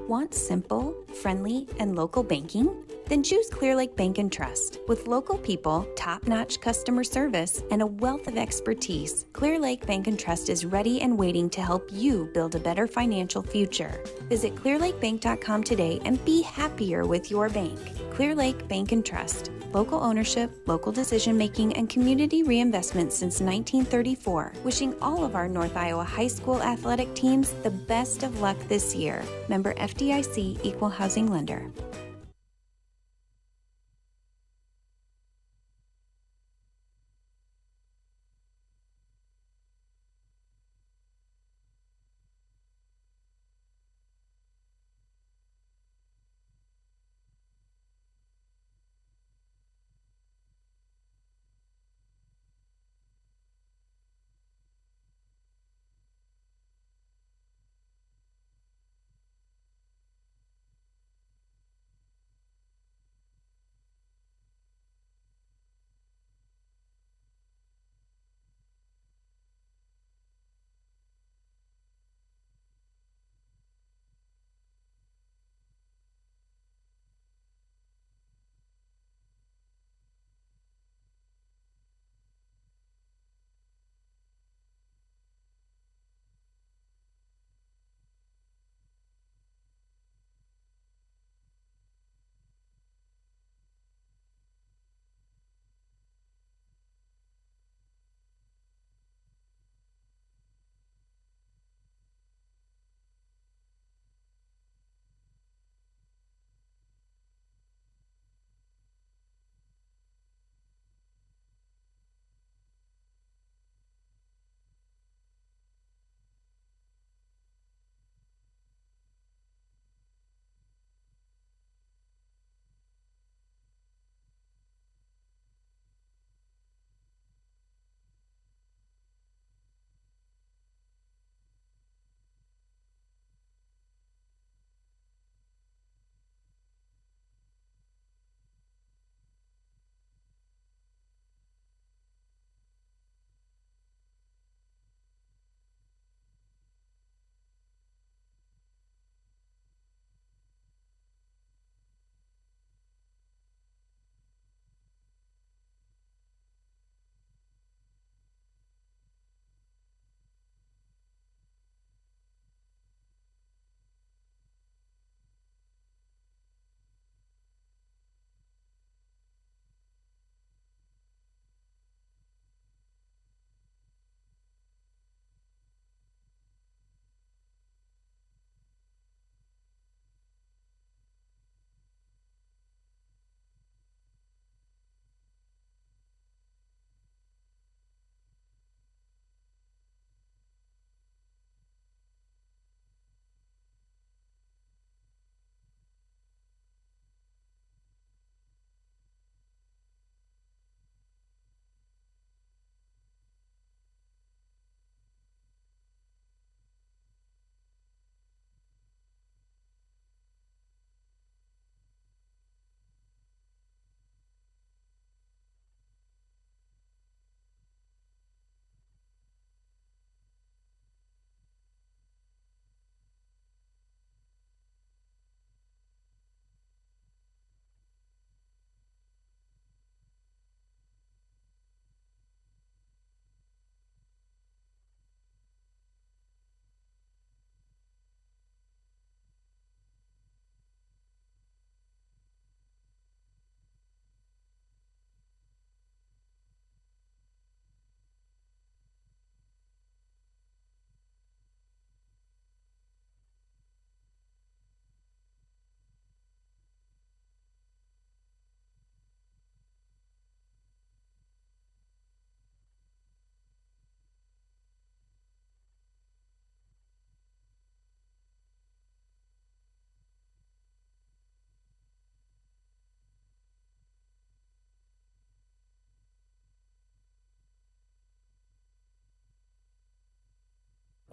Want simple, friendly, and local banking? Then choose Clear Lake Bank and Trust. With local people, top-notch customer service, and a wealth of expertise, Clear Lake Bank and Trust is ready and waiting to help you build a better financial future. Visit clearlakebank.com today and be happier with your bank. Clear Lake Bank and Trust. Local ownership, local decision-making, and community reinvestment since 1934. Wishing all of our North Iowa high school athletic teams the best of luck this year. Member FDIC, Equal Housing Lender.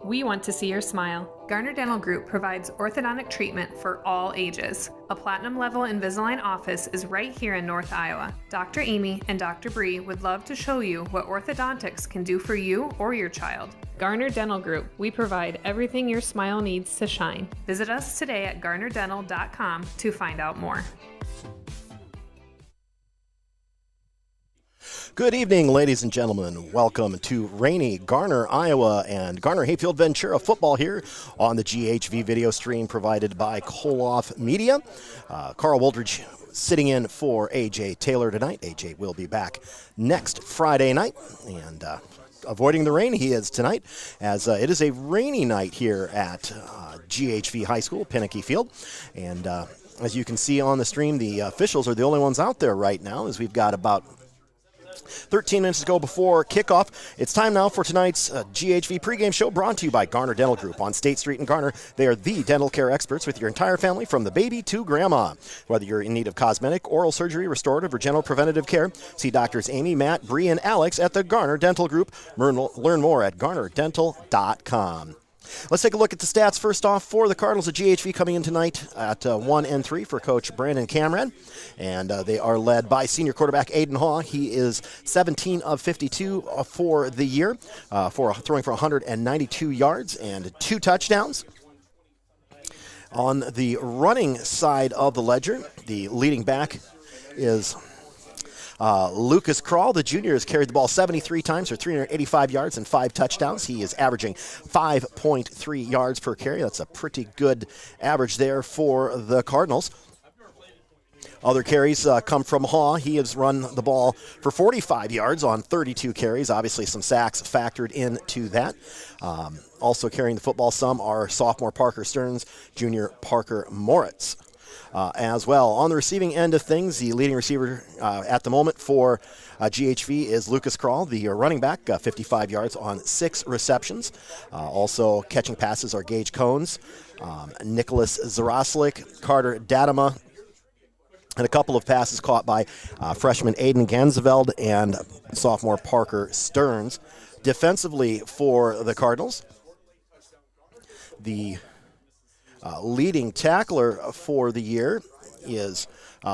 We want to see your smile. Garner Dental Group provides orthodontic treatment for all ages. A platinum-level Invisalign office is right here in North Iowa. Dr. Amy and Dr. Bree would love to show you what orthodontics can do for you or your child. Garner Dental Group, we provide everything your smile needs to shine. Visit us today at garnerdental.com to find out more. Good evening, ladies and gentlemen. Welcome to rainy Garner, Iowa, and Garner-Hayfield-Ventura football here on the GHV video stream provided by Koloff Media. Carl Woldridge sitting in for A.J. Taylor tonight. A.J. will be back next Friday night, and avoiding the rain he is tonight, as it is a rainy night here at GHV High School, Pinnicky Field. And as you can see on the stream, the officials are the only ones out there right now, as we've got about 13 minutes to go before kickoff. It's time now for tonight's GHV pregame show, brought to you by Garner Dental Group on State Street in Garner. They are the dental care experts with your entire family, from the baby to grandma. Whether you're in need of cosmetic, oral surgery, restorative, or general preventative care, see doctors Amy, Matt, Bree, and Alex at the Garner Dental Group. Learn more at garnerdental.com. Let's take a look at the stats first off for the Cardinals of GHV coming in tonight at 1-3 for Coach Brandon Camrad. And they are led by senior quarterback Aiden Haw. He is 17 of 52 for the year, throwing for 192 yards and 2 touchdowns. On the running side of the ledger, the leading back is Lucas Krall, the junior, has carried the ball 73 times for 385 yards and 5 touchdowns. He is averaging 5.3 yards per carry. That's a pretty good average there for the Cardinals. Other carries come from Haw. He has run the ball for 45 yards on 32 carries. Obviously, some sacks factored into that. Also carrying the football some are sophomore Parker Stearns, junior Parker Moritz. As well. On the receiving end of things, the leading receiver at the moment for GHV is Lucas Krall, the running back, 55 yards on 6 receptions. Also catching passes are Gage Cones, Nicholas Zaroslik, Carter Dadema, and a couple of passes caught by freshman Aiden Gansveld and sophomore Parker Stearns. Defensively for the Cardinals, the leading tackler for the year is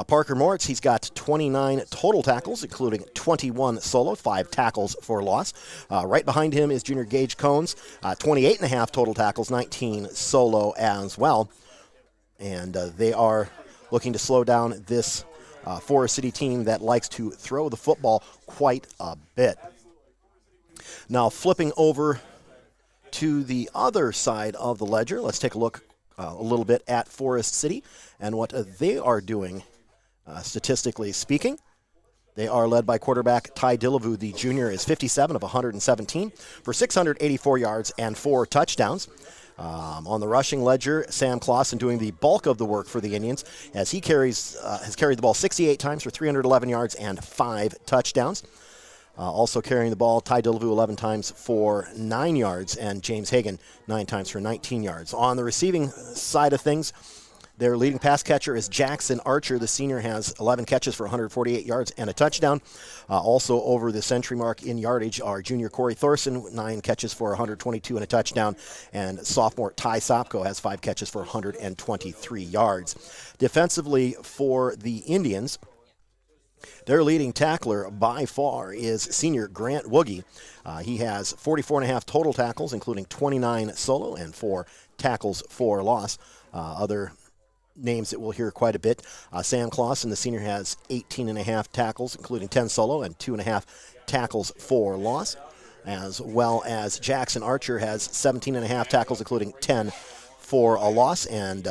Parker Moritz. He's got 29 total tackles, including 21 solo, 5 tackles for loss. Right behind him is junior Gage Cones, 28 and a half total tackles, 19 solo as well. And they are looking to slow down this Forest City team that likes to throw the football quite a bit. Now, flipping over to the other side of the ledger, let's take a look a little bit at Forest City and what they are doing, statistically speaking. They are led by quarterback Ty Dillavu. The junior is 57 of 117 for 684 yards and 4 touchdowns. On the rushing ledger, Sam Clausen doing the bulk of the work for the Indians, as he has carried the ball 68 times for 311 yards and 5 touchdowns. Also carrying the ball, Ty Dillavu 11 times for 9 yards, and James Hagan 9 times for 19 yards. On the receiving side of things, their leading pass catcher is Jackson Archer. The senior has 11 catches for 148 yards and a touchdown. Also over the century mark in yardage are junior Corey Thorson, 9 catches for 122 and a touchdown, and sophomore Ty Sopko has 5 catches for 123 yards. Defensively for the Indians, their leading tackler by far is senior Grant Woogie. He has 44 and a half total tackles, including 29 solo and 4 tackles for loss. Other names that we'll hear quite a bit. Sam Clausen, the senior, has 18 and a half tackles, including 10 solo and 2.5 tackles for loss, as well as Jackson Archer has 17 and a half tackles, including 10 for a loss, and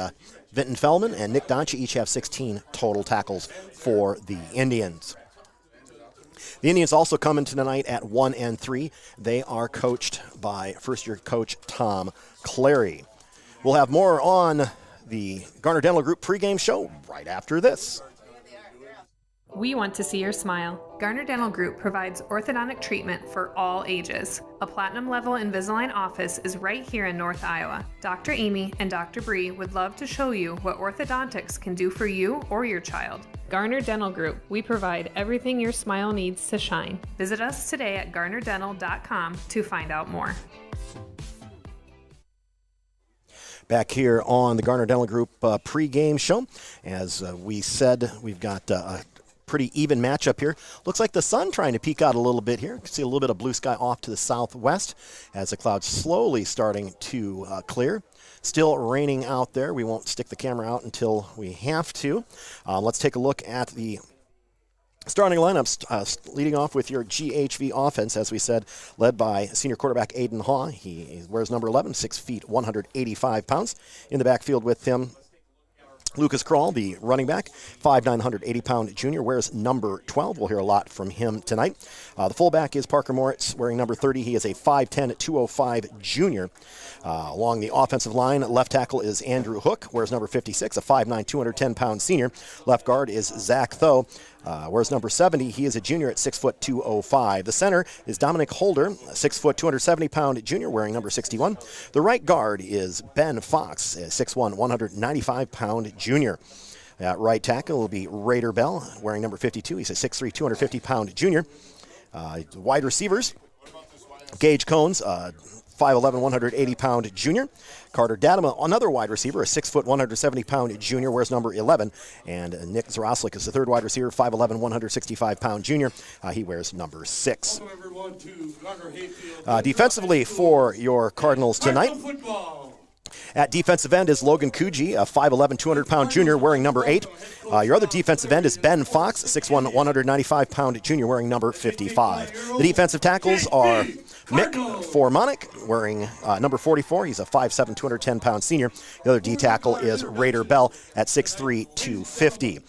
Vinton Fellman and Nick Doncha each have 16 total tackles for the Indians. The Indians also come into tonight at 1-3. They are coached by first-year coach Tom Clary. We'll have more on the Garner Dental Group pregame show right after this. We want to see your smile. Garner Dental Group provides orthodontic treatment for all ages. A platinum-level Invisalign office is right here in North Iowa. Dr. Amy and Dr. Bree would love to show you what orthodontics can do for you or your child. Garner Dental Group, we provide everything your smile needs to shine. Visit us today at garnerdental.com to find out more. Back here on the Garner Dental Group pregame show. As we said, we've got a pretty even matchup here. Looks like the sun trying to peek out a little bit here. You can see a little bit of blue sky off to the southwest as the clouds slowly starting to clear. Still raining out there. We won't stick the camera out until we have to. Let's take a look at the starting lineups, leading off with your GHV offense, as we said, led by senior quarterback Aiden Haw. He wears number 11, 6 feet, 185 pounds. In the backfield with him, Lucas Kroll, the running back, 5'9", 180-pound junior, wears number 12. We'll hear a lot from him tonight. The fullback is Parker Moritz, wearing number 30. He is a 5'10", 205 junior. Along the offensive line, left tackle is Andrew Hook, wears number 56, a 5'9", 210-pound senior. Left guard is Zach Tho, wears number 70. He is a junior at 6 foot 205. The center is Dominic Holder, 6 foot 270-pound junior, wearing number 61. The right guard is Ben Fox, 6'1", 195-pound junior. At right tackle will be Raider Bell, wearing number 52. He's a 6'3", 250-pound junior. Wide receivers, Gage Cones, 5'11", 180-pound junior. Carter Dadema, another wide receiver, a 6 foot 170-pound junior, wears number 11. And Nick Zaroslik is the third wide receiver, 5'11", 165-pound junior. He wears number 6. Defensively for your Cardinals tonight, at defensive end is Logan Coogee, a 5'11", 200-pound junior, wearing number 8. Your other defensive end is Ben Fox, 6'1", 195-pound junior, wearing number 55. The defensive tackles are Mick Formanek, wearing number 44. He's a 5'7", 210-pound senior. The other D tackle is Raider Bell at 6'3", 250.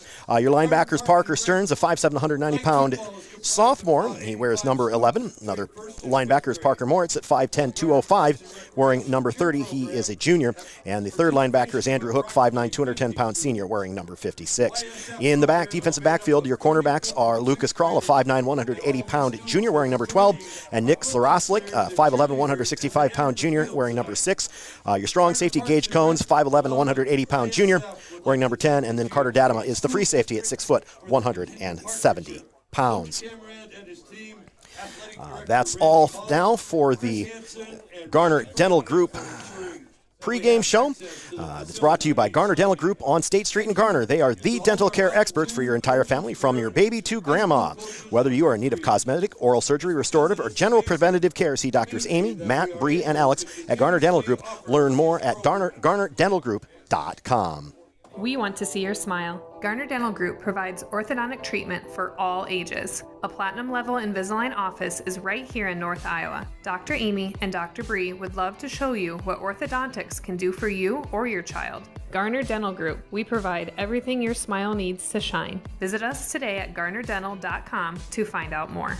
Your linebackers, Parker Stearns, a 5'7", 190-pound sophomore. He wears number 11. Another linebacker is Parker Moritz at 5'10", 205, wearing number 30. He is a junior. And the third linebacker is Andrew Hook, 5'9", 210-pound senior, wearing number 56. In the defensive backfield, your cornerbacks are Lucas Kroll, a 5'9", 180-pound junior, wearing number 12, and Nick Zaroslik, 5'11", 165-pound junior, wearing number 6. Your strong safety, Gage Cones, 5'11", 180-pound junior, wearing number 10, and then Carter Dadema is the free safety at 6 foot, 170 pounds. That's all now for the Garner Dental Group pregame show. It's brought to you by Garner Dental Group on State Street in Garner. They are the dental care experts for your entire family, from your baby to grandma. Whether you are in need of cosmetic, oral surgery, restorative, or general preventative care, see Doctors Amy, Matt, Bree, and Alex at Garner Dental Group. Learn more at garnerdentalgroup.com. We want to see your smile. Garner Dental Group provides orthodontic treatment for all ages. A platinum-level Invisalign office is right here in North Iowa. Dr. Amy and Dr. Bree would love to show you what orthodontics can do for you or your child. Garner Dental Group, we provide everything your smile needs to shine. Visit us today at garnerdental.com to find out more.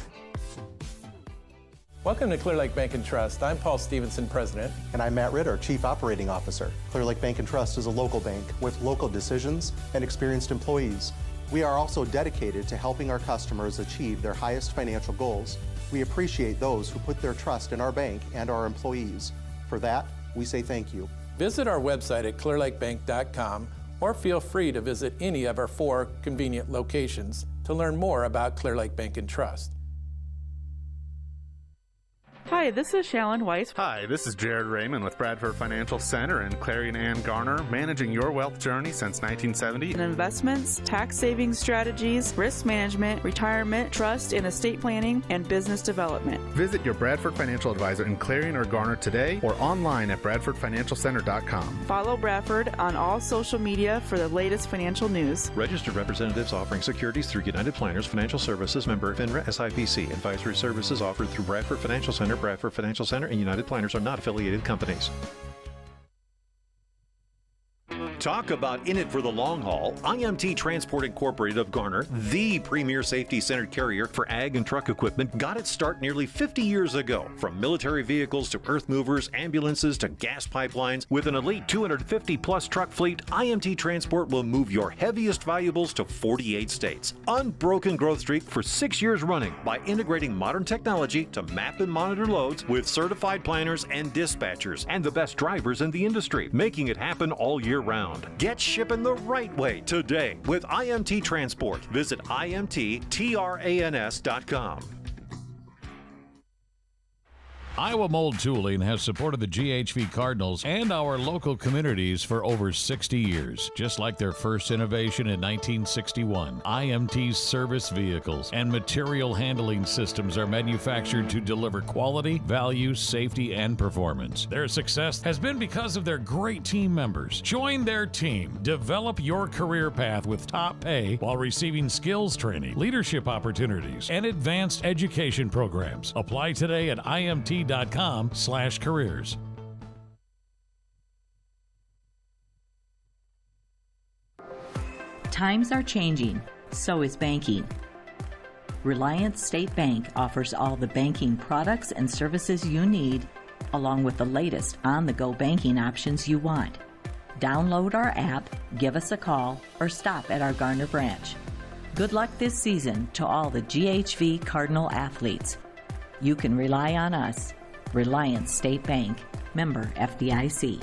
Welcome to Clear Lake Bank and Trust. I'm Paul Stevenson, President. And I'm Matt Ritter, Chief Operating Officer. Clear Lake Bank and Trust is a local bank with local decisions and experienced employees. We are also dedicated to helping our customers achieve their highest financial goals. We appreciate those who put their trust in our bank and our employees. For that, we say thank you. Visit our website at clearlakebank.com or feel free to visit any of our 4 convenient locations to learn more about Clear Lake Bank and Trust. Hi, this is Shallon Weiss. Hi, this is Jared Raymond with Bradford Financial Center in Clarion and Garner, managing your wealth journey since 1970. In investments, tax savings strategies, risk management, retirement, trust and estate planning, and business development. Visit your Bradford Financial Advisor in Clarion or Garner today or online at bradfordfinancialcenter.com. Follow Bradford on all social media for the latest financial news. Registered representatives offering securities through United Planners Financial Services, member FINRA SIPC. Advisory services offered through Bradford Financial Center. Bradford Financial Center and United Planners are not affiliated companies. Talk about in it for the long haul. IMT Transport Incorporated of Garner, the premier safety-centered carrier for ag and truck equipment, got its start nearly 50 years ago. From military vehicles to earth movers, ambulances to gas pipelines, with an elite 250-plus truck fleet, IMT Transport will move your heaviest valuables to 48 states. Unbroken growth streak for 6 years running by integrating modern technology to map and monitor loads with certified planners and dispatchers and the best drivers in the industry, making it happen all year round. Get shipping the right way today with IMT Transport. Visit imttrans.com. Iowa Mold Tooling has supported the GHV Cardinals and our local communities for over 60 years. Just like their first innovation in 1961, IMT's service vehicles and material handling systems are manufactured to deliver quality, value, safety, and performance. Their success has been because of their great team members. Join their team. Develop your career path with top pay while receiving skills training, leadership opportunities, and advanced education programs. Apply today at imt.com/careers. Times are changing, so is banking. Reliance State Bank offers all the banking products and services you need, along with the latest on-the-go banking options you want. Download our app, give us a call, or stop at our Garner branch. Good luck this season to all the GHV Cardinal athletes. You can rely on us. Reliance State Bank, member FDIC.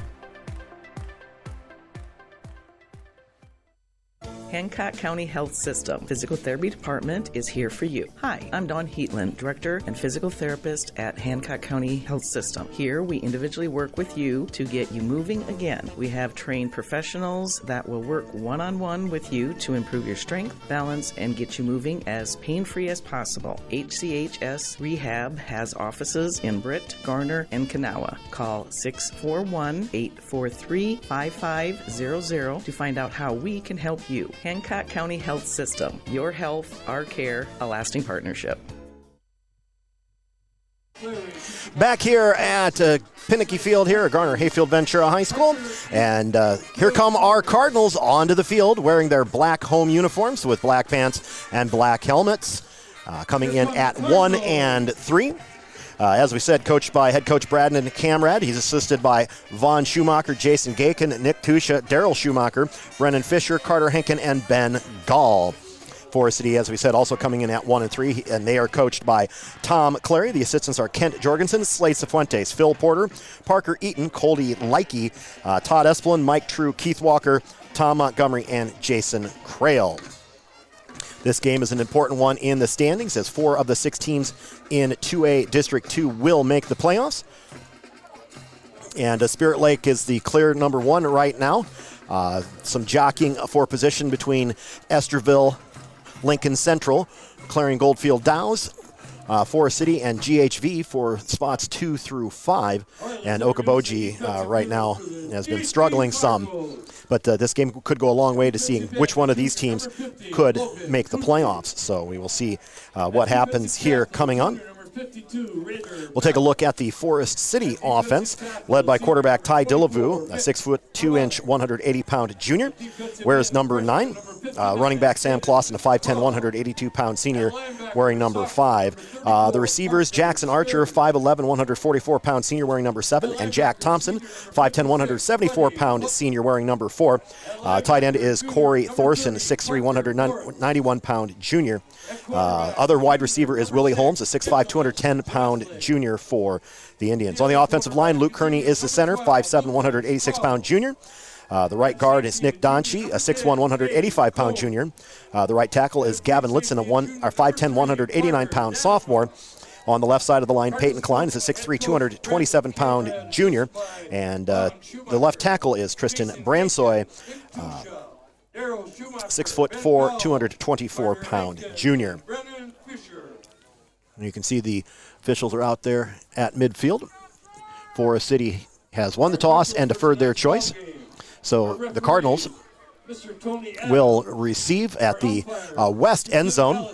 Hancock County Health System Physical Therapy Department is here for you. Hi, I'm Dawn Heatland, Director and Physical Therapist at Hancock County Health System. Here we individually work with you to get you moving again. We have trained professionals that will work one-on-one with you to improve your strength, balance, and get you moving as pain-free as possible. HCHS Rehab has offices in Britt, Garner, and Kanawha. Call 641-843-5500 to find out how we can help you. Hancock County Health System. Your health, our care, a lasting partnership. Back here at Pinnicky Field here at Garner-Hayfield-Ventura High School. And here come our Cardinals onto the field wearing their black home uniforms with black pants and black helmets. Coming in at 1 and 3. As we said, coached by head coach Braden Camrad. He's assisted by Vaughn Schumacher, Jason Gaken, Nick Tusha, Daryl Schumacher, Brennan Fisher, Carter Henkin, and Ben Gall. Forest City, as we said, also coming in at 1 and 3, and they are coached by Tom Clary. The assistants are Kent Jorgensen, Slade Cifuentes, Phil Porter, Parker Eaton, Coldy Likey, Todd Esplin, Mike True, Keith Walker, Tom Montgomery, and Jason Crail. This game is an important one in the standings as 4 of the 6 teams in 2A District 2 will make the playoffs. And Spirit Lake is the clear number 1 right now. Some jockeying for position between Esterville, Lincoln Central, Clarion Goldfield Dows, Forest City, and GHV for spots 2 through 5. And Okoboji right now has been struggling some. But this game could go a long way to seeing which one of these teams could make the playoffs. So we will see what happens here coming on. We'll take a look at the Forest City offense, led by quarterback Ty Dillavu, a 6'2", 180-pound junior, wears number 9. Running back Sam Clausen, a 5'10", 182-pound senior, wearing number 5. The receivers, Jackson Archer, 5'11", 144-pound senior, wearing number 7, and Jack Thompson, 5'10", 174-pound senior, wearing number 4. Tight end is Corey Thorson, 6'3", 191-pound junior. Other wide receiver is Willie Holmes, a 6'5", 210-pound junior for the Indians. On the offensive line, Luke Kearney is the center, 5'7", 186-pound junior. The right guard is Nick Donchi, a 6'1", 185-pound junior. The right tackle is Gavin Litzen, a 5'10", 189-pound sophomore. On the left side of the line, Peyton Klein is a 6'3", 227-pound junior. And the left tackle is Tristan Bransoy, 6'4", 224-pound junior. And you can see the officials are out there at midfield. Forest City has won the toss and deferred their choice. So the Cardinals will receive at the west end zone.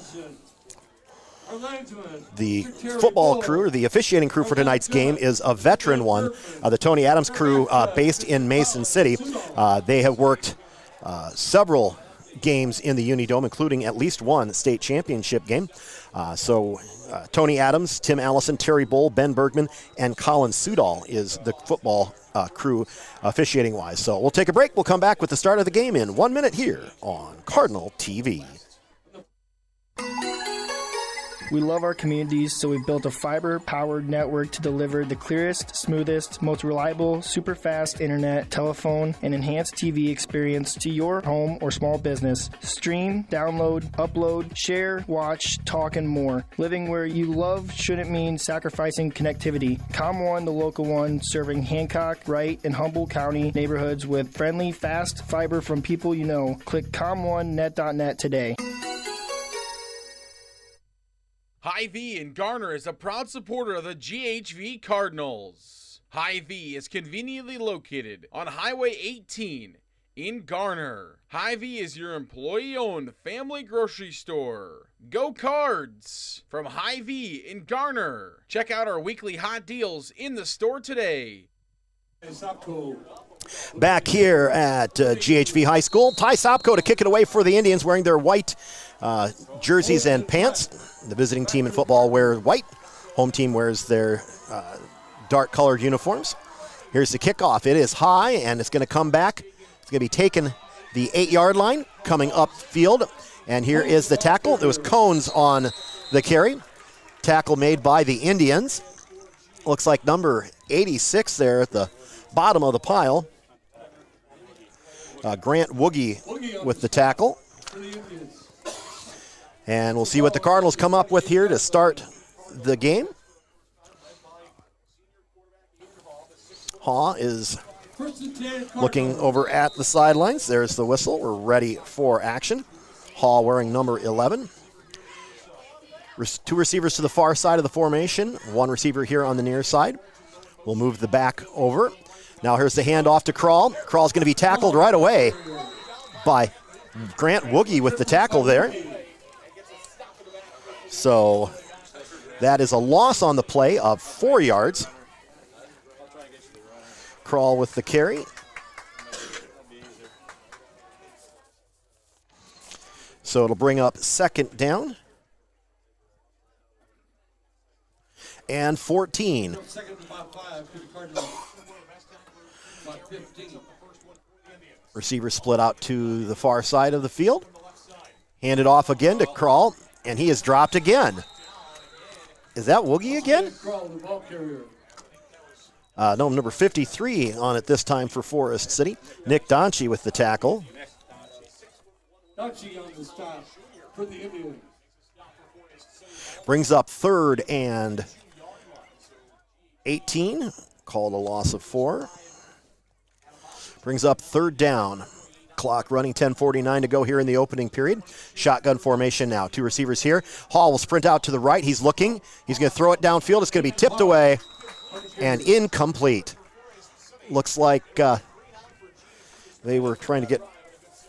The football crew, or the officiating crew for tonight's game, is a veteran one. The Tony Adams crew, based in Mason City. They have worked several games in the Unidome, including at least one state championship game. Tony Adams, Tim Allison, Terry Bull, Ben Bergman, and Colin Sudall is the football crew officiating-wise. So we'll take a break. We'll come back with the start of the game in 1 minute here on Cardinal TV. We love our communities, so we built a fiber-powered network to deliver the clearest, smoothest, most reliable, super fast internet, telephone, and enhanced TV experience to your home or small business. Stream, download, upload, share, watch, talk, and more. Living where you love shouldn't mean sacrificing connectivity. ComOne, the local one, serving Hancock, Wright, and Humboldt County neighborhoods with friendly, fast fiber from people you know. Click ComOneNet.net today. Hy-Vee in Garner is a proud supporter of the GHV Cardinals. Hy-Vee is conveniently located on Highway 18 in Garner. Hy-Vee is your employee-owned family grocery store. Go Cards from Hy-Vee in Garner. Check out our weekly hot deals in the store today. Back here at GHV High School, Ty Sopko to kick it away for the Indians, wearing their white jerseys and pants. The visiting team in football wears white. Home team wears their dark colored uniforms. Here's the kickoff. It is high, and it's going to come back. It's going to be taking the 8-yard line, coming up field. And here is the tackle. There was cones on the carry. Tackle made by the Indians. Looks like number 86 there at the bottom of the pile. Grant Woogie with the tackle. And we'll see what the Cardinals come up with here to start the game. Haw is looking over at the sidelines. There's the whistle. We're ready for action. Haw wearing number 11. Two receivers to the far side of the formation. One receiver here on the near side. We'll move the back over. Now here's the handoff to Kral. Kral's going to be tackled right away by Grant Woogie with the tackle there. So that is a loss on the play of 4 yards. Kral with the carry. So it'll bring up second down. And 14. Receiver split out to the far side of the field. Handed off again to Kral, and he is dropped again. Is that Woogie again? No, number 53 on it this time for Forest City. Nick Donchie with the tackle. Donchie on the stop for the Indians. Brings up third and 18. Called a loss of 4. Brings up third down. Clock running, 10:49 to go here in the opening period. Shotgun formation now. 2 receivers here. Hall will sprint out to the right. He's looking. He's going to throw it downfield. It's going to be tipped away and incomplete. Looks like they were trying to get,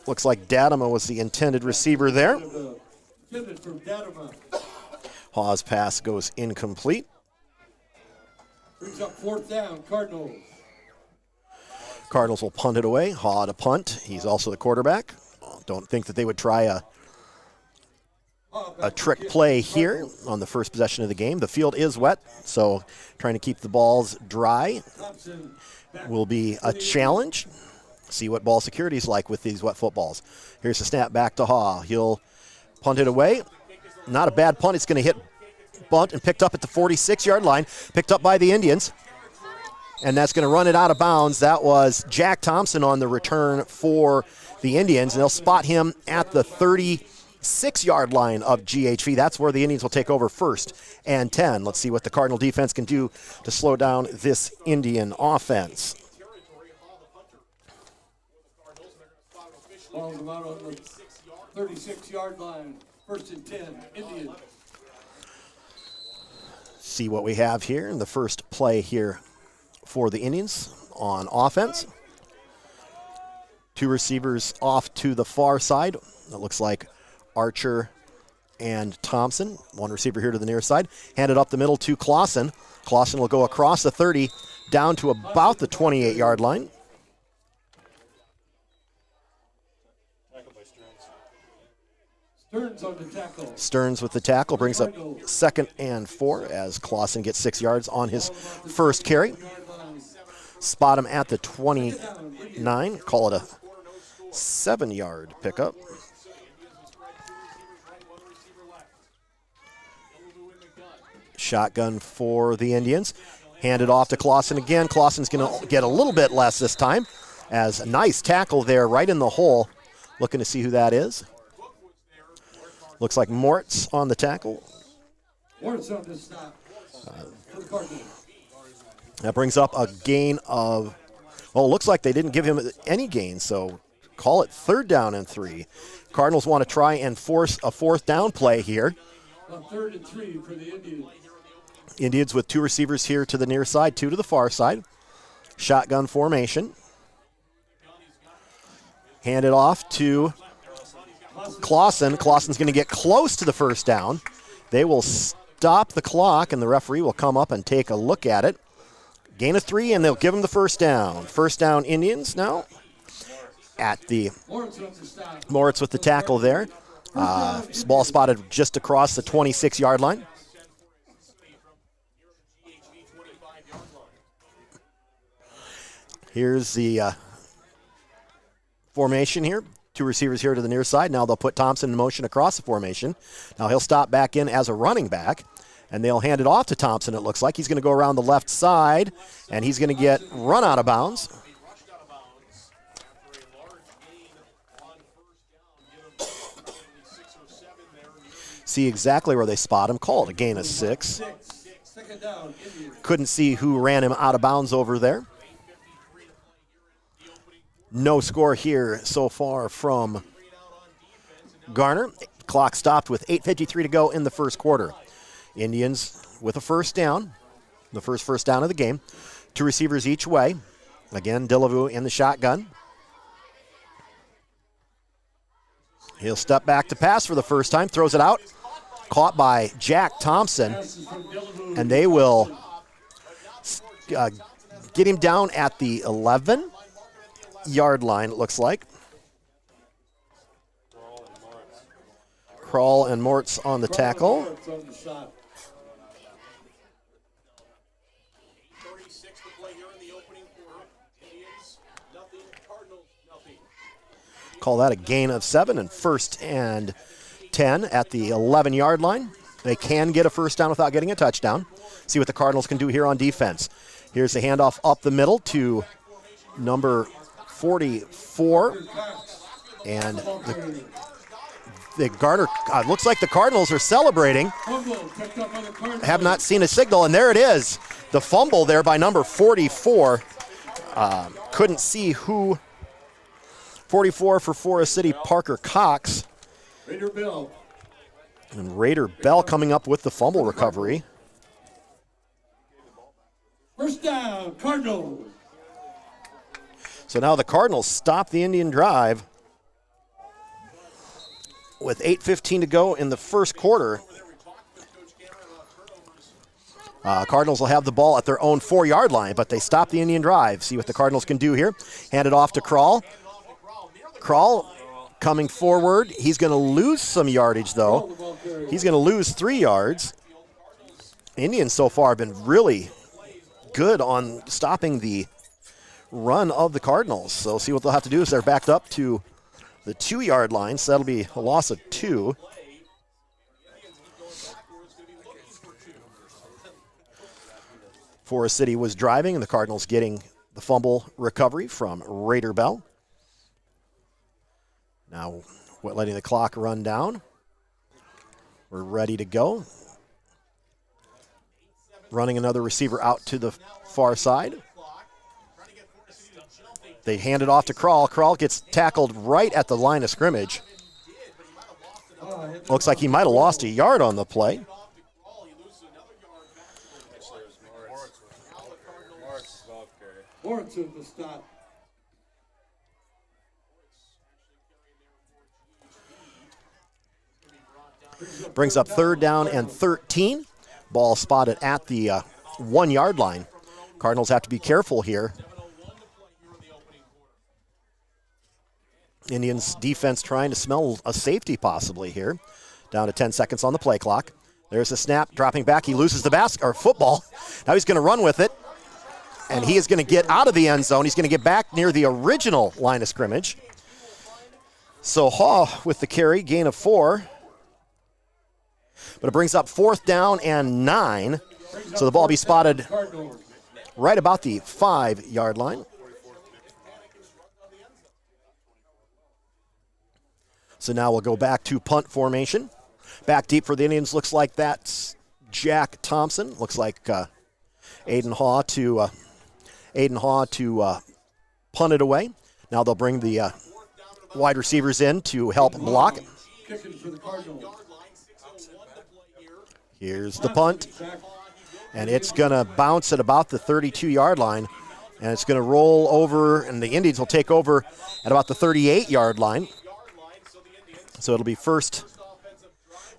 looks like Dadama was the intended receiver there. Haw's pass goes incomplete. Brings up fourth down, Cardinals. Cardinals will punt it away. Haw to punt. He's also the quarterback. Don't think that they would try a trick play here on the first possession of the game. The field is wet, so trying to keep the balls dry will be a challenge. See what ball security is like with these wet footballs. Here's the snap back to Haw. He'll punt it away. Not a bad punt. It's going to hit bunt and picked up at the 46-yard line. Picked up by the Indians. And that's going to run it out of bounds. That was Jack Thompson on the return for the Indians. And they'll spot him at the 36-yard line of GHV. That's where the Indians will take over first and 10. Let's see what the Cardinal defense can do to slow down this Indian offense. Balls them out on the 36-yard line. First and 10, Indians. See what we have here in the first play here for the Indians on offense. 2 receivers off to the far side. It looks like Archer and Thompson. 1 receiver here to the near side. Handed up the middle to Clausen. Clausen will go across the 30 down to about the 28-yard line. Stearns on the tackle. Stearns with the tackle brings up second and 4 as Clausen gets 6 yards on his first carry. Spot him at the 29. Call it a 7-yard pickup. Shotgun for the Indians. Handed off to Clausen again. Clausen's going to get a little bit less this time, as a nice tackle there right in the hole. Looking to see who that is. Looks like Moritz on the tackle. Moritz on the stop. For the Cardinals. That brings up a gain of, well, it looks like they didn't give him any gain, so call it 3rd down and 3. Cardinals want to try and force a 4th down play here. On 3rd and 3 for the Indians. Indians with 2 receivers here to the near side, 2 to the far side. Shotgun formation. Handed off to Clausen. Clausen's going to get close to the 1st down. They will stop the clock, and the referee will come up and take a look at it. Gain of 3, and they'll give him the 1st down. 1st down Indians now at the Moritz with the tackle there. Ball spotted just across the 26-yard line. Here's the formation here. 2 receivers here to the near side. Now they'll put Thompson in motion across the formation. Now he'll stop back in as a running back, and they'll hand it off to Thompson, it looks like. He's going to go around the left side, and he's going to get run out of bounds. See exactly where they spot him. Call it a gain of 6. Couldn't see who ran him out of bounds over there. No score here so far from Garner. Clock stopped with 8:53 to go in the 1st quarter. Indians with a 1st down, the first down of the game. 2 receivers each way. Again, Delavu in the shotgun. He'll step back to pass for the first time, throws it out. Caught by Jack Thompson, and they will get him down at the 11-yard line, it looks like. Kroll and Moritz on the tackle. Call that a gain of 7, and 1st and 10 at the 11-yard line. They can get a 1st down without getting a touchdown. See what the Cardinals can do here on defense. Here's the handoff up the middle to number 44. And the Garner, looks like the Cardinals are celebrating. Have not seen a signal, and there it is. The fumble there by number 44. Couldn't see who. 44 for Forest City, Parker Cox. Raider Bell. And Raider Bell coming up with the fumble recovery. 1st down, Cardinals. So now the Cardinals stop the Indian drive with 8:15 to go in the 1st quarter. Cardinals will have the ball at their own 4-yard line, but they stop the Indian drive. See what the Cardinals can do here. Hand it off to Kroll. Kroll coming forward. He's going to lose some yardage, though. He's going to lose 3 yards. Indians so far have been really good on stopping the run of the Cardinals. So see what they'll have to do is they're backed up to the 2-yard line, so that'll be a loss of 2. Forest City was driving, and the Cardinals getting the fumble recovery from Raider Bell. Now, letting the clock run down. We're ready to go. Running another receiver out to the far side. They hand it off to Kroll. Kroll gets tackled right at the line of scrimmage. Looks like he might have lost a yard on the play. Moritz at the stop. Brings up 3rd down and 13. Ball spotted at the 1-yard line. Cardinals have to be careful here. Indians defense trying to smell a safety possibly here. Down to 10 seconds on the play clock. There's a snap, dropping back. He loses the football. Now he's going to run with it. And he is going to get out of the end zone. He's going to get back near the original line of scrimmage. So Haw with the carry, gain of 4. But it brings up 4th down and 9. So the ball will be spotted right about the 5-yard line. So now we'll go back to punt formation. Back deep for the Indians. Looks like that's Jack Thompson. Looks like Aiden Haw to punt it away. Now they'll bring the wide receivers in to help block. Here's the punt. And it's going to bounce at about the 32-yard line. And it's going to roll over, and the Indians will take over at about the 38-yard line. So it'll be 1st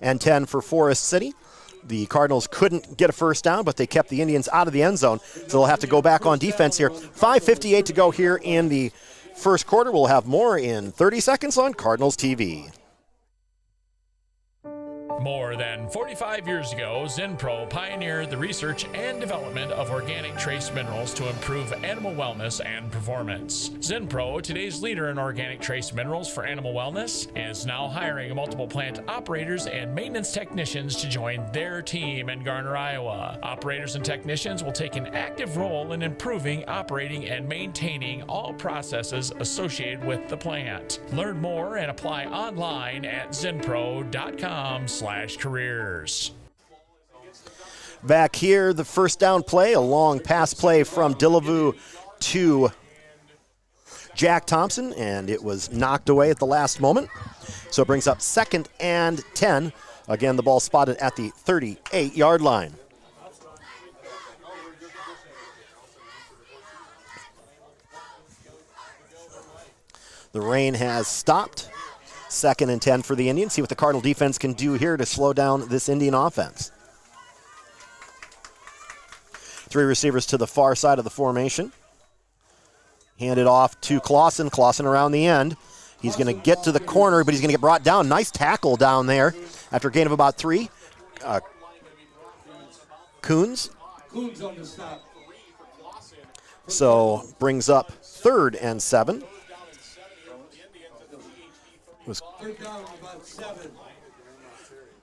and 10 for Forest City. The Cardinals couldn't get a first down, but they kept the Indians out of the end zone. So they'll have to go back on defense here. 5:58 to go here in the first quarter. We'll have more in 30 seconds on Cardinals TV. More than 45 years ago, Zinpro pioneered the research and development of organic trace minerals to improve animal wellness and performance. Zinpro, today's leader in organic trace minerals for animal wellness, is now hiring multiple plant operators and maintenance technicians to join their team in Garner, Iowa. Operators and technicians will take an active role in improving, operating, and maintaining all processes associated with the plant. Learn more and apply online at zinpro.com/careers. Back here, the first down play, a long pass play from Dillevue to Jack Thompson, and it was knocked away at the last moment. So it brings up 2nd and 10. Again, the ball spotted at the 38-yard line. The rain has stopped. 2nd and 10 for the Indians. See what the Cardinal defense can do here to slow down this Indian offense. 3 receivers to the far side of the formation. Handed off to Clausen. Clausen around the end. He's going to get to the corner, but he's going to get brought down. Nice tackle down there after a gain of about 3. Coons. On the stop. So brings up 3rd and 7. Was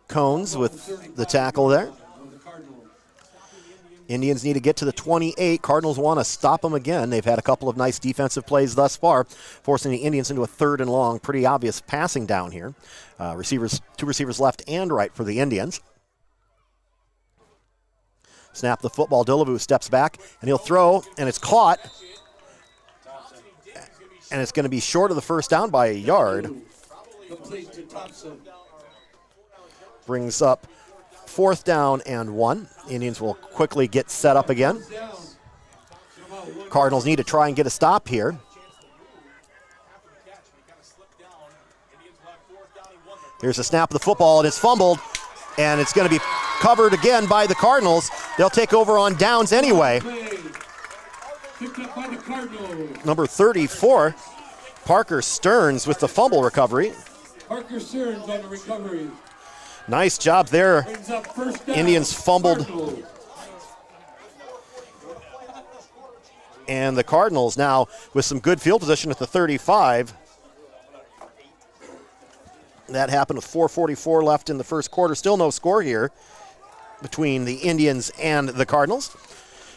Cones with the tackle there. Indians need to get to the 28. Cardinals want to stop them again. They've had a couple of nice defensive plays thus far, forcing the Indians into a 3rd and long. Pretty obvious passing down here. 2 receivers left and right for the Indians. Snap the football. Dillevue steps back, and he'll throw, and it's caught. And it's going to be short of the first down by a yard. Complete to Thompson. Brings up 4th down and 1. Indians will quickly get set up again. Cardinals need to try and get a stop here. Here's a snap of the football, and it's fumbled, and it's going to be covered again by the Cardinals. They'll take over on downs anyway. Picked up by the Cardinals. Number 34, Parker Stearns with the fumble recovery. Parker Stearns on the recovery. Nice job there. Brings up first down. Indians fumbled. Cardinals. And the Cardinals now with some good field position at the 35. That happened with 4:44 left in the first quarter. Still no score here between the Indians and the Cardinals.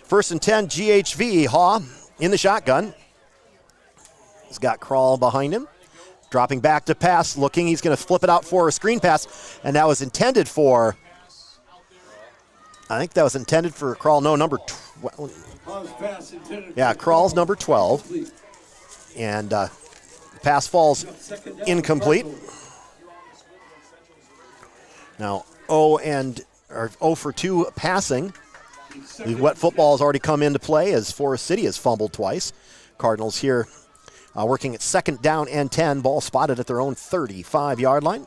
1st and 10, GHV. Haw in the shotgun. He's got Krall behind him. Dropping back to pass, looking. He's going to flip it out for a screen pass. And that was intended for, I think that was intended for Krall. No, number 12. Yeah, Krall's number 12. And the pass falls incomplete. Now 0 for 2 passing. The wet football has already come into play as Forest City has fumbled twice. Cardinals here working at 2nd down and 10. Ball spotted at their own 35-yard line.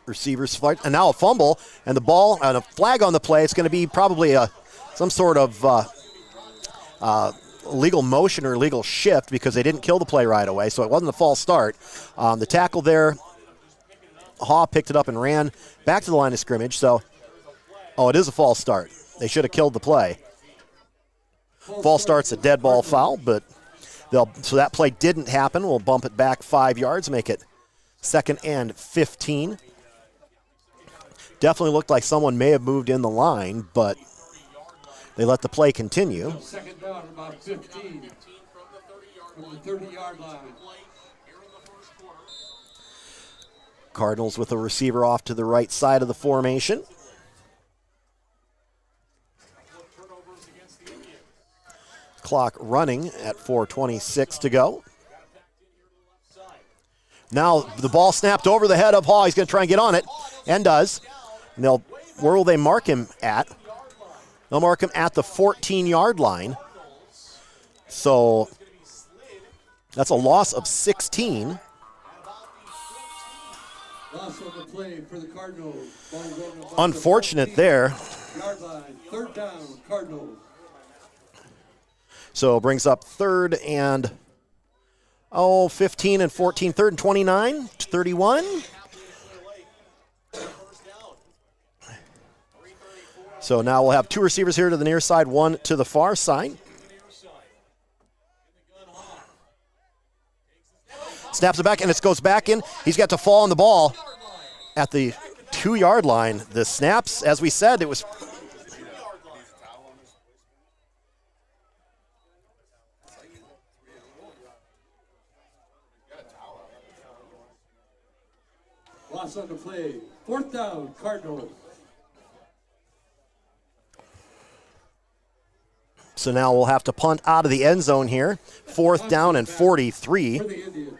Receivers fight, and now a fumble, and the ball and a flag on the play. It's going to be probably some sort of legal motion or legal shift because they didn't kill the play right away, so it wasn't a false start. The tackle there, Haw picked it up and ran back to the line of scrimmage, so, it is a false start. They should have killed the play. False start's a dead ball foul, but So that play didn't happen. We'll bump it back 5 yards, make it 2nd and 15. Definitely looked like someone may have moved in the line, but they let the play continue. 2nd down, about 15 from the 30-yard line. Cardinals with a receiver off to the right side of the formation. Clock running at 4:26 to go. Now the ball snapped over the head of Hall. He's going to try and get on it, and does. And where will they mark him at? They'll mark him at the 14-yard line. So that's a loss of 16. Loss on the play for the Cardinals. Unfortunate there. Yard line, 3rd down, Cardinals. So it brings up 3rd and 15 and 14, 3rd and 29, 31. So now we'll have 2 receivers here to the near side, 1 to the far side. Snaps it back, and it goes back in. He's got to fall on the ball at the 2-yard line. The snaps, as we said, it was... Loss on the play. 4th down, Cardinals. So now we'll have to punt out of the end zone here. 4th down and 43. For the Indians.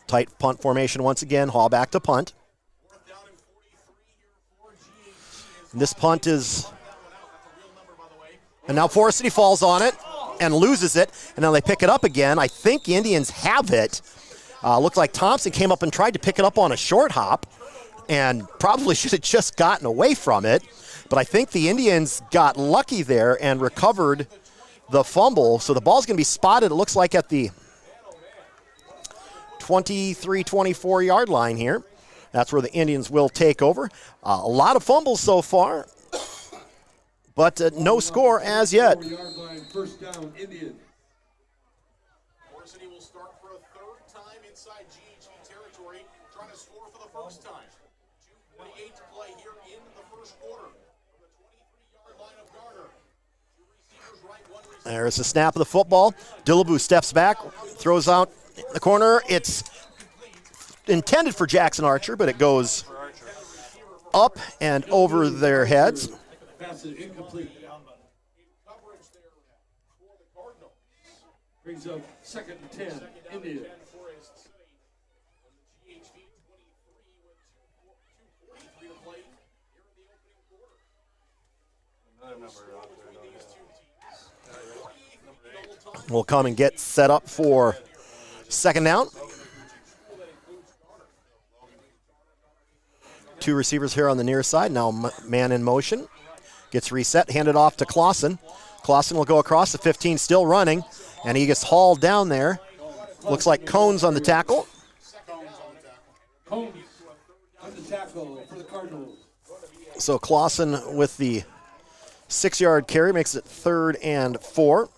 Tight punt formation once again. Hall back to punt. And this punt is... And now Forest City falls on it and loses it. And now they pick it up again. I think the Indians have it. Looks like Thompson came up and tried to pick it up on a short hop and probably should have just gotten away from it. But I think the Indians got lucky there and recovered the fumble. So the ball's going to be spotted, it looks like, at the 23, 24-yard line here. That's where the Indians will take over. A lot of fumbles so far, but no score as yet. 4-yard line, 1st down, Indians. Forest City will start for a 3rd time inside GHV territory, trying to score for the first time. 2:48 to play here in the 1st quarter. From the 23-yard line of Garner. 2 receivers right, 1 receiver. There's the snap of the football. Dillabu steps back, throws out in the corner. It's intended for Jackson Archer, but it goes up and over their heads. Pass it incomplete. Brings up 2nd and 10, Indians. Will come and get set up for 2nd down. 2 receivers here on the near side. Now man in motion. Gets reset, handed off to Clausen. Clausen will go across the 15, still running, and he gets hauled down there. Looks like Cones on the tackle. Cones on the tackle for the Cardinals. So Clausen with the 6-yard carry makes it 3rd and 4.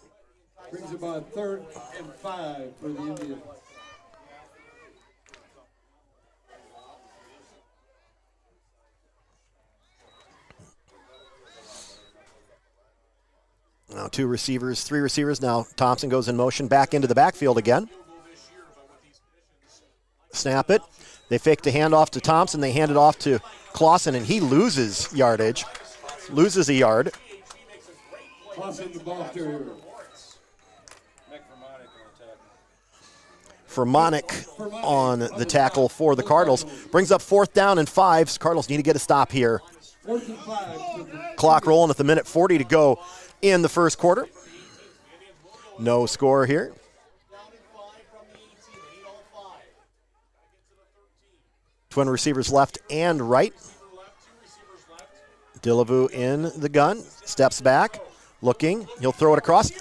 Brings about 3rd and 5 for the Indians. Now 2 receivers, 3 receivers. Now Thompson goes in motion back into the backfield again. Snap it. They fake the handoff to Thompson. They hand it off to Clausen, and he loses yardage. Loses a yard. Clausen, the ball carrier. Fermonic on the tackle for the Cardinals. Brings up 4th down and 5. Cardinals need to get a stop here. 4th and 5. Clock rolling at the minute 40 to go in the 1st quarter. No score here. Twin receivers left and right. Dillavu in the gun, steps back, looking. He'll throw it across.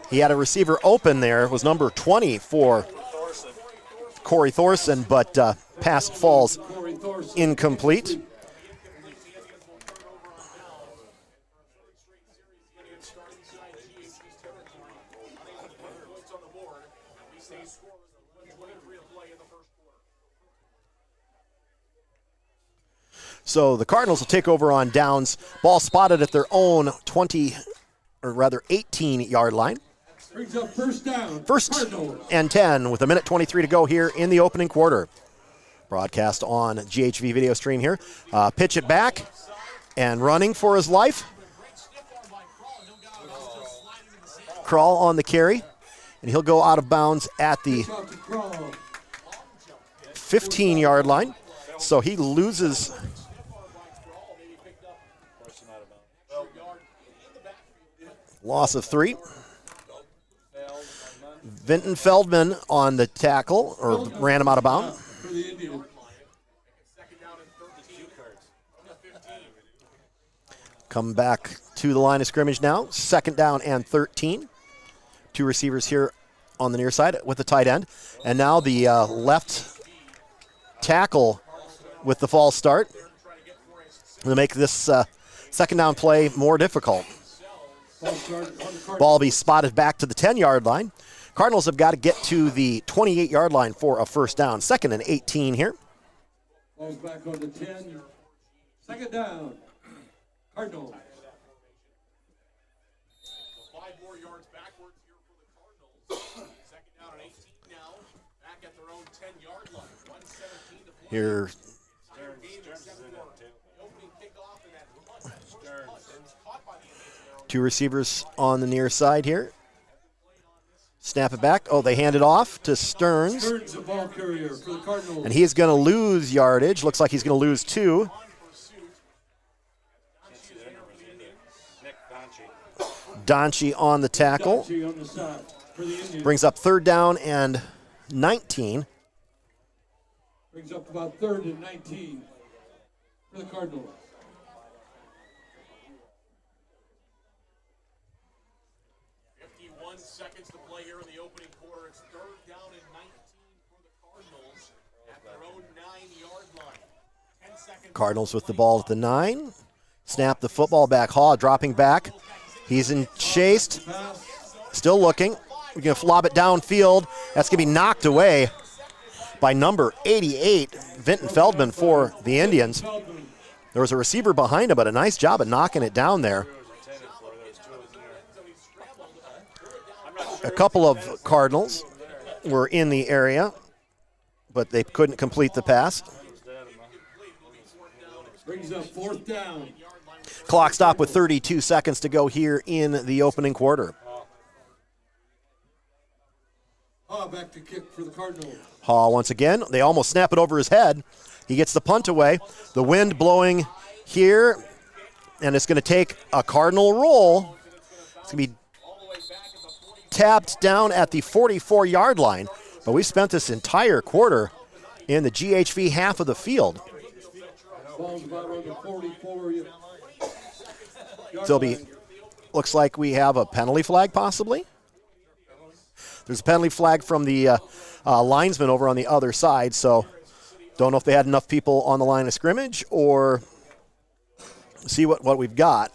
He had a receiver open there. It was number 20 for Corey Thorson, but pass falls start inside GHG's territory. Unable to put points on the board. At least they scoreless with 1:23 to play in the first quarter. So the Cardinals will take over on downs. Ball spotted at their own 18-yard line. Brings up first down. First Cardinals. and 10 with 1:23 to go here in the opening quarter. Broadcast on GHV video stream here. Pitch it back and running for his life. Crawl on the carry, and he'll go out of bounds at the 15-yard line. So he loses loss of 3. Vinton Feldman on the tackle, or ran him out of bounds. Come back to the line of scrimmage now. 2nd down and 13. 2 receivers here on the near side with the tight end. And now the left tackle with the false start to make this 2nd down play more difficult. Ball will be spotted back to the 10-yard line. Cardinals have got to get to the 28-yard line for a first down. 2nd and 18 here. Ball's back on the 10. 2nd down. Cardinals. 5 more yards backwards here for the Cardinals. 2nd down and 18 now. Back at their own 10-yard line. 1:17 to play. Here. Two receivers on the near side here. Snap it back. Oh, they hand it off to Stearns. Stearns, the ball carrier for the Cardinals. And he is going to lose yardage. Looks like he's going to lose 2. Donchi on the tackle. Donchi on the side for the Indians. Brings up 3rd down and 19. Brings up about 3rd and 19 for the Cardinals. Seconds to play here in the opening quarter. It's 3rd down and 19 for the Cardinals at their own 9-yard line. 10 seconds. Cardinals with the ball at the 9. Snap the football back. Haw dropping back. He's in chased. Still looking. We're going to flop it downfield. That's going to be knocked away by number 88, Vinton Feldman for the Indians. There was a receiver behind him, but a nice job of knocking it down there. A couple of Cardinals were in the area, but they couldn't complete the pass. Brings up 4th down. Clock stop with 32 seconds to go here in the opening quarter. Back to kick for the Cardinals. Haw once again. They almost snap it over his head. He gets the punt away. The wind blowing here, and it's going to take a Cardinal roll. It's going to be tapped down at the 44-yard line, but we spent this entire quarter in the GHV half of the field. Ball's about on the 44-yard There'll be, looks like we have a penalty flag possibly. There's a penalty flag from the linesman over on the other side, so don't know if they had enough people on the line of scrimmage or see what we've got.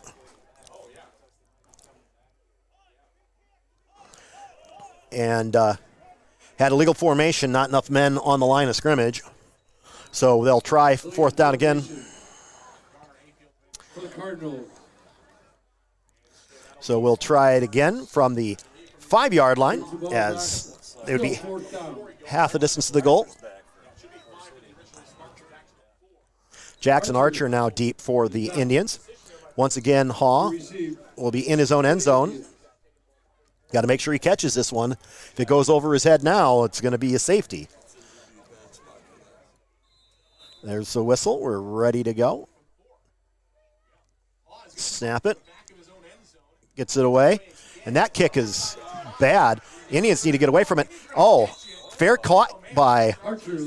And had illegal formation, not enough men on the line of scrimmage. So they'll try 4th down again. For the Cardinals. So we'll try it again from the 5-yard line, as it would be half the distance to the goal. Jackson Archer now deep for the Indians. Once again, Haw will be in his own end zone. Got to make sure he catches this one. If it goes over his head now, it's going to be a safety. There's the whistle. We're ready to go. Snap it. Gets it away. And that kick is bad. Indians need to get away from it. Oh, fair caught by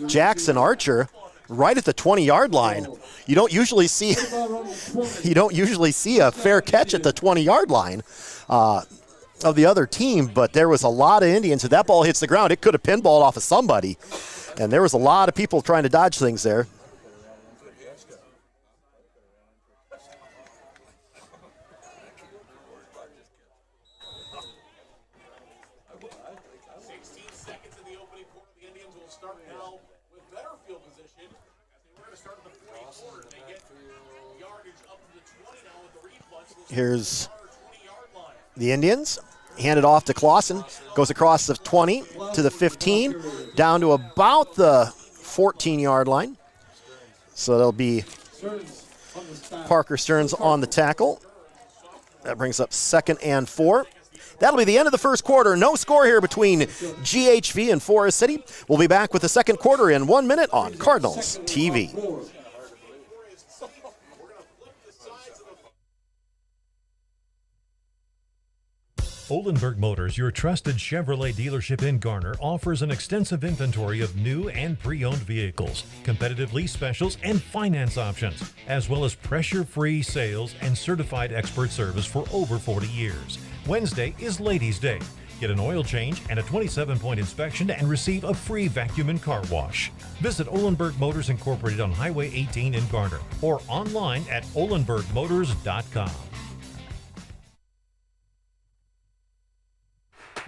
Jackson Archer right at the 20-yard line. You don't usually see a fair catch at the 20-yard line of the other team, but there was a lot of Indians. If that ball hits the ground, it could have pinballed off of somebody. And there was a lot of people trying to dodge things there. Here's the Indians. Handed off to Clausen. Goes across the 20 to the 15, down to about the 14-yard line. So that'll be Parker Stearns on the tackle. That brings up 2nd and 4. That'll be the end of the first quarter. No score here between GHV and Forest City. We'll be back with the second quarter in 1 minute on Cardinals TV. Olenberg Motors, your trusted Chevrolet dealership in Garner, offers an extensive inventory of new and pre-owned vehicles, competitive lease specials, and finance options, as well as pressure-free sales and certified expert service for over 40 years. Wednesday is Ladies' Day. Get an oil change and a 27-point inspection and receive a free vacuum and car wash. Visit Olenberg Motors Incorporated on Highway 18 in Garner or online at olenbergmotors.com.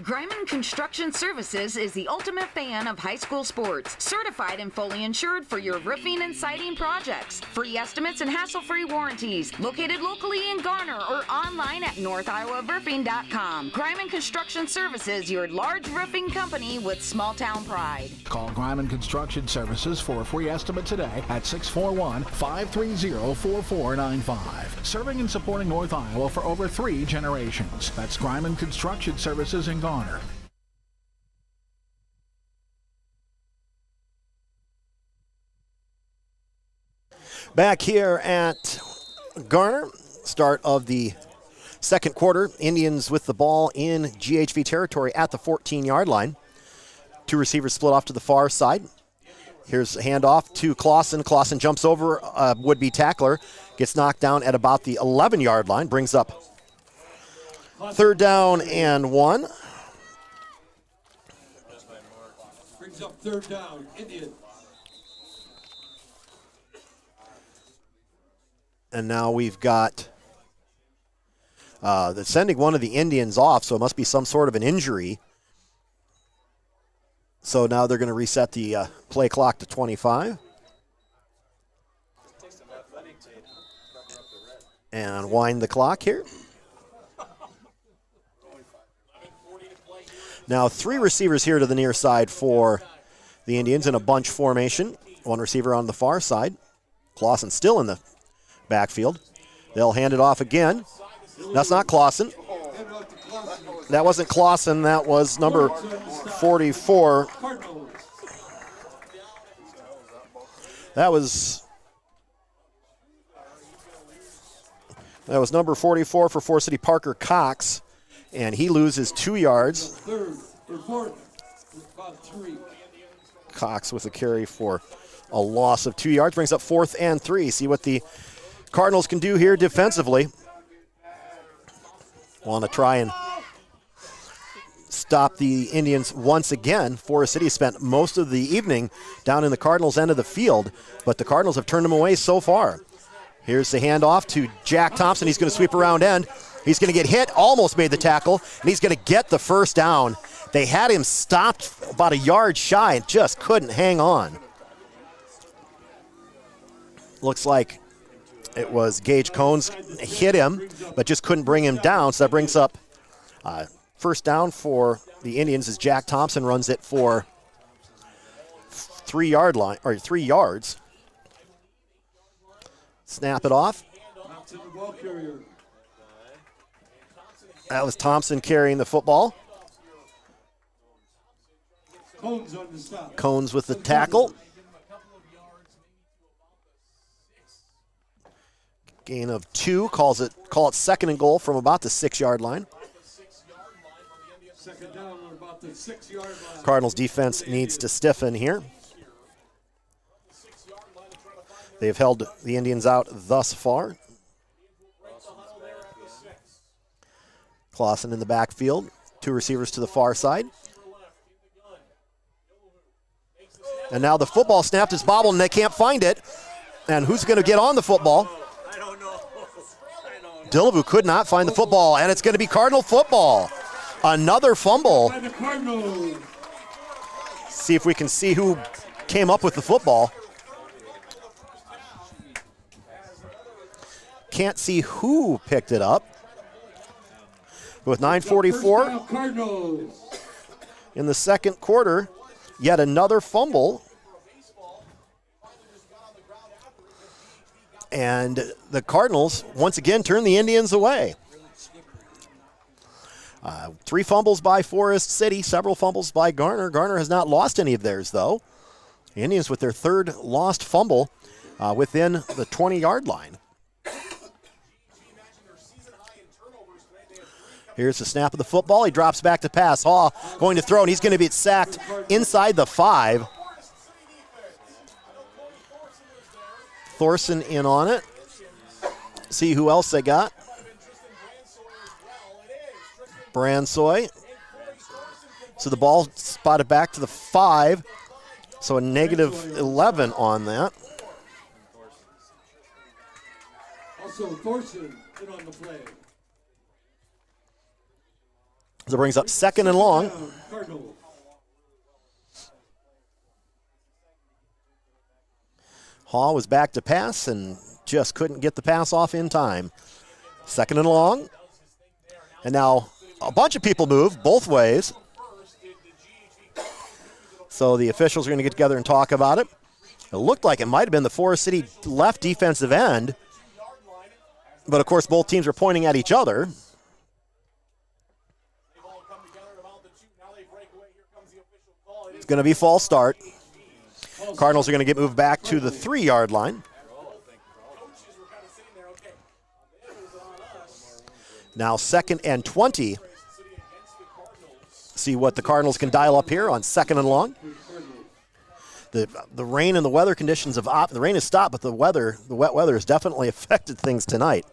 Greiman Construction Services is the ultimate fan of high school sports. Certified and fully insured for your roofing and siding projects. Free estimates and hassle-free warranties. Located locally in Garner or online at northiowaroofing.com. Greiman Construction Services, your large roofing company with small-town pride. Call Greiman Construction Services for a free estimate today at 641-530-4495. Serving and supporting North Iowa for over 3 generations. That's Greiman Construction Services in Garner. Back here at Garner, start of the second quarter. Indians with the ball in GHV territory at the 14-yard line. 2 receivers split off to the far side. Here's a handoff to Clausen. Clausen jumps over a would-be tackler, gets knocked down at about the 11-yard line, brings up 3rd down and 1. Brings up 3rd down, Indian. And now we've got they're sending one of the Indians off, so it must be some sort of an injury. So now they're going to reset the play clock to 25. And wind the clock here. Now 3 receivers here to the near side for the Indians in a bunch formation. 1 receiver on the far side. Clausen still in the backfield. They'll hand it off again. That's not Clausen. That wasn't Clausen. That was number 44. That was number 44 for Forest City, Parker Cox. And he loses 2 yards. 3rd or 4th, about 3. Cox with a carry for a loss of 2 yards. Brings up 4th and 3. See what the Cardinals can do here defensively. Want to try and stop the Indians once again. Forest City spent most of the evening down in the Cardinals' end of the field, but the Cardinals have turned them away so far. Here's the handoff to Jack Thompson. He's going to sweep around end. He's going to get hit, almost made the tackle, and he's going to get the 1st down. They had him stopped about a yard shy and just couldn't hang on. Looks like it was Gage Cones hit him, but just couldn't bring him down. So that brings up 1st down for the Indians as Jack Thompson runs it for 3 yards. Snap it off. That was Thompson carrying the football. Cones with the tackle. Gain of 2, call it 2nd and goal from about the 6-yard line. 2nd down or about the 6-yard line. Cardinals defense needs to stiffen here. They've held the Indians out thus far. Clausen in the backfield. 2 receivers to the far side. And now the football snapped, it's bobbled, and they can't find it. And who's going to get on the football? Dillevue could not find the football, and it's going to be Cardinal football. Another fumble. See if we can see who came up with the football. can't see who picked it up. With 9:44 Cardinals. in the second quarter, yet another fumble. And the Cardinals, once again, turn the Indians away. 3 fumbles by Forest City, several fumbles by Garner. Garner has not lost any of theirs, though. The Indians with their third lost fumble within the 20-yard line. Here's the snap of the football. He drops back to pass. Haw going to throw, and he's going to be sacked inside the 5. Thorson in on it. See who else they got. Bransoy. So the ball spotted back to the 5. So a negative 11 on that. Also, Thorson in on the play. So it brings up second and long. Cardinals. Haw was back to pass and just couldn't get the pass off in time. Second and long. And now a bunch of people move both ways. So the officials are going to get together and talk about it. It looked like it might have been the Forest City left defensive end. But, of course, both teams are pointing at each other. It's going to be false start. Cardinals are going to get moved back to the 3-yard line. Now 2nd and 20. See what the Cardinals can dial up here on 2nd and long. The rain and the weather conditions the rain has stopped, but the wet weather has definitely affected things tonight.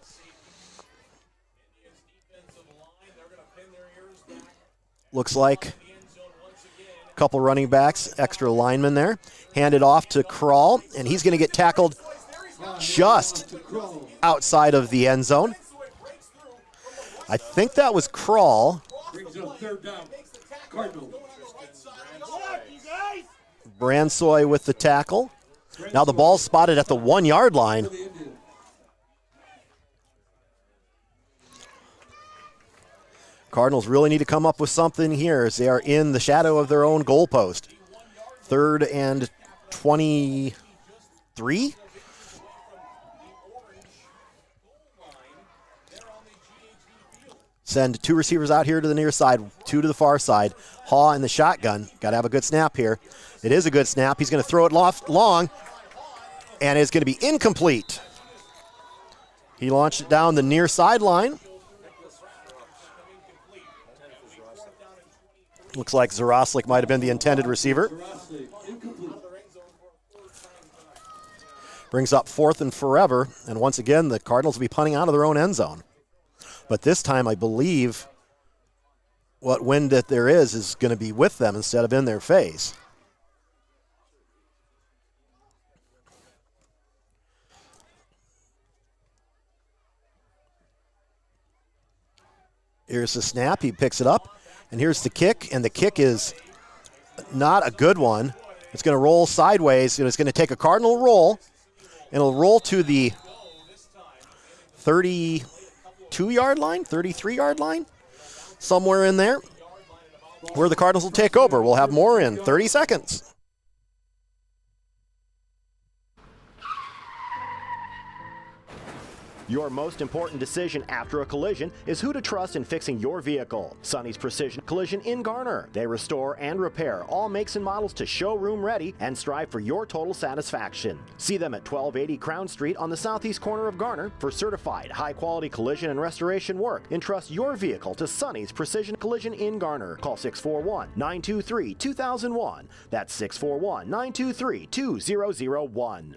Looks like a couple running backs, extra linemen there. Handed off to Kral, and he's going to get tackled just outside of the end zone. I think that was Kral. Brings up third down. Cardinals. Bransoy with the tackle. Now the ball spotted at the 1-yard line. Cardinals really need to come up with something here as they are in the shadow of their own goalpost. 3rd and 23. Send 2 receivers out here to the near side, 2 to the far side. Haw in the shotgun. Got to have a good snap here. It is a good snap. He's going to throw it long, and it's going to be incomplete. He launched it down the near sideline. Looks like Zaroslik might have been the intended receiver. Brings up 4th and forever, and once again, the Cardinals will be punting out of their own end zone. But this time, I believe what wind that there is going to be with them instead of in their face. Here's the snap. He picks it up. And here's the kick. And the kick is not a good one. It's going to roll sideways. It's going to take a Cardinal roll. And it'll roll to the 32-yard line, 33-yard line, somewhere in there, where the Cardinals will take over. We'll have more in 30 seconds. Your most important decision after a collision is who to trust in fixing your vehicle. Sonny's Precision Collision in Garner. They restore and repair all makes and models to showroom ready and strive for your total satisfaction. See them at 1280 Crown Street on the southeast corner of Garner for certified high-quality collision and restoration work. Entrust your vehicle to Sonny's Precision Collision in Garner. Call 641-923-2001. That's 641-923-2001.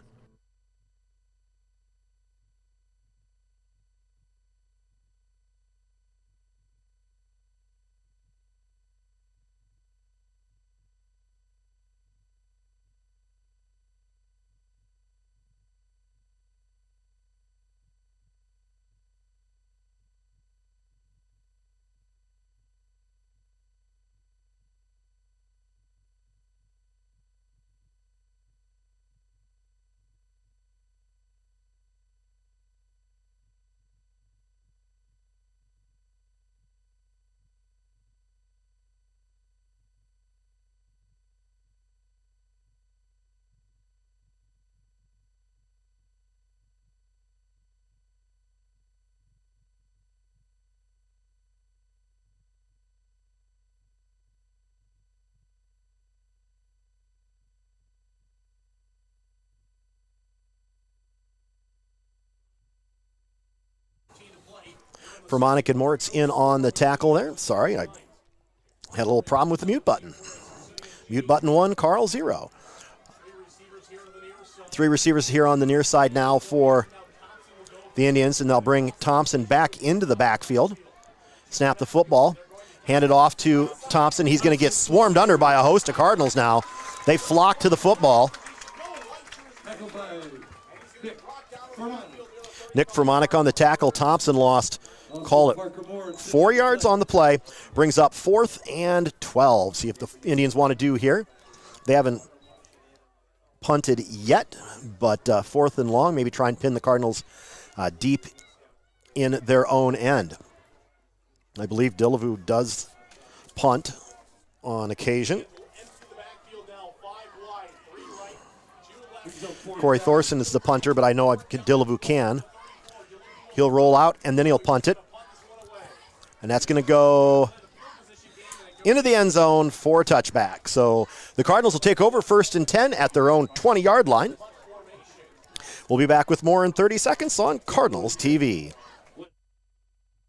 Vermonic and Moritz in on the tackle there. Sorry, I had a little problem with the mute button. Mute button 1, Carl 0. 3 receivers here on the near side now for the Indians, and they'll bring Thompson back into the backfield. Snap the football. Hand it off to Thompson. He's going to get swarmed under by a host of Cardinals now. They flock to the football. Nick Vermonic on the tackle. Thompson lost, call it 4 yards on the play. Brings up 4th and 12. See if the Indians want to do here. They haven't punted yet, but 4th and long. Maybe try and pin the Cardinals deep in their own end. I believe Dillevue does punt on occasion. Corey Thorson is the punter, but I know Dillevue can. He'll roll out, and then he'll punt it. And that's going to go into the end zone for a touchback. So the Cardinals will take over 1st and 10 at their own 20-yard line. We'll be back with more in 30 seconds on Cardinals TV.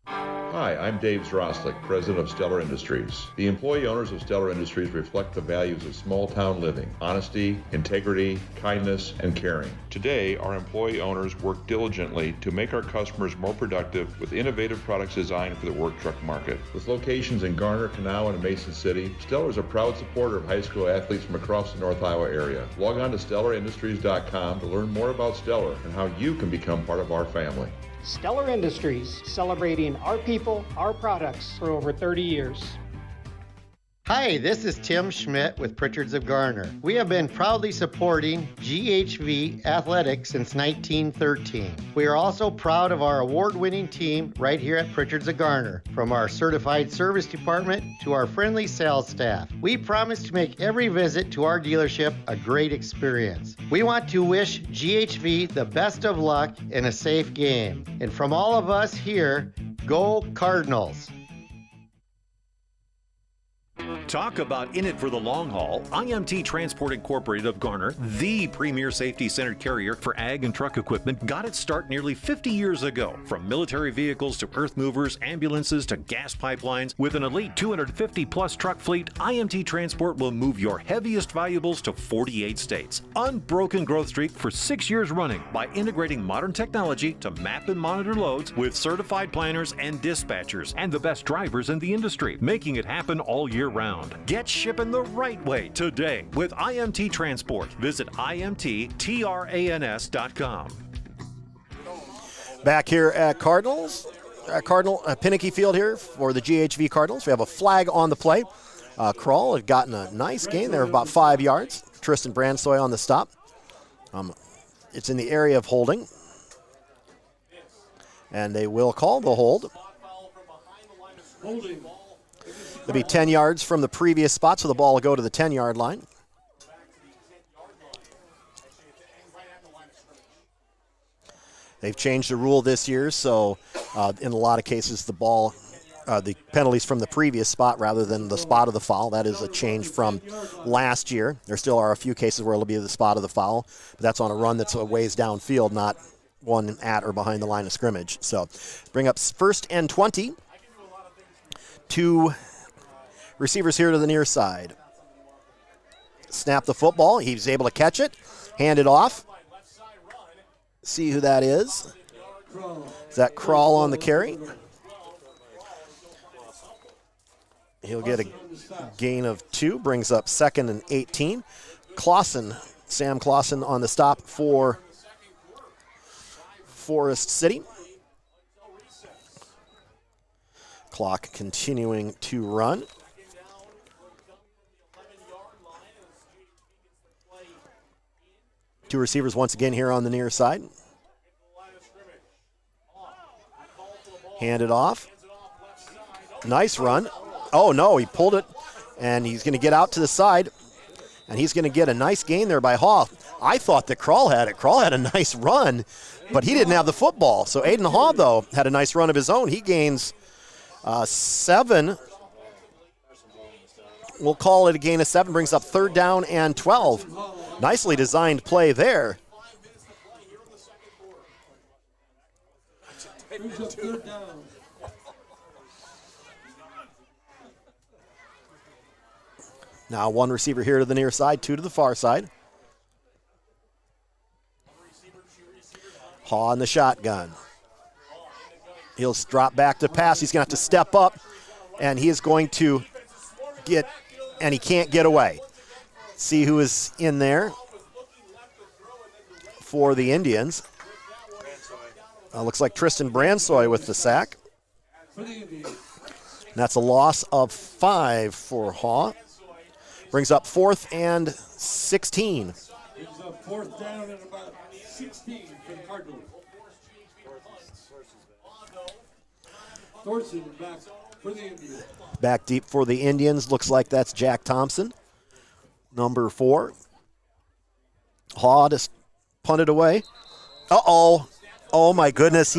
Hi, I'm Dave Zroslik, president of Stellar Industries. The employee owners of Stellar Industries reflect the values of small-town living: honesty, integrity, kindness, and caring. Today, our employee owners work diligently to make our customers more productive with innovative products designed for the work truck market. With locations in Garner, Kanawha, and Mason City, Stellar is a proud supporter of high school athletes from across the North Iowa area. Log on to StellarIndustries.com to learn more about Stellar and how you can become part of our family. Stellar Industries, celebrating our people, our products for over 30 years. Hi, this is Tim Schmidt with Pritchard's of Garner. We have been proudly supporting GHV Athletics since 1913. We are also proud of our award-winning team right here at Pritchard's of Garner. From our certified service department to our friendly sales staff, we promise to make every visit to our dealership a great experience. We want to wish GHV the best of luck in a safe game. And from all of us here, go Cardinals! Talk about in it for the long haul. IMT Transport Incorporated of Garner, the premier safety-centered carrier for ag and truck equipment, got its start nearly 50 years ago. From military vehicles to earth movers, ambulances to gas pipelines, with an elite 250-plus truck fleet, IMT Transport will move your heaviest valuables to 48 states. Unbroken growth streak for 6 years running by integrating modern technology to map and monitor loads with certified planners and dispatchers and the best drivers in the industry, making it happen all year round. Get shipping the right way today with IMT Transport. Visit imttrans.com. Back here at Pinnicky Field here for the GHV Cardinals. We have a flag on the play. Kroll had gotten a nice gain there of about 5 yards. Tristan Brandsoy on the stop. It's in the area of holding. And they will call the hold. Holding. It'll be 10 yards from the previous spot, so the ball will go to the 10-yard line. They've changed the rule this year, so in a lot of cases the ball, the penalties from the previous spot rather than the spot of the foul. That is a change from last year. There still are a few cases where it'll be the spot of the foul, but that's on a run that's a ways downfield, not one at or behind the line of scrimmage. So bring up 1st and 20. 2 receivers here to the near side. Snap the football. He's able to catch it. Hand it off. See who that is. Is that Kroll on the carry? He'll get a gain of 2. Brings up 2nd and 18. Sam Clausen on the stop for Forest City. Clock continuing to run. Two receivers once again here on the near side. Hand it off. Nice run. Oh, no, he pulled it, and he's going to get out to the side, and he's going to get a nice gain there by Hall. I thought that Kroll had it. Kroll had a nice run, but he didn't have the football. So Aiden Hall, though, had a nice run of his own. He gains 7. We'll call it a gain of 7, brings up 3rd down and 12. Nicely designed play there. Now one receiver here to the near side, two to the far side. Haw in the shotgun. He'll drop back to pass. He's going to have to step up, and he is going to get, and he can't get away. See who is in there for the Indians. Looks like Tristan Bransoy with the sack. And that's a loss of 5 for Haw. Brings up 4th and 16. Brings up 4th down and about 16 for the Cardinals. Thorson back for the Indians. Back deep for the Indians. Looks like that's Jack Thompson, number 4. Haw just punted away. Uh-oh. Oh, my goodness.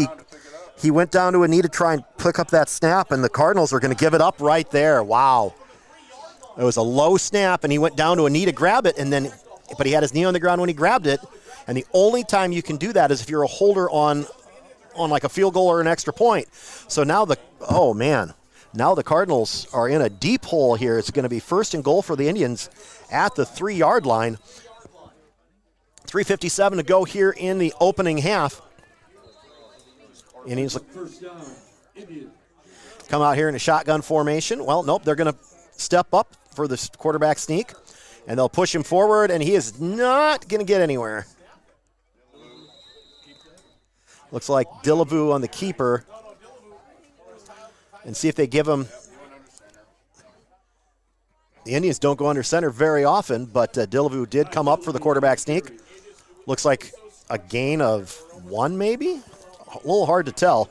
He went down to a knee to try and pick up that snap, and the Cardinals are going to give it up right there. Wow. It was a low snap, and he went down to a knee to grab it, but he had his knee on the ground when he grabbed it, and the only time you can do that is if you're a holder on like a field goal or an extra point. So now now the Cardinals are in a deep hole here. It's going to be 1st and goal for the Indians at the 3-yard line. 3:57 to go here in the opening half. Indians come out here in a shotgun formation. Well, nope, they're going to step up for this quarterback sneak, and they'll push him forward, and he is not going to get anywhere. Looks like Dillevue on the keeper. And see if they give him. The Indians don't go under center very often, but Dillevue did come up for the quarterback sneak. Looks like a gain of 1 maybe? A little hard to tell.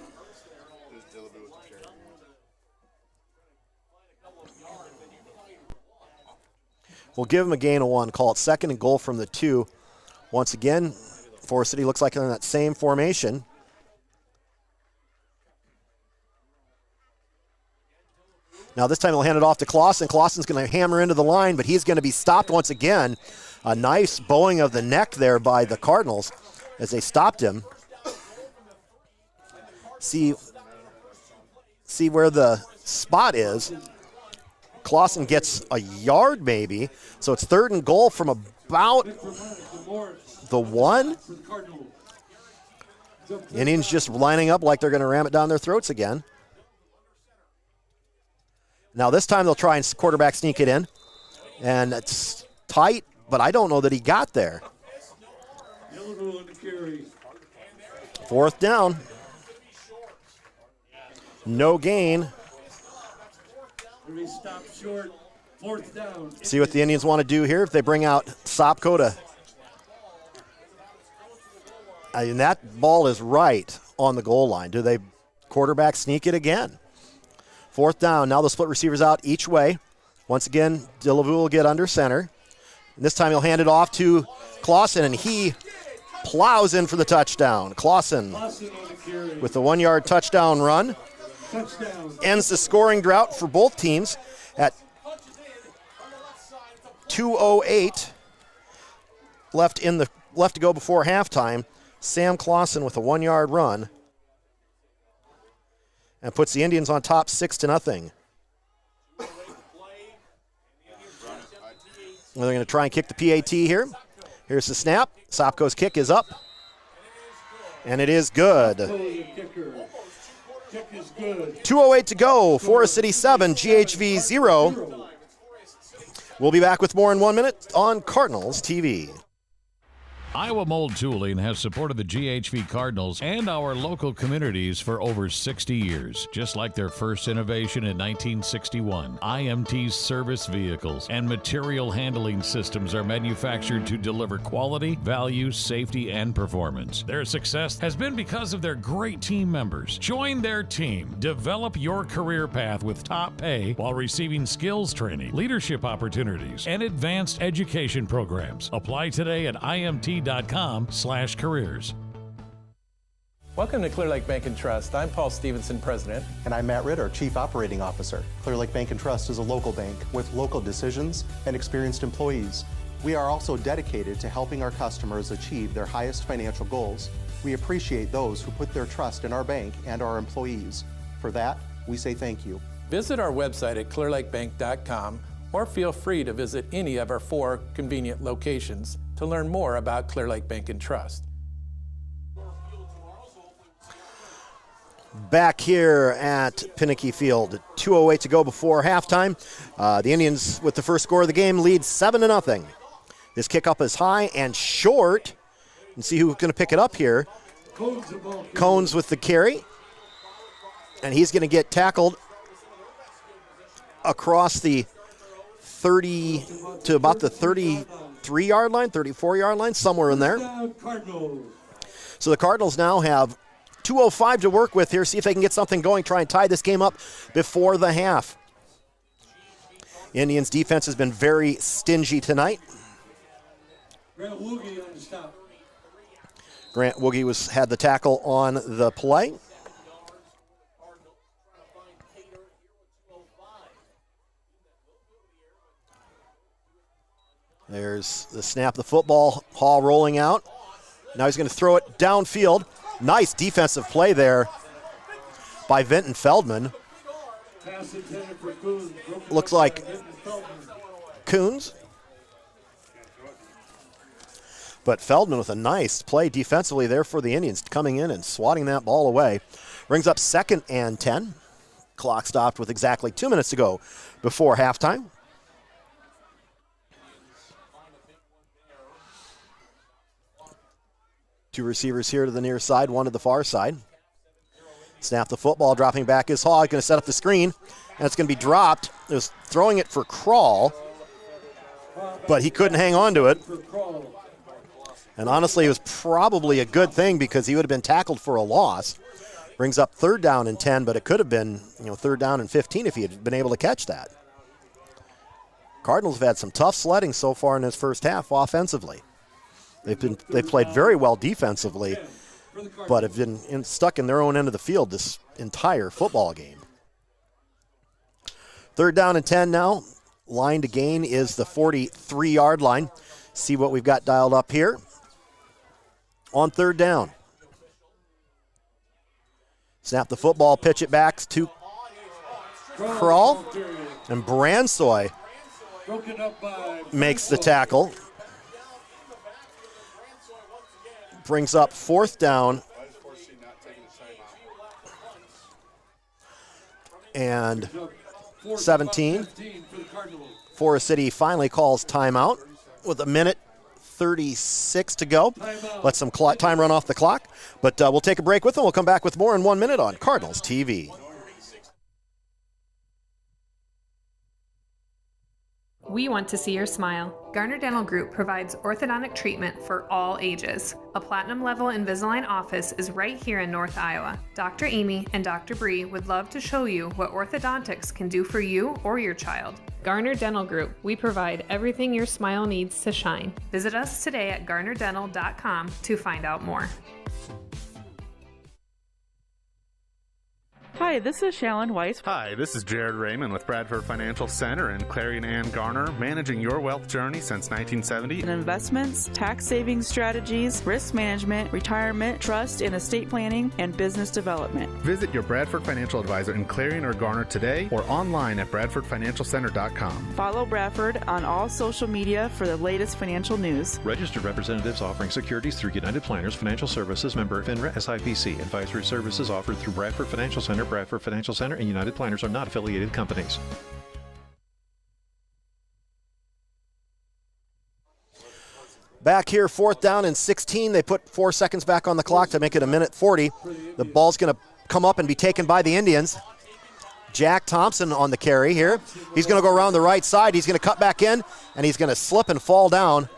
We'll give him a gain of 1. Call it 2nd and goal from the 2. Once again, Forest City looks like they're in that same formation. Now this time he'll hand it off to Clausen. Clausen's going to hammer into the line, but he's going to be stopped once again. A nice bowing of the neck there by the Cardinals as they stopped him. See where the spot is. Clausen gets a yard maybe, so it's 3rd and goal from about the 1. Indians just lining up like they're going to ram it down their throats again. Now this time they'll try and quarterback sneak it in, and it's tight, but I don't know that he got there. 4th down. No gain. Short. 4th down. See what the Indians want to do here. If they bring out Sopko to, and that ball is right on the goal line. Do they quarterback sneak it again? 4th down. Now the split receivers out each way. Once again, Dillevue will get under center. And this time he'll hand it off to Clausen, and he plows in for the touchdown. Clausen with the 1-yard touchdown run. Ends the scoring drought for both teams at 2:08 left to go before halftime. Sam Clausen with a 1-yard run and puts the Indians on top 6-0. They're going to try and kick the PAT here. Here's the snap. Sopko's kick is up, and it is good. 2:08 to go. Forest City 7, GHV 0. We'll be back with more in 1 minute on Cardinals TV. Iowa Mold Tooling has supported the GHV Cardinals and our local communities for over 60 years. Just like their first innovation in 1961, IMT's service vehicles and material handling systems are manufactured to deliver quality, value, safety, and performance. Their success has been because of their great team members. Join their team. Develop your career path with top pay while receiving skills training, leadership opportunities, and advanced education programs. Apply today at imt.com/careers. Welcome to Clear Lake Bank and Trust. I'm Paul Stevenson, President. And I'm Matt Ritter, Chief Operating Officer. Clear Lake Bank and Trust is a local bank with local decisions and experienced employees. We are also dedicated to helping our customers achieve their highest financial goals. We appreciate those who put their trust in our bank and our employees. For that, we say thank you. Visit our website at clearlakebank.com or feel free to visit any of our 4 convenient locations to learn more about Clear Lake Bank and Trust. Back here at Pinnicky Field, 2:08 to go before halftime. The Indians, with the first score of the game, lead 7-0. This kickoff is high and short. And see who's going to pick it up here. Cones with the carry. And he's going to get tackled across the 30 to about the 33-yard line, 34-yard line, somewhere in there. So the Cardinals now have 2:05 to work with here. See if they can get something going, try and tie this game up before the half. Indians defense has been very stingy tonight. Grant Woogie had the tackle on the play. There's the snap, the football, Hall rolling out. Now he's going to throw it downfield. Nice defensive play there by Vinton Feldman. Looks like Coons. But Feldman with a nice play defensively there for the Indians, coming in and swatting that ball away. Brings up 2nd and 10. Clock stopped with exactly 2 minutes to go before halftime. Two receivers here to the near side, one to the far side. Snap the football, dropping back is Hall. Going to set up the screen, and it's going to be dropped. It was throwing it for Krall, but he couldn't hang on to it. And honestly, it was probably a good thing because he would have been tackled for a loss. Brings up 3rd down and 10, but it could have been 3rd down and 15 if he had been able to catch that. Cardinals have had some tough sledding so far in this first half offensively. They've played very well defensively, but have been stuck in their own end of the field this entire football game. 3rd down and 10 now. Line to gain is the 43-yard line. See what we've got dialed up here. On 3rd down. Snap the football, pitch it back to Krall, and Bransoy makes the tackle. Brings up 4th down and 17. Forest City finally calls timeout with 1:36 to go. Let some time run off the clock, but we'll take a break with them. We'll come back with more in 1 minute on Cardinals TV. We want to see your smile. Garner Dental Group provides orthodontic treatment for all ages. A platinum level Invisalign office is right here in North Iowa. Dr. Amy and Dr. Bree would love to show you what orthodontics can do for you or your child. Garner Dental Group, we provide everything your smile needs to shine. Visit us today at garnerdental.com to find out more. Hi, this is Shalyn Weiss. Hi, this is Jared Raymond with Bradford Financial Center in Clarion and Garner, managing your wealth journey since 1970. Investments, tax savings strategies, risk management, retirement, trust and estate planning, and business development. Visit your Bradford Financial Advisor in Clarion or Garner today or online at bradfordfinancialcenter.com. Follow Bradford on all social media for the latest financial news. Registered representatives offering securities through United Planners Financial Services, member FINRA SIPC. Advisory services offered through Bradford Financial Center. Bradford Financial Center and United Planners are not affiliated companies. Back here, 4th down and 16. They put 4 seconds back on the clock to make it 1:40. The ball's going to come up and be taken by the Indians. Jack Thompson on the carry here. He's going to go around the right side. He's going to cut back in, and he's going to slip and fall down.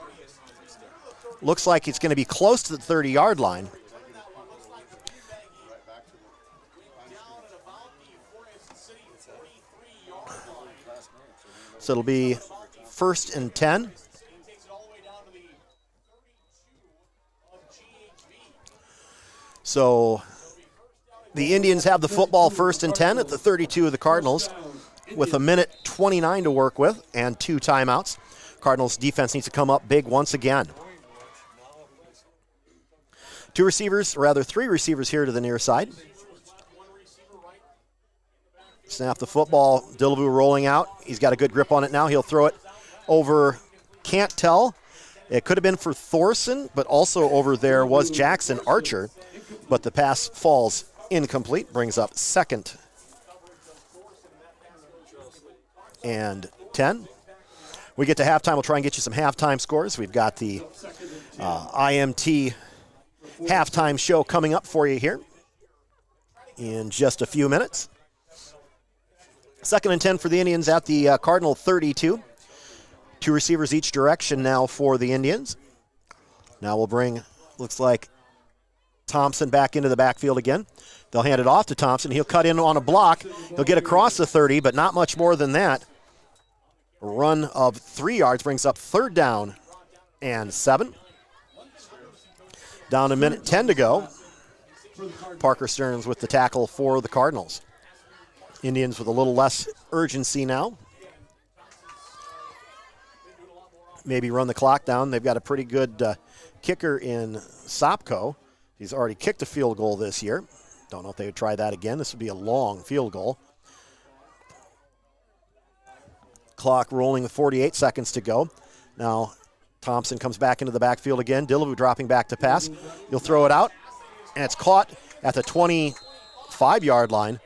Looks like it's going to be close to the 30-yard line. So it'll be 1st and 10. So the Indians have the football 1st and 10 at the 32 of the Cardinals with 1:29 to work with and 2 timeouts. Cardinals defense needs to come up big once again. 3 receivers here to the near side. Snap the football. Dillaboo rolling out. He's got a good grip on it now. He'll throw it over. Can't tell. It could have been for Thorson, but also over there was Jackson Archer. But the pass falls incomplete. Brings up 2nd and 10. We get to halftime. We'll try and get you some halftime scores. We've got the IMT halftime show coming up for you here in just a few minutes. 2nd and 10 for the Indians at the Cardinal 32. 2 receivers each direction now for the Indians. Now we'll bring, looks like, Thompson back into the backfield again. They'll hand it off to Thompson. He'll cut in on a block. He'll get across the 30, but not much more than that. A run of 3 yards brings up 3rd down and 7. Down a minute 10 to go. Parker Stearns with the tackle for the Cardinals. Indians with a little less urgency now. Maybe run the clock down. They've got a pretty good kicker in Sopko. He's already kicked a field goal this year. Don't know if they would try that again. This would be a long field goal. Clock rolling with 48 seconds to go. Now Thompson comes back into the backfield again. Dillaboo dropping back to pass. He'll throw it out, and it's caught at the 25-yard line.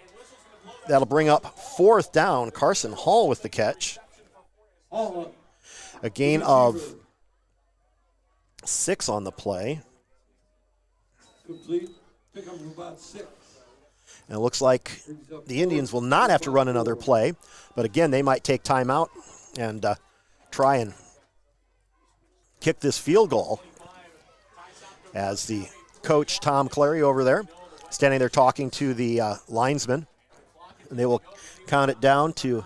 That'll bring up 4th down. Carson Hall with the catch. A gain of 6 on the play. Complete. Pick up about 6. And it looks like the Indians will not have to run another play, but again, they might take time out and try and kick this field goal as the coach, Tom Clary, over there, standing there talking to the linesman, and they will count it down to.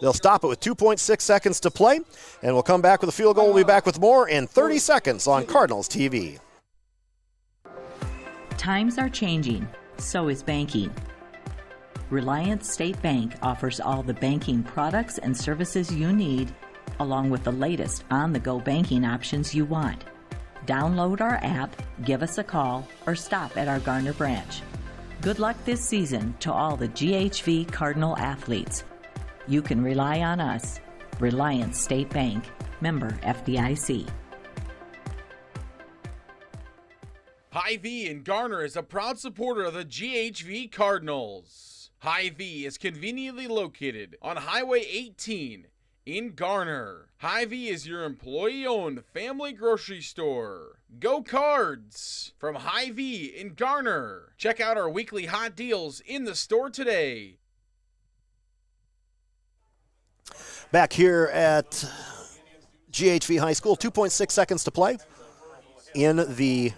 They'll stop it with 2.6 seconds to play, and we'll come back with a field goal. We'll be back with more in 30 seconds on Cardinals TV. Times are changing, so is banking. Reliance State Bank offers all the banking products and services you need, along with the latest on-the-go banking options you want. Download our app, give us a call, or stop at our Garner branch. Good luck this season to all the GHV Cardinal athletes. You can rely on us. Reliance State Bank, member FDIC. Hy-Vee in Garner is a proud supporter of the GHV Cardinals. Hy-Vee is conveniently located on Highway 18 in Garner. Hy-Vee is your employee-owned family grocery store. Go Cards from Hy-Vee in Garner. Check out our weekly hot deals in the store today. Back here at GHV High School, 2.6 seconds to play in the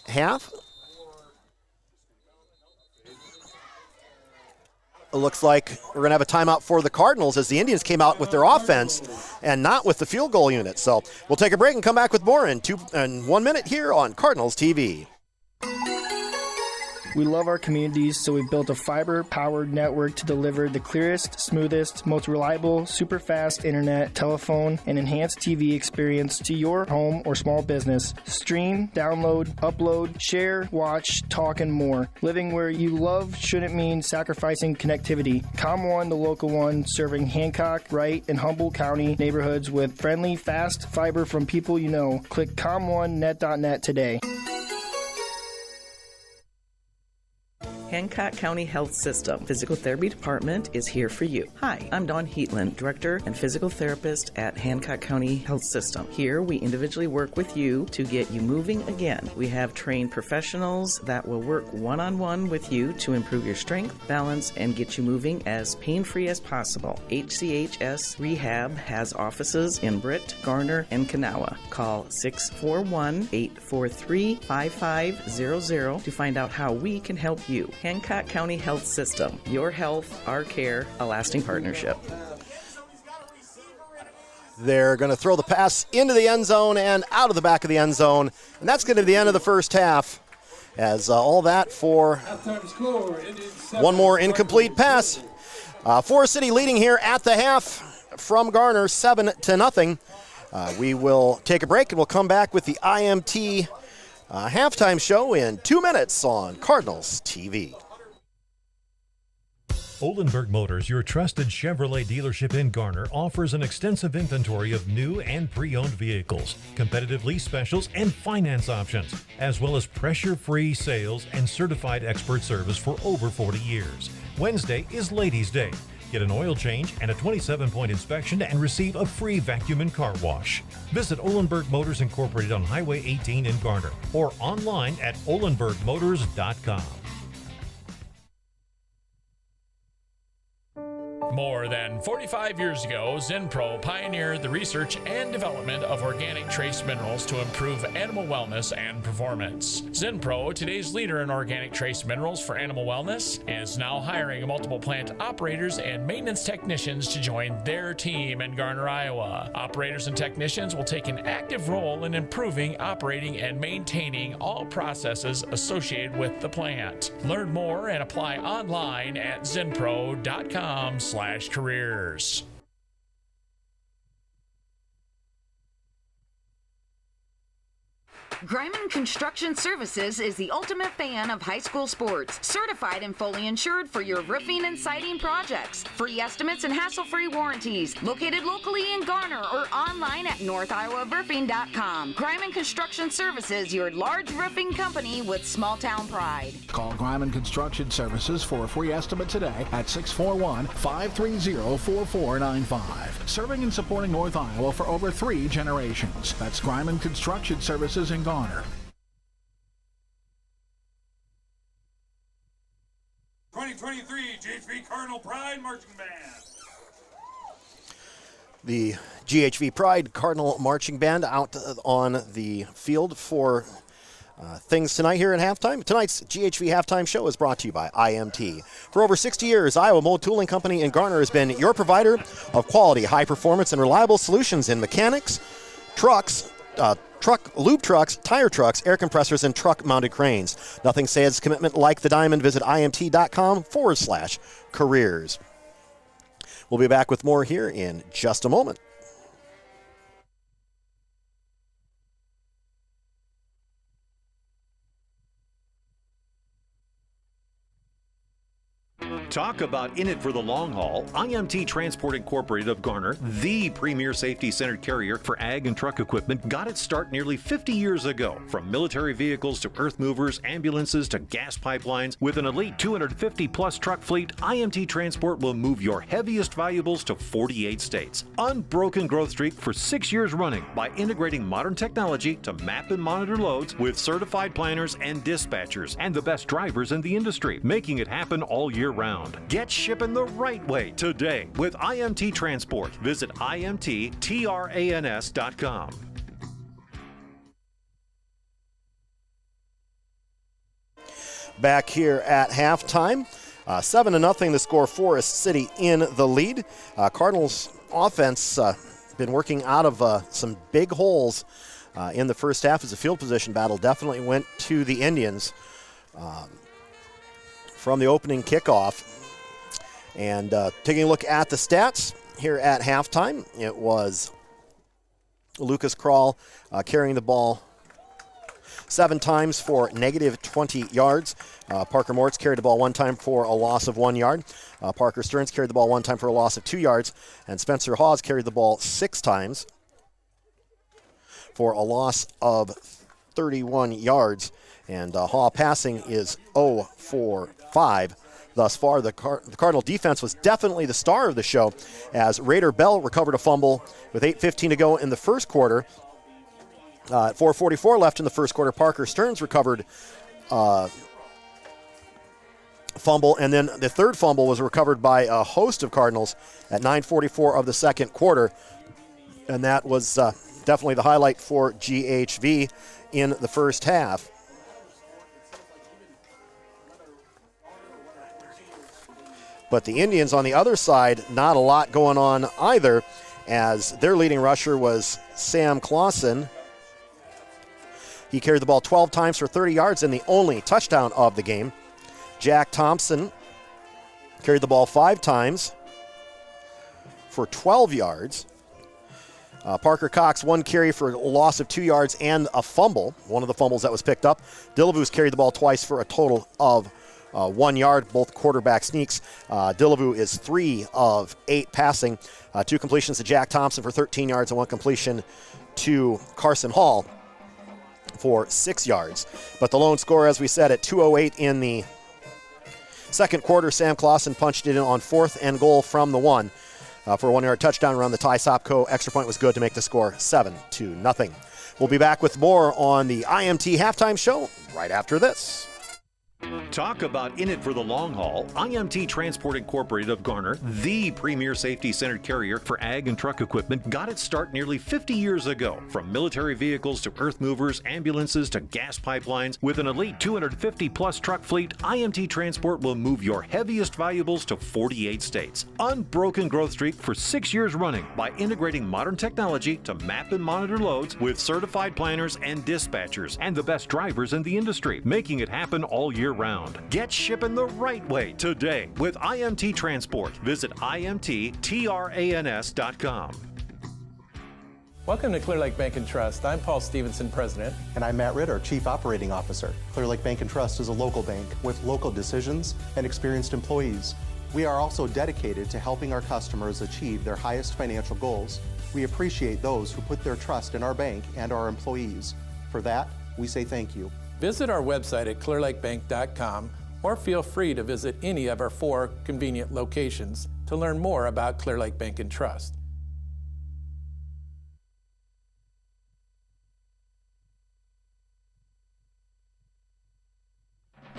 half. It looks like we're going to have a timeout for the Cardinals as the Indians came out with their offense and not with the field goal unit. So we'll take a break and come back with more in 1 minute here on Cardinals TV. We love our communities, so we built a fiber-powered network to deliver the clearest, smoothest, most reliable, super-fast internet, telephone, and enhanced TV experience to your home or small business. Stream, download, upload, share, watch, talk, and more. Living where you love shouldn't mean sacrificing connectivity. ComOne, the local one, serving Hancock, Wright, and Humboldt County neighborhoods with friendly, fast fiber from people you know. Click ComOneNet.net today. Hancock County Health System Physical Therapy Department is here for you. Hi, I'm Dawn Heatland, Director and Physical Therapist at Hancock County Health System. Here, we individually work with you to get you moving again. We have trained professionals that will work one-on-one with you to improve your strength, balance, and get you moving as pain-free as possible. HCHS Rehab has offices in Britt, Garner, and Kanawha. Call 641-843-5500 to find out how we can help you. Hancock County Health System. Your health, our care, a lasting partnership. They're going to throw the pass into the end zone and out of the back of the end zone. And that's going to be the end of the first half. As all that for one more incomplete pass. Forest City leading here at the half from Garner, 7-0. We will take a break and we'll come back with the IMT Halftime show in 2 minutes on Cardinals TV. Olenberg Motors, your trusted Chevrolet dealership in Garner, offers an extensive inventory of new and pre-owned vehicles, competitive lease specials, and finance options, as well as pressure-free sales and certified expert service for over 40 years. Wednesday is Ladies' Day. Get an oil change and a 27-point inspection and receive a free vacuum and car wash. Visit Olenberg Motors Incorporated on Highway 18 in Garner or online at olenbergmotors.com. More than 45 years ago, Zinpro pioneered the research and development of organic trace minerals to improve animal wellness and performance. Zinpro, today's leader in organic trace minerals for animal wellness, is now hiring multiple plant operators and maintenance technicians to join their team in Garner, Iowa. Operators and technicians will take an active role in improving, operating, and maintaining all processes associated with the plant. Learn more and apply online at zinpro.com/careers. Greiman Construction Services is the ultimate fan of high school sports. Certified and fully insured for your roofing and siding projects. Free estimates and hassle-free warranties. Located locally in Garner or online at northiowaroofing.com. Greiman Construction Services, your large roofing company with small-town pride. Call Greiman Construction Services for a free estimate today at 641-530-4495. Serving and supporting North Iowa for over 3 generations. That's Greiman Construction Services in Garner. 2023 GHV Cardinal Pride Marching Band. The GHV Pride Cardinal Marching Band out on the field for things tonight here at halftime. Tonight's GHV halftime show is brought to you by IMT. For over 60 years, Iowa Mold Tooling Company in Garner has been your provider of quality, high performance, and reliable solutions in mechanics, trucks, lube trucks, tire trucks, air compressors, and truck-mounted cranes. Nothing says commitment like the diamond. Visit imt.com/careers. We'll be back with more here in just a moment. Talk about in it for the long haul. IMT Transport Incorporated of Garner, the premier safety-centered carrier for ag and truck equipment, got its start nearly 50 years ago. From military vehicles to earth movers, ambulances to gas pipelines, with an elite 250-plus truck fleet, IMT Transport will move your heaviest valuables to 48 states. Unbroken growth streak for 6 years running by integrating modern technology to map and monitor loads with certified planners and dispatchers and the best drivers in the industry, making it happen all year round. Get shipping the right way today with IMT Transport. Visit IMTTRANS.com. Back here at halftime, 7-0 the score. Forest City in the lead. Cardinals offense been working out of some big holes in the first half as the field position battle definitely went to the Indians from the opening kickoff. And taking a look at the stats here at halftime, it was Lucas Kral carrying the ball 7 times for negative 20 yards. Parker Moritz carried the ball 1 time for a loss of 1 yard. Parker Stearns carried the ball 1 time for a loss of 2 yards. And Spencer Hawes carried the ball 6 times for a loss of 31 yards. And Haw passing is 0 for 5. Thus far, the Cardinal defense was definitely the star of the show as Raider Bell recovered a fumble with 8:15 to go in the first quarter. At 4:44 left in the first quarter, Parker Stearns recovered fumble, and then the third fumble was recovered by a host of Cardinals at 9:44 of the second quarter, and that was definitely the highlight for GHV in the first half. But the Indians on the other side, not a lot going on either, as their leading rusher was Sam Clausen. He carried the ball 12 times for 30 yards and the only touchdown of the game. Jack Thompson carried the ball 5 times for 12 yards. Parker Cox, 1 carry for a loss of 2 yards and a fumble, one of the fumbles that was picked up. Dillevoo's carried the ball twice for a total of 1 yard, both quarterback sneaks. Dillevoo is 3 of 8 passing, 2 completions to Jack Thompson for 13 yards and 1 completion to Carson Hall for 6 yards. But the lone score, as we said, at 2:08 in the second quarter, Sam Clausen punched it in on 4th and goal from the 1 for a 1-yard touchdown around the Ty Sopko. Extra point was good to make the score 7-0. We'll be back with more on the IMT Halftime Show right after this. Talk about in it for the long haul. IMT Transport Incorporated of Garner, the premier safety-centered carrier for ag and truck equipment, got its start nearly 50 years ago. From military vehicles to earth movers, ambulances to gas pipelines, with an elite 250-plus truck fleet, IMT Transport will move your heaviest valuables to 48 states. Unbroken growth streak for 6 years running by integrating modern technology to map and monitor loads with certified planners and dispatchers and the best drivers in the industry, making it happen all year round. Get shipping the right way today with IMT Transport. Visit IMTTRANS.com. Welcome to Clear Lake Bank and Trust. I'm Paul Stevenson, President. And I'm Matt Ritter, Chief Operating Officer. Clear Lake Bank and Trust is a local bank with local decisions and experienced employees. We are also dedicated to helping our customers achieve their highest financial goals. We appreciate those who put their trust in our bank and our employees. For that, we say thank you. Visit our website at clearlakebank.com or feel free to visit any of our 4 convenient locations to learn more about Clear Lake Bank and Trust.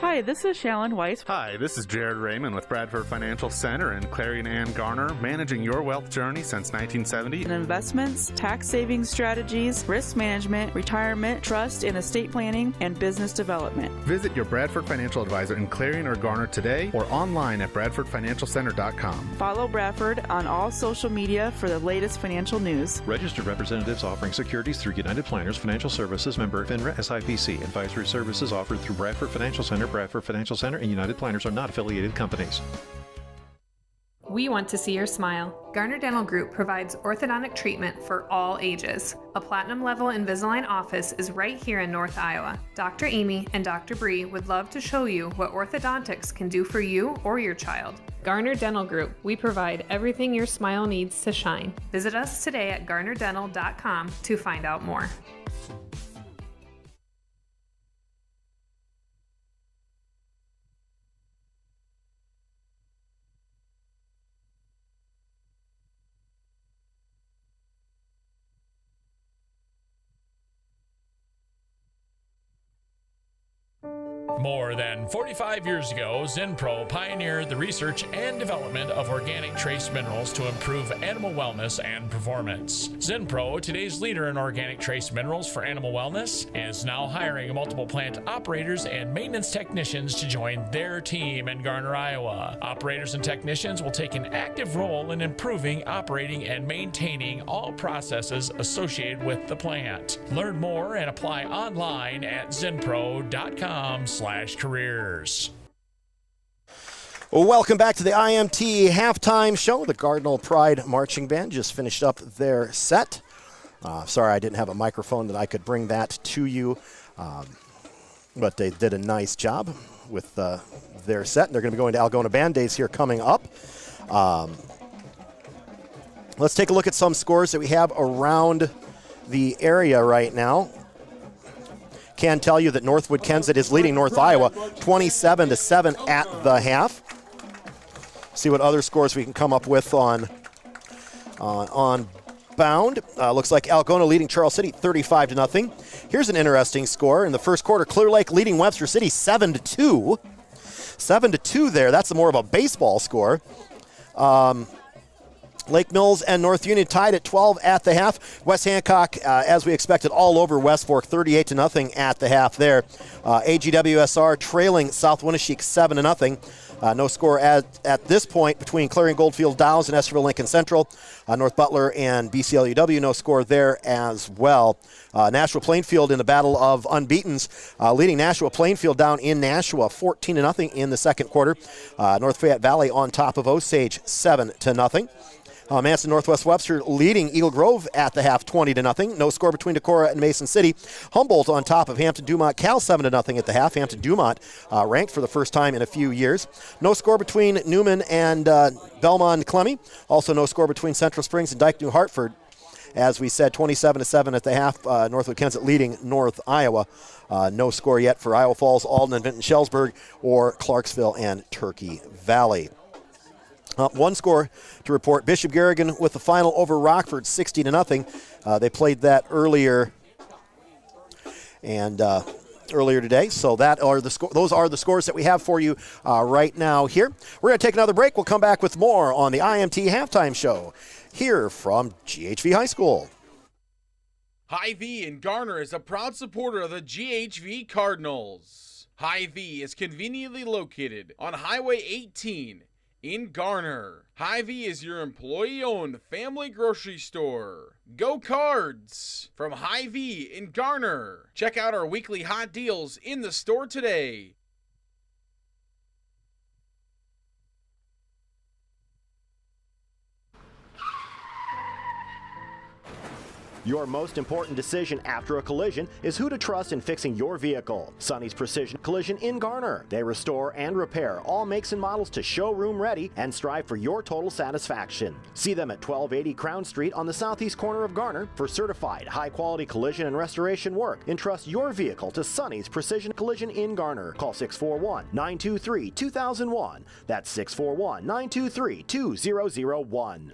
Hi, this is Shalyn Weiss. Hi, this is Jared Raymond with Bradford Financial Center in Clarion and Garner, managing your wealth journey since 1970. In investments, tax savings strategies, risk management, retirement, trust and estate planning, and business development. Visit your Bradford Financial Advisor in Clarion or Garner today or online at bradfordfinancialcenter.com. Follow Bradford on all social media for the latest financial news. Registered representatives offering securities through United Planners Financial Services, member FINRA SIPC. Advisory services offered through Bradford Financial Center. Bradford Financial Center and United Planners are not affiliated companies. We want to see your smile. Garner Dental Group provides orthodontic treatment for all ages. A platinum level Invisalign office is right here in North Iowa. Dr. Amy and Dr. Bree would love to show you what orthodontics can do for you or your child. Garner Dental Group, we provide everything your smile needs to shine. Visit us today at garnerdental.com to find out more. More than 45 years ago, Zinpro pioneered the research and development of organic trace minerals to improve animal wellness and performance. Zinpro, today's leader in organic trace minerals for animal wellness, is now hiring multiple plant operators and maintenance technicians to join their team in Garner, Iowa. Operators and technicians will take an active role in improving, operating, and maintaining all processes associated with the plant. Learn more and apply online at zinpro.com/careers. Welcome back to the IMT Halftime Show. The Cardinal Pride Marching Band just finished up their set. Sorry I didn't have a microphone that I could bring that to you, but they did a nice job with their set. They're going to be going to Algona Band Days here coming up. Let's take a look at some scores that we have around the area right now. Can tell you that Northwood Kensett is leading North Iowa 27-7 at the half. See what other scores we can come up with on Bound. Looks like Algona leading Charles City 35-0. Here's an interesting score. In the first quarter, Clear Lake leading Webster City 7-2. 7-2 there. That's more of a baseball score. Lake Mills and North Union tied at 12 at the half. West Hancock, as we expected, all over West Fork, 38-0 at the half there. AGWSR trailing South Winneshiek 7-0. No score at this point between Clarion Goldfield Dow's and Esterville Lincoln Central. North Butler and BCLUW, no score there as well. Nashua Plainfield in the battle of unbeatens, leading Nashua Plainfield down in Nashua 14-0 in the second quarter. North Fayette Valley on top of Osage 7-0. Manson Northwest Webster leading Eagle Grove at the half 20-0. No score between Decorah and Mason City. Humboldt on top of Hampton Dumont. Cal 7-0 at the half. Hampton Dumont ranked for the first time in a few years. No score between Newman and Belmont Clemmy. Also no score between Central Springs and Dike New Hartford. As we said, 27-7 at the half. Northwood Kensett leading North Iowa. No score yet for Iowa Falls, Alden, and Vinton-Shellsburg, or Clarksville and Turkey Valley. One score to report. Bishop Garrigan with the final over Rockford, 60-0. They played that earlier today. So those are the scores that we have for you right now here. We're going to take another break. We'll come back with more on the IMT Halftime Show here from GHV High School. Hy-Vee in Garner is a proud supporter of the GHV Cardinals. Hy-Vee is conveniently located on Highway 18 in Garner. Hy-Vee is your employee-owned family grocery store. Go Cards from Hy-Vee in Garner. Check out our weekly hot deals in the store today. Your most important decision after a collision is who to trust in fixing your vehicle. Sonny's Precision Collision in Garner. They restore and repair all makes and models to showroom ready and strive for your total satisfaction. See them at 1280 Crown Street on the southeast corner of Garner for certified high-quality collision and restoration work. Entrust your vehicle to Sonny's Precision Collision in Garner. Call 641-923-2001. That's 641-923-2001.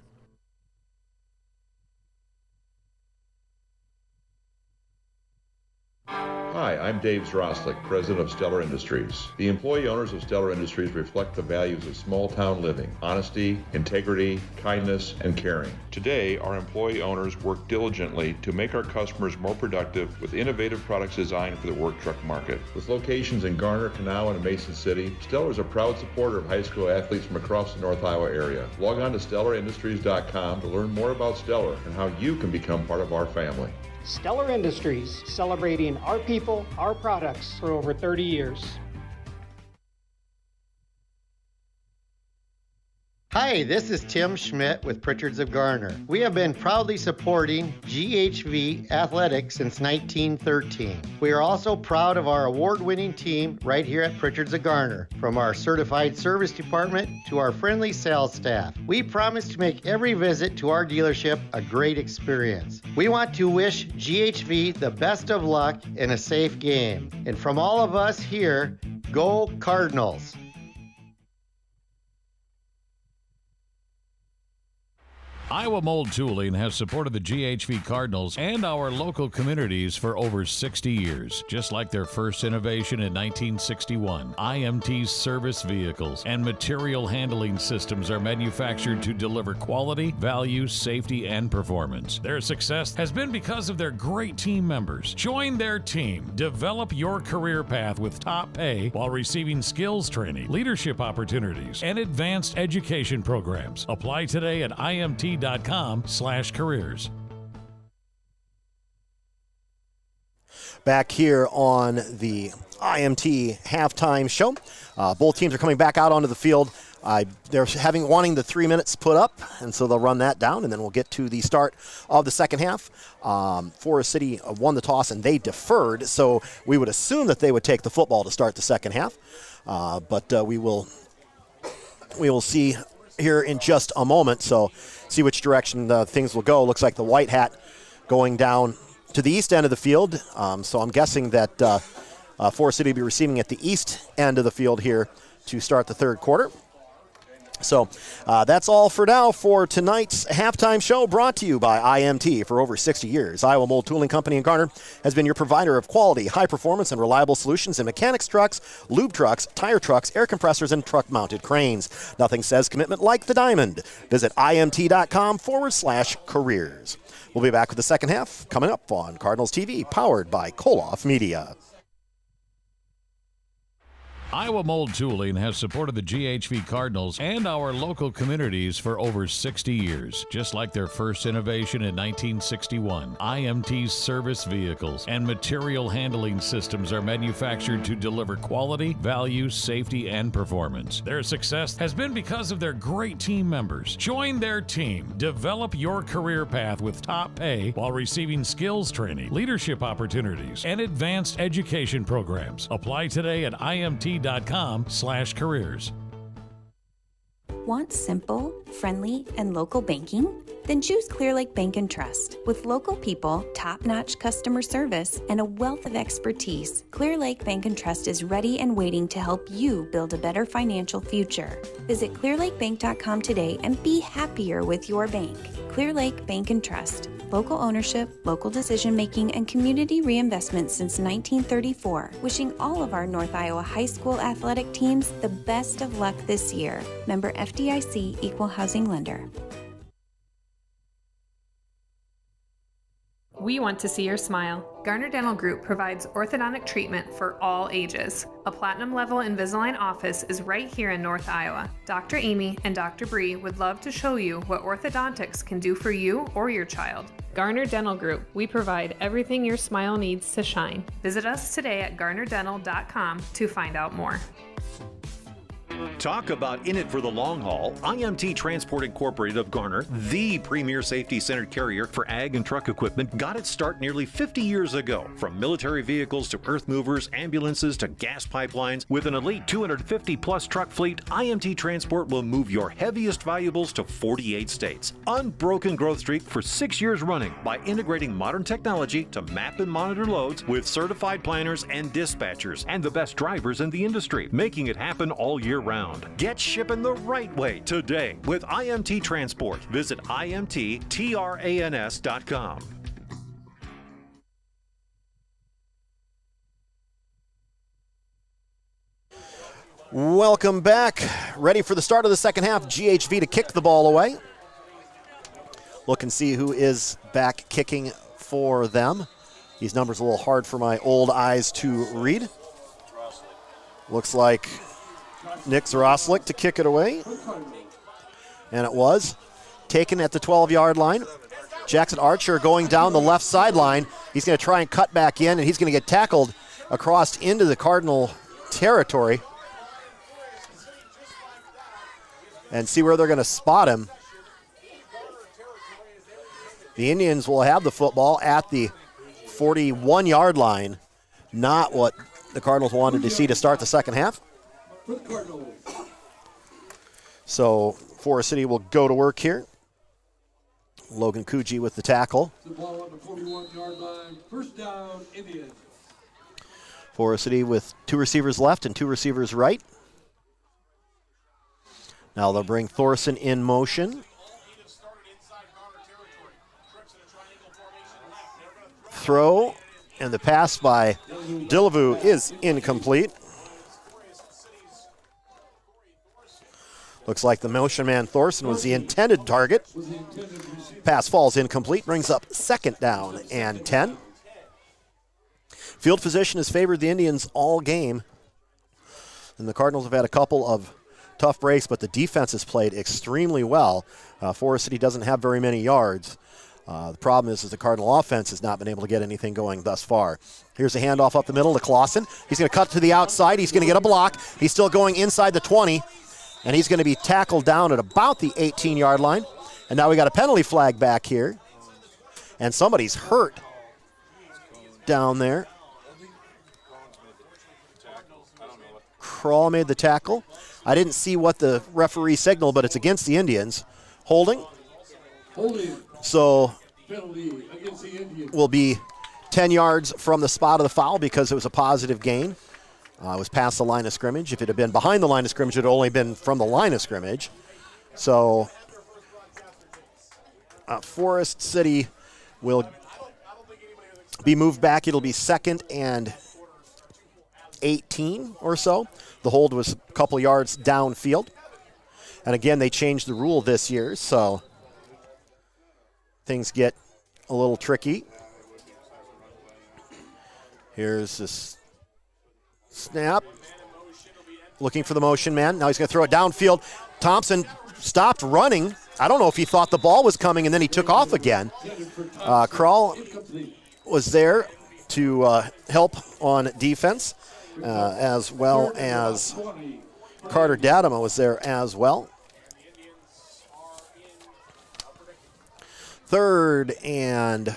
Hi, I'm Dave Zroslik, president of Stellar Industries. The employee owners of Stellar Industries reflect the values of small-town living: honesty, integrity, kindness, and caring. Today, our employee owners work diligently to make our customers more productive with innovative products designed for the work truck market. With locations in Garner, Kanawha, and Mason City, Stellar is a proud supporter of high school athletes from across the North Iowa area. Log on to StellarIndustries.com to learn more about Stellar and how you can become part of our family. Stellar Industries, celebrating our people, our products for over 30 years. Hi, this is Tim Schmidt with Pritchard's of Garner. We have been proudly supporting GHV athletics since 1913. We are also proud of our award-winning team right here at Pritchard's of Garner. From our certified service department to our friendly sales staff, we promise to make every visit to our dealership a great experience. We want to wish GHV the best of luck in a safe game. And from all of us here, go Cardinals! Iowa Mold Tooling has supported the GHV Cardinals and our local communities for over 60 years. Just like their first innovation in 1961, IMT's service vehicles and material handling systems are manufactured to deliver quality, value, safety, and performance. Their success has been because of their great team members. Join their team. Develop your career path with top pay while receiving skills training, leadership opportunities, and advanced education programs. Apply today at imt.com/careers. Back here on the IMT halftime show. Both teams are coming back out onto the field. They're wanting the 3 minutes put up, and so they'll run that down, and then we'll get to the start of the second half. Forest City won the toss, and they deferred, so we would assume that they would take the football to start the second half. But we will see here in just a moment, so see which direction things will go. Looks like the white hat going down to the east end of the field, so I'm guessing that Forest City will be receiving at the east end of the field here to start the third quarter. So that's all for now for tonight's halftime show, brought to you by IMT. For over 60 years, Iowa Mold Tooling Company in Garner has been your provider of quality, high performance, and reliable solutions in mechanics trucks, lube trucks, tire trucks, air compressors, and truck-mounted cranes. Nothing says commitment like the diamond. Visit imt.com/careers. We'll be back with the second half coming up on Cardinals TV, powered by Koloff Media. Iowa Mold Tooling has supported the GHV Cardinals and our local communities for over 60 years. Just like their first innovation in 1961, IMT's service vehicles and material handling systems are manufactured to deliver quality, value, safety, and performance. Their success has been because of their great team members. Join their team. Develop your career path with top pay while receiving skills training, leadership opportunities, and advanced education programs. Apply today at imt.com/careers. Want simple, friendly, and local banking? Then choose Clear Lake Bank and Trust. With local people, top-notch customer service, and a wealth of expertise, Clear Lake Bank and Trust is ready and waiting to help you build a better financial future. Visit clearlakebank.com today and be happier with your bank. Clear Lake Bank and Trust. Local ownership, local decision-making, and community reinvestment since 1934. Wishing all of our North Iowa high school athletic teams the best of luck this year. Member FDIC, Equal Housing Lender. We want to see your smile. Garner Dental Group provides orthodontic treatment for all ages. A platinum-level Invisalign office is right here in North Iowa. Dr. Amy and Dr. Bree would love to show you what orthodontics can do for you or your child. Garner Dental Group. We provide everything your smile needs to shine. Visit us today at garnerdental.com to find out more. Talk about in it for the long haul. IMT Transport Incorporated of Garner, the premier safety-centered carrier for ag and truck equipment, got its start nearly 50 years ago. From military vehicles to earth movers, ambulances to gas pipelines, with an elite 250-plus truck fleet, IMT Transport will move your heaviest valuables to 48 states. Unbroken growth streak for 6 years running by integrating modern technology to map and monitor loads with certified planners and dispatchers and the best drivers in the industry, making it happen all year round. Get shipping the right way today with IMT Transport. Visit IMTTRANS.com. Welcome back. Ready for the start of the second half. GHV to kick the ball away. Look and see who is back kicking for them. These numbers are a little hard for my old eyes to read. Looks like Nick Zaroslik to kick it away. And it was taken at the 12-yard line. Jackson Archer going down the left sideline. He's going to try and cut back in, and he's going to get tackled across into the Cardinal territory. And see where they're going to spot him. The Indians will have the football at the 41-yard line. Not what the Cardinals wanted to see to start the second half. So Forest City will go to work here. Logan Kuji with the tackle. The ball on the 41-yard line. First down, Indians. Forest City with 2 receivers left and 2 receivers right. Now they'll bring Thorson in motion. Throw, and the pass by Dillavu is incomplete. Looks like the motion man Thorson was the intended target. Pass falls incomplete, brings up second down and 10. Field position has favored the Indians all game. And the Cardinals have had a couple of tough breaks, but the defense has played extremely well. Forest City doesn't have very many yards. The problem is the Cardinal offense has not been able to get anything going thus far. Here's a handoff up the middle to Clausen. He's going to cut to the outside. He's going to get a block. He's still going inside the 20. And he's going to be tackled down at about the 18-yard line. And now we got a penalty flag back here. And somebody's hurt down there. Kroll made the tackle. I didn't see what the referee signaled, but it's against the Indians. Holding. So will be 10 yards from the spot of the foul because it was a positive gain. It was past the line of scrimmage. If it had been behind the line of scrimmage, it would have only been from the line of scrimmage. So Forest City will be moved back. It'll be 2nd and 18 or so. The hold was a couple yards downfield. And again, they changed the rule this year, so things get a little tricky. Here's this snap. looking for the motion man. Now he's going to throw it downfield. Thompson stopped running. I don't know if he thought the ball was coming, and then he took off again. Kroll was there to help on defense, as well as Carter Dadema was there as well. 3rd and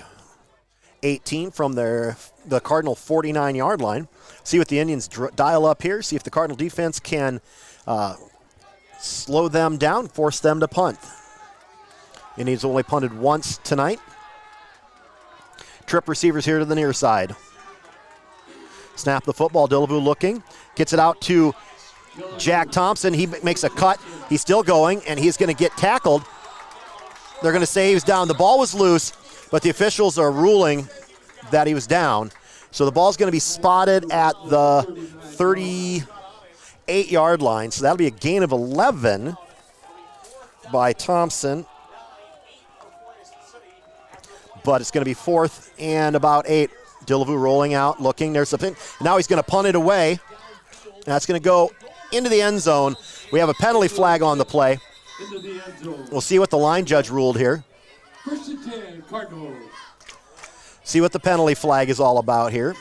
18 from the Cardinal 49-yard line. See what the Indians dial up here. See if the Cardinal defense can slow them down, force them to punt. Indians only punted once tonight. Trip receivers here to the near side. Snap the football. Dillaboo looking. Gets it out to Jack Thompson. He makes a cut. He's still going, and he's going to get tackled. They're going to say he was down. The ball was loose, but the officials are ruling that he was down. So the ball's going to be spotted at the 38-yard line. So that'll be a gain of 11 by Thompson. But it's going to be 4th and about 8. Dillaboo rolling out, looking. There's something. Now he's going to punt it away. That's going to go into the end zone. We have a penalty flag on the play. We'll see what the line judge ruled here. 1st and 10, Cardinals. See what the penalty flag is all about here.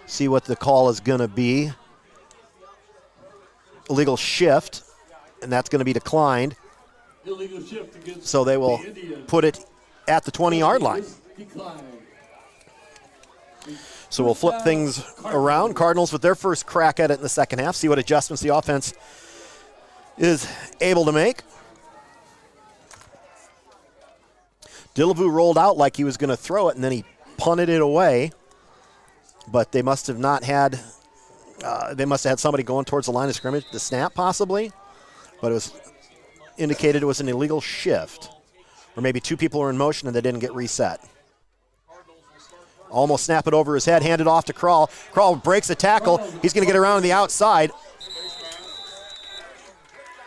See what the call is going to be. Illegal shift, and that's going to be declined. Illegal shift against so they will put it at the 20-yard line. So we'll flip things around. Cardinals with their first crack at it in the second half. See what adjustments the offense is able to make. Dillaboo rolled out like he was going to throw it, and then he punted it away. But they must have not had somebody going towards the line of scrimmage to snap, possibly. But it was indicated it was an illegal shift. Or maybe two people were in motion and they didn't get reset. Almost snap it over his head, hand it off to Kroll. Kroll breaks a tackle. He's going to get around the outside.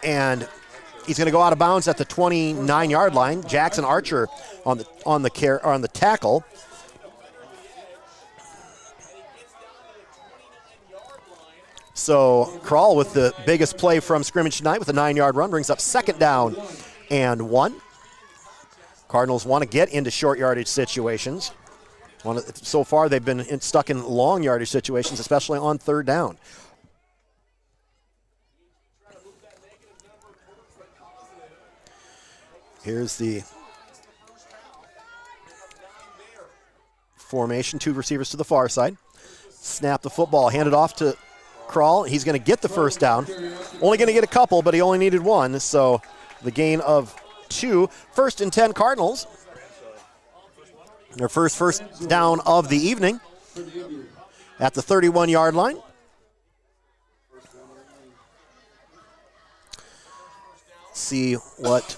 And he's going to go out of bounds at the 29-yard line. Jackson Archer on the tackle. So Kroll with the biggest play from scrimmage tonight with a 9-yard run brings up 2nd down and 1. Cardinals want to get into short yardage situations. So far, they've been stuck in long yardage situations, especially on 3rd down. Here's the formation. 2 receivers to the far side. Snap the football, hand it off to Kroll. He's going to get the 1st down. Only going to get a couple, but he only needed 1. So the gain of 2. 1st and 10 Cardinals. Their first down of the evening at the 31-yard line. See what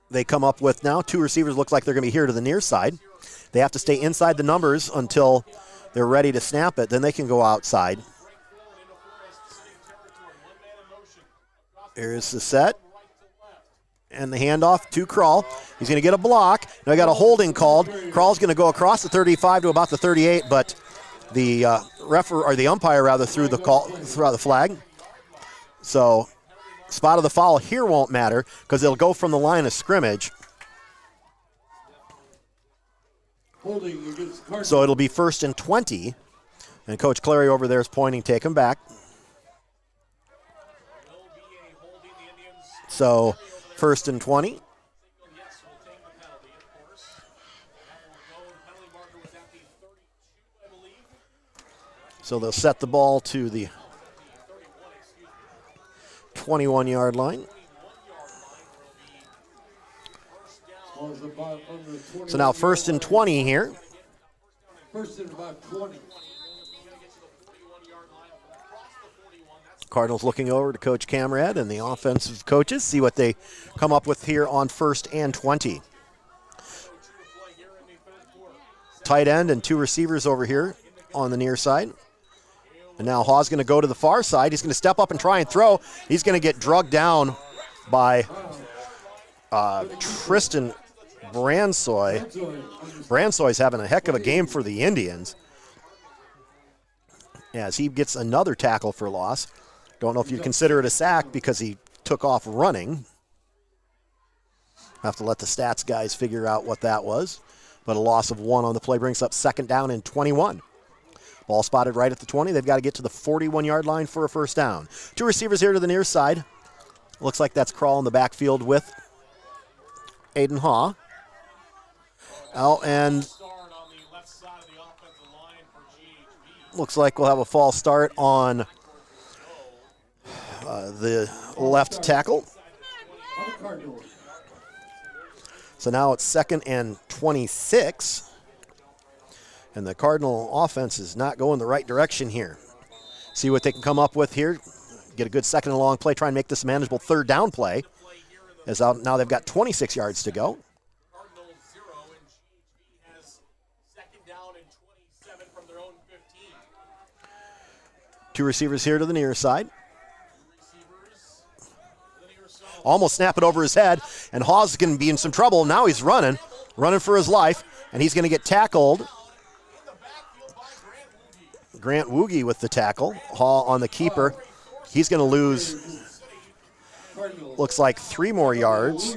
they come up with now. 2 receivers look like they're going to be here to the near side. They have to stay inside the numbers until they're ready to snap it. Then they can go outside. Here's the set. And the handoff to Kroll. He's going to get a block. Now I got a holding called. Kroll's going to go across the 35 to about the 38, but the umpire threw the flag. So spot of the foul here won't matter because it'll go from the line of scrimmage. So it'll be 1st and 20. And Coach Clary over there is pointing, take him back. So 1st and 20. So they'll set the ball to the 21-yard line. So now 1st and 20 here. 1st and about 20. Cardinals looking over to Coach Camrad and the offensive coaches, see what they come up with here on 1st and 20. Tight end and 2 receivers over here on the near side. And now Hawes going to go to the far side. He's going to step up and try and throw. He's going to get drugged down by Tristan Bransoy. Bransoy's having a heck of a game for the Indians as he gets another tackle for loss. Don't know if you'd consider it a sack because he took off running. Have to let the stats guys figure out what that was. But a loss of 1 on the play brings up 2nd down and 21. Ball spotted right at the 20. They've got to get to the 41-yard line for a first down. 2 receivers here to the near side. Looks like that's Kroll in the backfield with Aiden Haw. Oh, and looks like we'll have a false start on the left tackle. So now it's 2nd and 26. And the Cardinal offense is not going the right direction here. See what they can come up with here. Get a good 2nd and long play. Try and make this a manageable 3rd down play. As now they've got 26 yards to go. Two receivers here to the near side. Almost snap it over his head, and Hawes going to be in some trouble. Now he's running for his life, and he's going to get tackled. Grant Woogie with the tackle. Haw on the keeper. He's going to lose, looks like 3 more yards.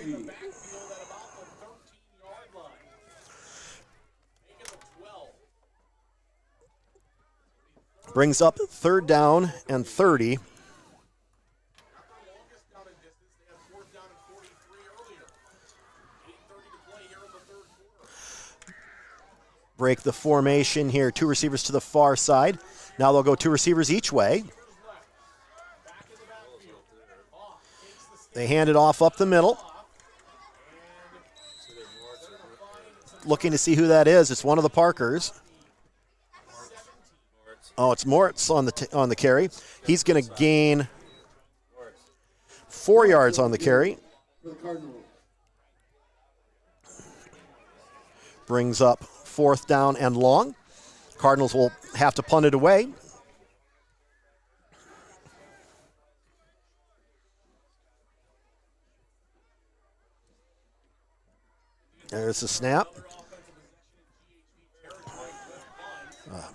Brings up 3rd down and 30. Break the formation here. 2 receivers to the far side. Now they'll go 2 receivers each way. They hand it off up the middle. Looking to see who that is. It's one of the Parkers. Oh, it's Moritz on the carry. He's going to gain 4 yards on the carry. Brings up 4th down and long. Cardinals will have to punt it away. There's the snap.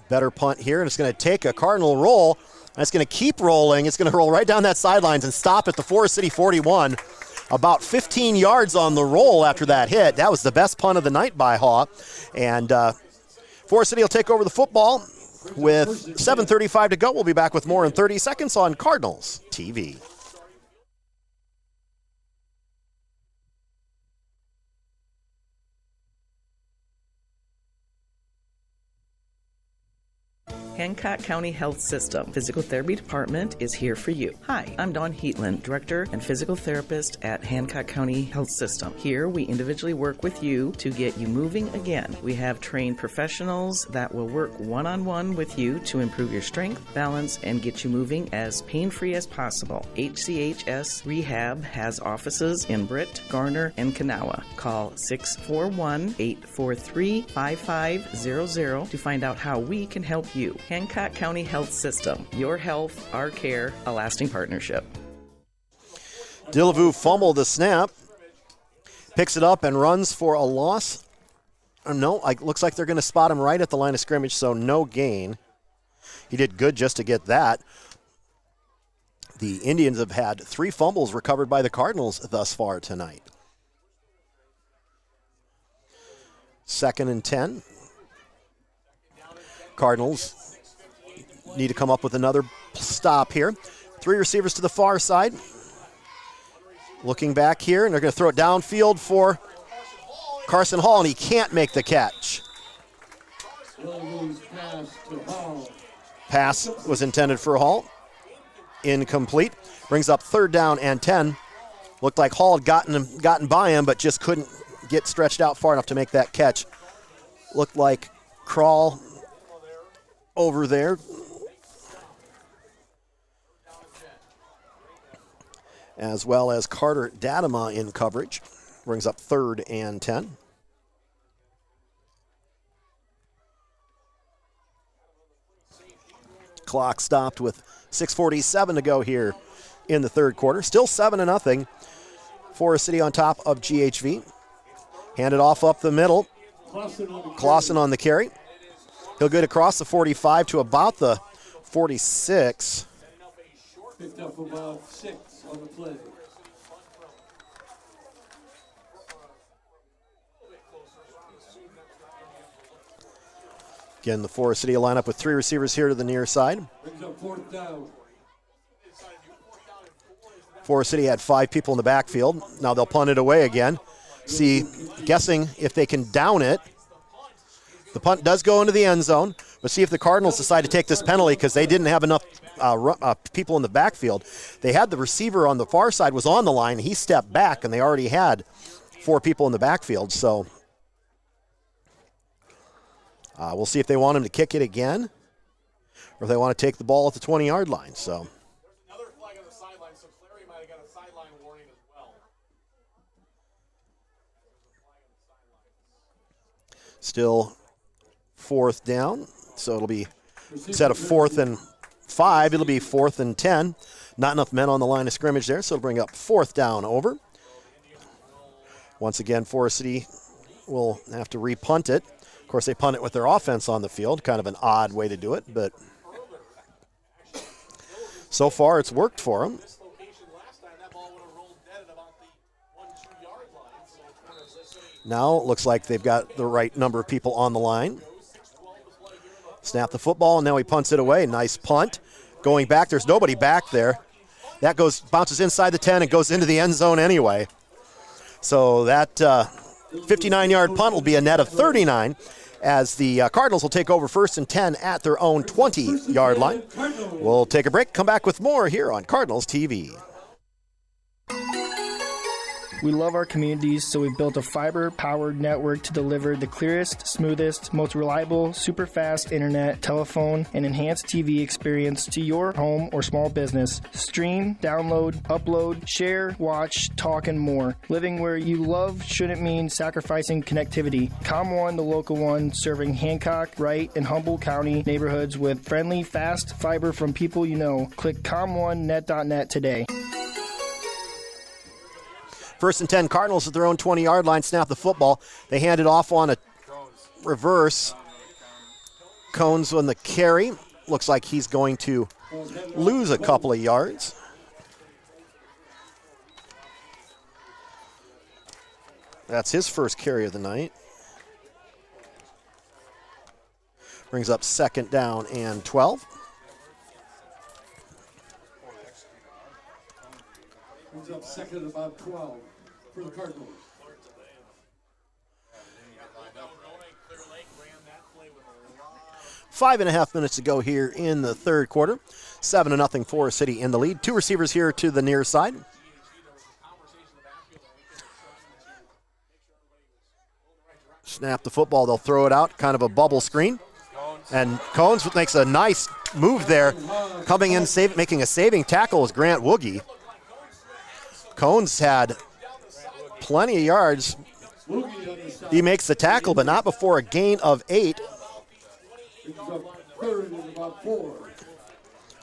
Better punt here, and it's going to take a Cardinal roll. That's going to keep rolling. It's going to roll right down that sidelines and stop at the Forest City 41. About 15 yards on the roll after that hit. That was the best punt of the night by Haw. And Forest City will take over the football with 7:35 to go. We'll be back with more in 30 seconds on Cardinals TV. Hancock County Health System Physical Therapy Department is here for you. Hi, I'm Dawn Heatland, Director and Physical Therapist at Hancock County Health System. Here, we individually work with you to get you moving again. We have trained professionals that will work one-on-one with you to improve your strength, balance, and get you moving as pain-free as possible. HCHS Rehab has offices in Britt, Garner, and Kanawha. Call 641-843-5500 to find out how we can help you. Hancock County Health System. Your health, our care, a lasting partnership. Dillevue fumbled the snap. Picks it up and runs for a loss. No, looks like they're going to spot him right at the line of scrimmage, so no gain. He did good just to get that. The Indians have had 3 fumbles recovered by the Cardinals thus far tonight. 2nd and 10. Cardinals need to come up with another stop here. 3 receivers to the far side. Looking back here, and they're going to throw it downfield for Carson Hall, and he can't make the catch. Pass was intended for Hall. Incomplete. Brings up 3rd down and 10. Looked like Hall had gotten by him, but just couldn't get stretched out far enough to make that catch. Looked like Kroll over there. As well as Carter Dadema in coverage. Brings up 3rd and 10. Clock stopped with 6:47 to go here in the 3rd quarter. Still 7-0. Forest City on top of GHV. Hand it off up the middle. Clausen on the carry. He'll get across the 45 to about the 46. Picked up about 6 on the play. Again, the Forest City will line up with 3 receivers here to the near side. Brings up 4th down. Forest City had 5 people in the backfield. Now they'll punt it away again. Guessing if they can down it. The punt does go into the end zone. But see if the Cardinals decide to take this penalty because they didn't have enough people in the backfield. They had the receiver on the far side was on the line. He stepped back, and they already had 4 people in the backfield. So we'll see if they want him to kick it again or if they want to take the ball at the 20-yard line. So Another flag on the sideline, so Clary might have got a sideline warning as well. still 4th down. So it'll be, instead of 4th and 5, it'll be 4th and 10. Not enough men on the line of scrimmage there, so it'll bring up 4th down over. Once again, Forest City will have to repunt it. Of course, they punt it with their offense on the field. Kind of an odd way to do it, but so far it's worked for them. Now it looks like they've got the right number of people on the line. Snap the football, and now he punts it away. Nice punt. Going back, there's nobody back there. That bounces inside the 10 and goes into the end zone anyway. So that 59-yard punt will be a net of 39 as the Cardinals will take over 1st and 10 at their own 20-yard line. We'll take a break, come back with more here on Cardinals TV. We love our communities, so we've built a fiber-powered network to deliver the clearest, smoothest, most reliable, super fast internet, telephone, and enhanced TV experience to your home or small business. Stream, download, upload, share, watch, talk, and more. Living where you love shouldn't mean sacrificing connectivity. ComOne, the local one, serving Hancock, Wright, and Humboldt County neighborhoods with friendly, fast fiber from people you know. Click ComOneNet.net today. 1st and 10, Cardinals at their own 20-yard line, snap the football. They hand it off on a reverse. Cones on the carry. Looks like he's going to lose a couple of yards. That's his first carry of the night. Brings up 2nd down and 12. Brings up 2nd and about 12 for the Cardinals. Five and a half minutes to go here in the 3rd quarter. 7-0 Forest City in the lead. 2 receivers here to the near side. Snap the football. They'll throw it out. Kind of a bubble screen. And Cones makes a nice move there. Coming in, making a saving tackle is Grant Woogie. Cones had plenty of yards. He makes the tackle, but not before a gain of 8.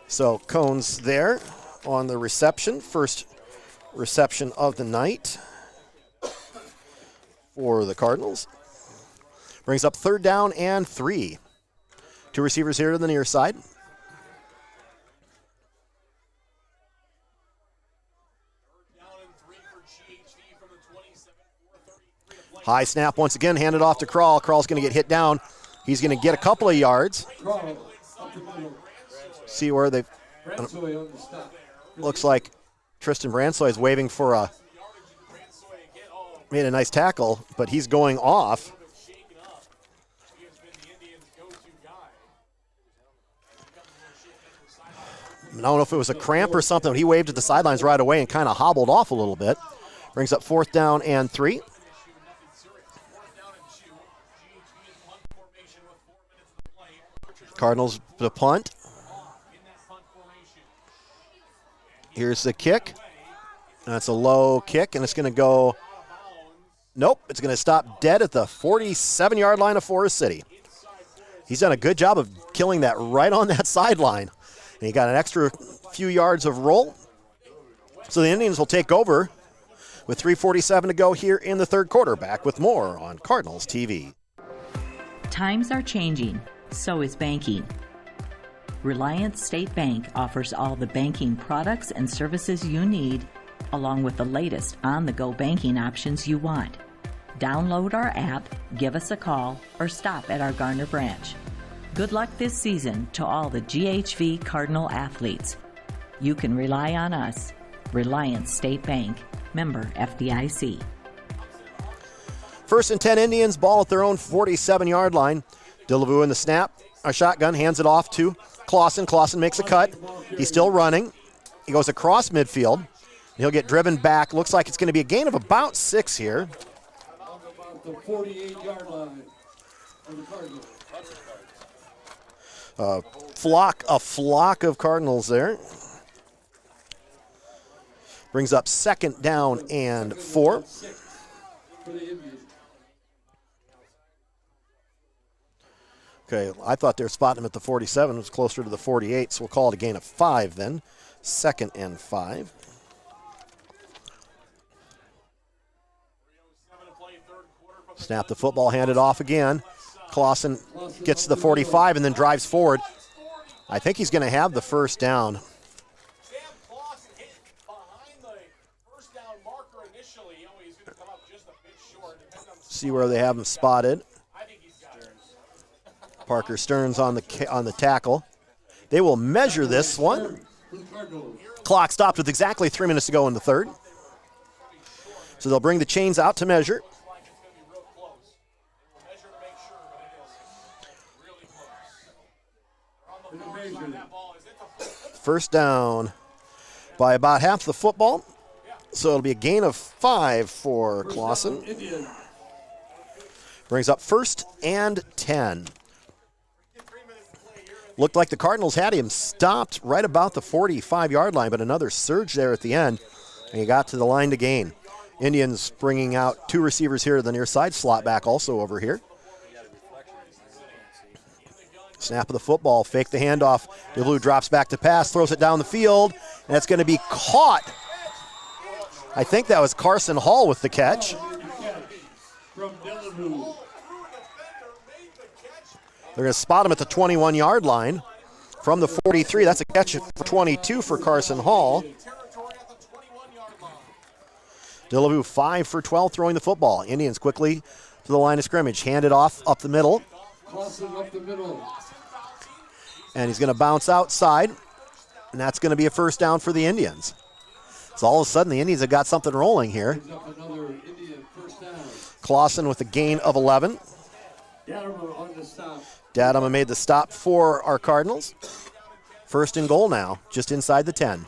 So Cones there on the reception. First reception of the night for the Cardinals. Brings up 3rd down and 3. 2 receivers here to the near side. High snap once again, handed off to Kral. Kral's going to get hit down. He's going to get a couple of yards. See where they've... Looks like Tristan Bransoy is waving for made a nice tackle, but he's going off. I don't know if it was a cramp or something, but he waved at the sidelines right away and kind of hobbled off a little bit. Brings up 4th down and 3. Cardinals the punt. Here's the kick. That's a low kick, and it's going to go. Nope, it's going to stop dead at the 47-yard line of Forest City. He's done a good job of killing that right on that sideline. And he got an extra few yards of roll. So the Indians will take over with 3:47 to go here in the third quarter. Back with more on Cardinals TV. Times are changing, so is banking. Reliance State Bank offers all the banking products and services you need, along with the latest on-the-go banking options you want. Download our app, give us a call, or stop at our Garner branch. Good luck this season to all the GHV Cardinal athletes. You can rely on us. Reliance State Bank, member FDIC. 1st and 10 Indians, ball at their own 47-yard line. Delavu in the snap, a shotgun, hands it off to Clausen. Clausen makes a cut. He's still running. He goes across midfield. He'll get driven back. Looks like it's going to be a gain of about 6 here. About the 48-yard line of the Cardinals. A flock of Cardinals there. Brings up 2nd down and 4. Okay, I thought they were spotting him at the 47. It was closer to the 48, so we'll call it a gain of 5 then. 2nd and 5. Snap the football, hand it off again. Clausen gets to the 45 and then drives forward. I think he's going to have the first down. See where they have him spotted. Parker Stearns on the tackle. They will measure this one. Clock stopped with exactly 3 minutes to go in the third. So they'll bring the chains out to measure. First down by about half the football. So it'll be a gain of 5 for Clausen. Brings up 1st and 10. Looked like the Cardinals had him stopped right about the 45-yard line, but another surge there at the end, and he got to the line to gain. Indians bringing out 2 receivers here to the near side, slot back also over here. Snap of the football, fake the handoff. DeLu drops back to pass, throws it down the field, and it's going to be caught. I think that was Carson Hall with the catch. They're going to spot him at the 21-yard line from the 43. That's a catch for 22 for Carson Hall. Delavu 5 for 12 throwing the football. Indians quickly to the line of scrimmage. Hand it off up the middle. And he's going to bounce outside. And that's going to be a first down for the Indians. So all of a sudden the Indians have got something rolling here. Clausen with a gain of 11. Dadama made the stop for our Cardinals. 1st and goal now, just inside the 10.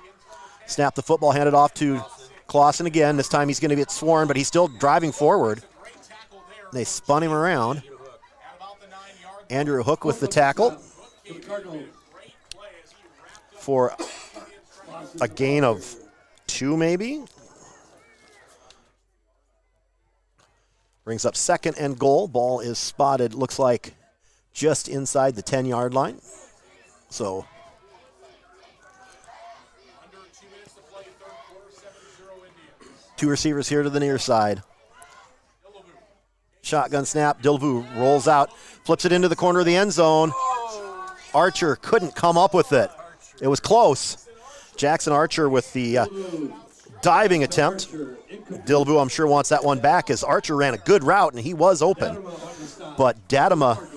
Snap the football, handed off to Clausen again. This time he's going to get swarmed, but he's still driving forward. They spun him around. Andrew Hook with the tackle for a gain of 2 maybe. Brings up 2nd and goal. Ball is spotted, looks like, just inside the 10-yard line. So two receivers here to the near side. Shotgun snap. Delavu rolls out, flips it into the corner of the end zone. Archer couldn't come up with it. It was close. Jackson Archer with the diving attempt. Delavu, I'm sure, wants that one back as Archer ran a good route and he was open. But Dadama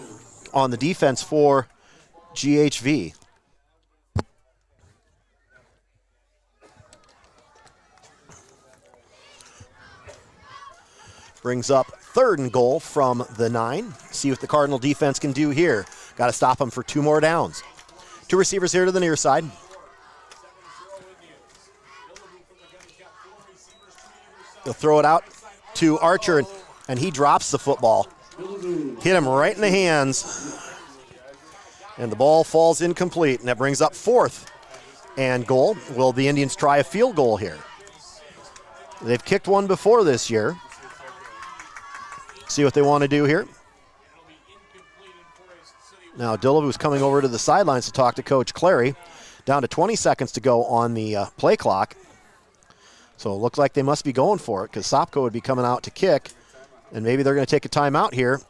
on the defense for GHV. Brings up 3rd and goal from the 9. See what the Cardinal defense can do here. Got to stop them for 2 more downs. 2 receivers here to the near side. They'll throw it out to Archer, and he drops the football. Hit him right in the hands. And the ball falls incomplete, and that brings up 4th and goal. Will the Indians try a field goal here? They've kicked one before this year. See what they want to do here. Now Delavu's coming over to the sidelines to talk to Coach Clary. Down to 20 seconds to go on the play clock. So it looks like they must be going for it because Sopko would be coming out to kick. And maybe they're going to take a timeout here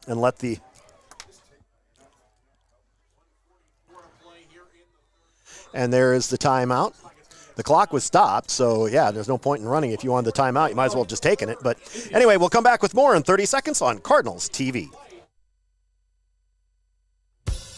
and let the... And there is the timeout. The clock was stopped, so yeah, there's no point in running. If you wanted the timeout, you might as well have just taken it. But anyway, we'll come back with more in 30 seconds on Cardinals TV.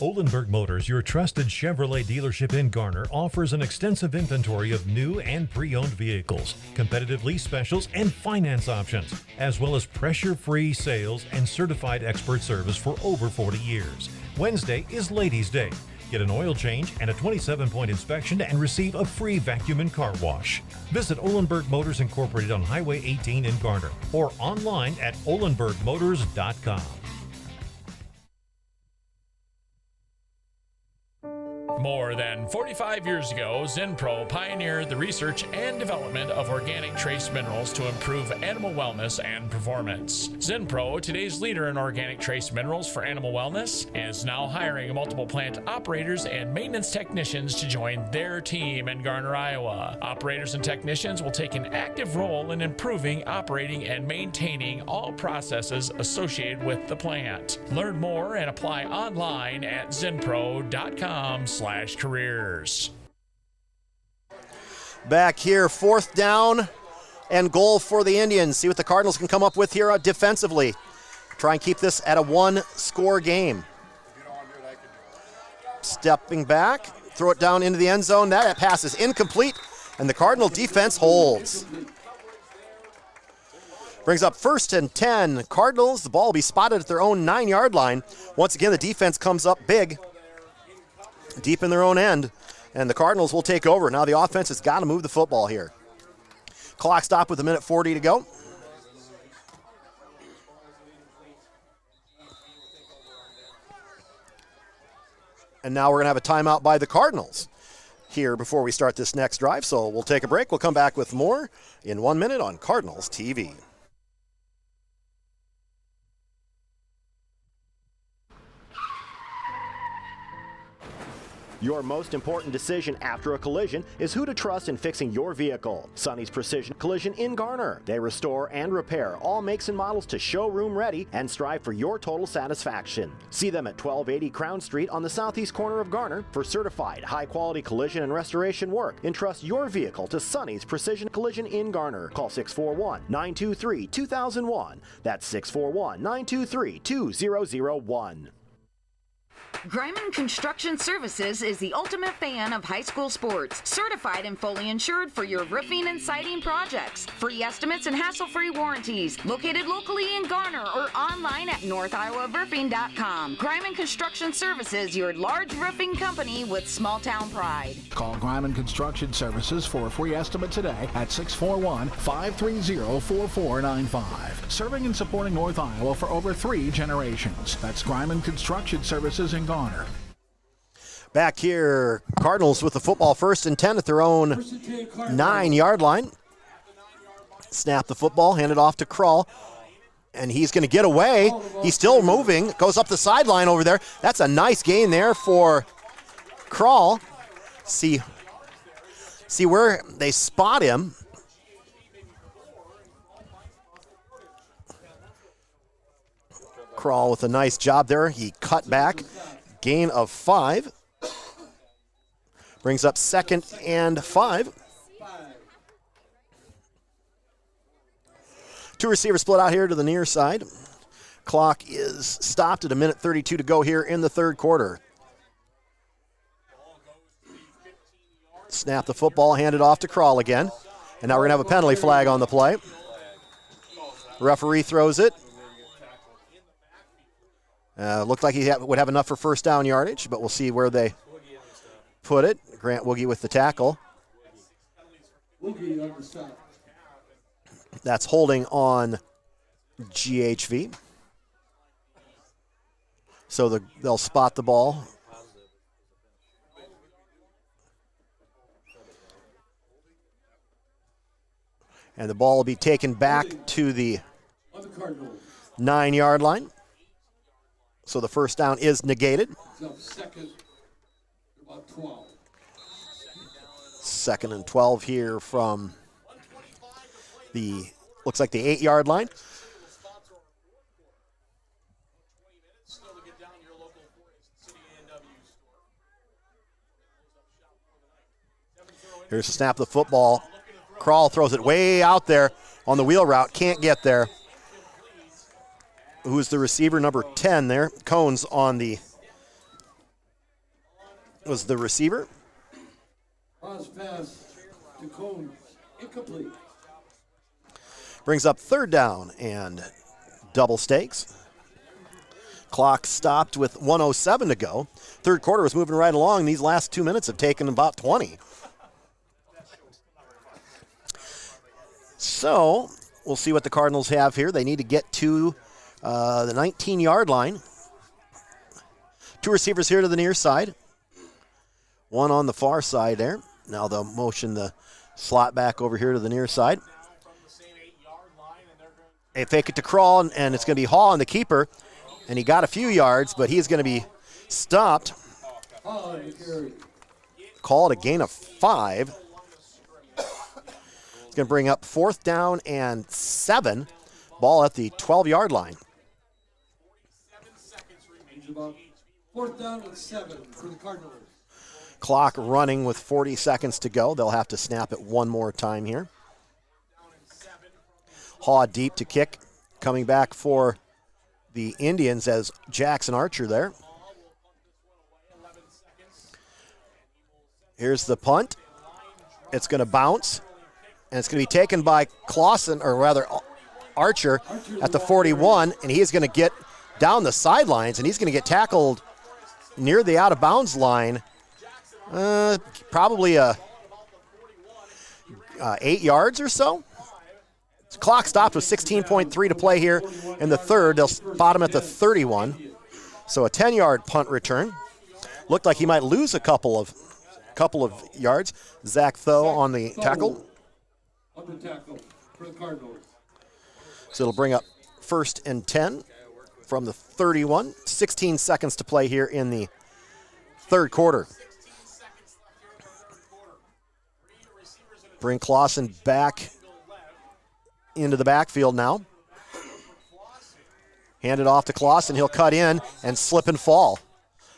Olenberg Motors, your trusted Chevrolet dealership in Garner, offers an extensive inventory of new and pre-owned vehicles, competitive lease specials, and finance options, as well as pressure-free sales and certified expert service for over 40 years. Wednesday is Ladies' Day. Get an oil change and a 27-point inspection and receive a free vacuum and car wash. Visit Olenberg Motors Incorporated on Highway 18 in Garner or online at olenbergmotors.com. More than 45 years ago, Zinpro pioneered the research and development of organic trace minerals to improve animal wellness and performance. Zinpro, today's leader in organic trace minerals for animal wellness, is now hiring multiple plant operators and maintenance technicians to join their team in Garner, Iowa. Operators and technicians will take an active role in improving, operating, and maintaining all processes associated with the plant. Learn more and apply online at zinpro.com/careers. Back here, 4th down and goal for the Indians. See what the Cardinals can come up with here defensively. Try and keep this at a 1-score game. Stepping back, throw it down into the end zone. That pass is incomplete, and the Cardinal defense holds. Brings up 1st and 10. Cardinals, the ball will be spotted at their own 9-yard line. Once again, the defense comes up big, deep in their own end, and the Cardinals will take over. Now the offense has got to move the football here. Clock stop with 1:40 to go. And now we're going to have a timeout by the Cardinals here before we start this next drive. So we'll take a break. We'll come back with more in 1 minute on Cardinals TV. Your most important decision after a collision is who to trust in fixing your vehicle. Sonny's Precision Collision in Garner. They restore and repair all makes and models to showroom ready and strive for your total satisfaction. See them at 1280 Crown Street on the southeast corner of Garner for certified high-quality collision and restoration work. Entrust your vehicle to Sonny's Precision Collision in Garner. Call 641-923-2001. That's 641-923-2001. Greiman Construction Services is the ultimate fan of high school sports. Certified and fully insured for your roofing and siding projects. Free estimates and hassle-free warranties. Located locally in Garner or online at northiowaroofing.com. Greiman Construction Services, your large roofing company with small-town pride. Call Greiman Construction Services for a free estimate today at 641-530-4495. Serving and supporting North Iowa for over 3 generations. That's Greiman Construction Services in Garner. Back here, Cardinals with the football 1st and 10 at their own 9-yard line. Snap the football, hand it off to Krull, and he's going to get away. He's still moving, goes up the sideline over there. That's a nice gain there for Krull. See where they spot him. Krull with a nice job there. He cut back. Gain of 5. Brings up 2nd and 5. 2 receivers split out here to the near side. Clock is stopped at 1:32 to go here in the 3rd quarter. Snap the football, hand it off to Krull again. And now we're going to have a penalty flag on the play. Referee throws it. Looked like he would have enough for 1st down yardage, but we'll see where they put it. Grant Woogie with the tackle. That's holding on GHV. So they'll spot the ball. And the ball will be taken back to the 9-yard line. So the 1st down is negated. 2nd and 12 here from the, looks like the 8-yard line. Here's the snap of the football. Crawl throws it way out there on the wheel route. Can't get there. Who's the receiver? Number 10 there. Cones on the, was the receiver. Cross pass to Cones. Incomplete. Brings up 3rd down and double stakes. Clock stopped with 1:07 to go. 3rd quarter was moving right along. These last 2 minutes have taken about 20. So we'll see what the Cardinals have here. They need to get to the 19-yard line. 2 receivers here to the near side. 1 on the far side there. Now they'll motion the slot back over here to the near side. They fake it to Crawl, and it's going to be Hall on the keeper. And he got a few yards, but he's going to be stopped. Called a gain of 5. It's going to bring up 4th down and 7. Ball at the 12-yard line. 4th down and 7 for the Cardinals. Clock running with 40 seconds to go. They'll have to snap it one more time here. Haw deep to kick. Coming back for the Indians as Jackson Archer there. Here's the punt. It's going to bounce. And it's going to be taken by Clausen, or rather Archer at the 41. And he is going to get down the sidelines, and he's going to get tackled near the out-of-bounds line. Probably 8 yards or so. Clock stopped with 16.3 to play here in the 3rd. They'll spot him at the 31. So a 10-yard punt return. Looked like he might lose a couple of yards. Zach Tho on the tackle. On the tackle for the Cardinals. So it'll bring up 1st and 10 from the 31. 16 seconds to play here in the 3rd quarter. Bring Clausen back into the backfield now. Hand it off to Clausen. He'll cut in and slip and fall.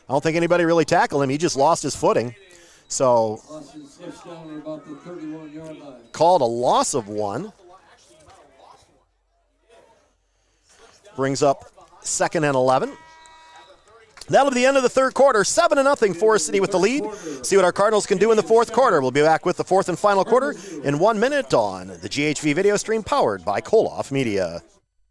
I don't think anybody really tackled him. He just lost his footing. So called a loss of 1. Brings up 2nd and 11. That'll be the end of the 3rd quarter. 7-0 Forest City with the lead. See what our Cardinals can do in the 4th quarter. We'll be back with the 4th and final quarter in 1 minute on the GHV video stream powered by Koloff Media.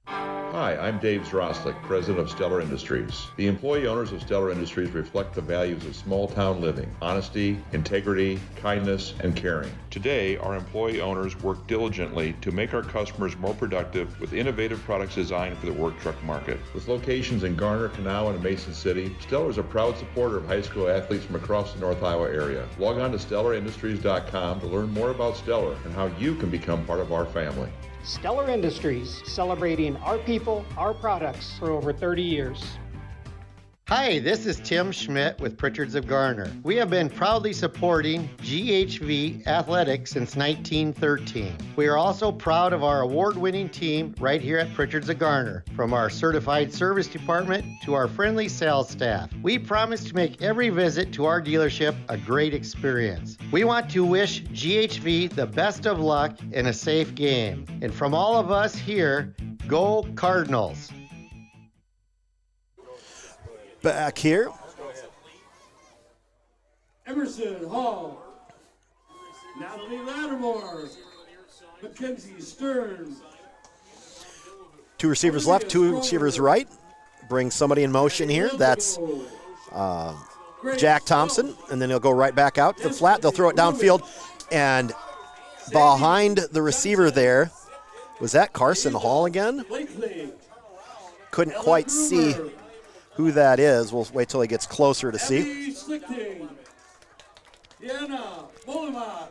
Hi, I'm Dave Zroslik, president of Stellar Industries. The employee owners of Stellar Industries reflect the values of small-town living, honesty, integrity, kindness, and caring. Today, our employee owners work diligently to make our customers more productive with innovative products designed for the work truck market. With locations in Garner, Kanawha, and Mason City, Stellar is a proud supporter of high school athletes from across the North Iowa area. Log on to StellarIndustries.com to learn more about Stellar and how you can become part of our family. Stellar Industries, celebrating our people, our products for over 30 years. Hi, this is Tim Schmidt with Pritchard's of Garner. We have been proudly supporting GHV Athletics since 1913. We are also proud of our award-winning team right here at Pritchard's of Garner. From our certified service department to our friendly sales staff, we promise to make every visit to our dealership a great experience. We want to wish GHV the best of luck in a safe game. And from all of us here, go Cardinals! Back here. Emerson Hall. Natalie Lattimore. Mackenzie Stern. 2 receivers left, 2 receivers right. Bring somebody in motion here. That's Jack Thompson. And then he'll go right back out to the flat. They'll throw it downfield. And behind the receiver there, was that Carson Hall again? Couldn't quite see who that is. We'll wait till he gets closer to see.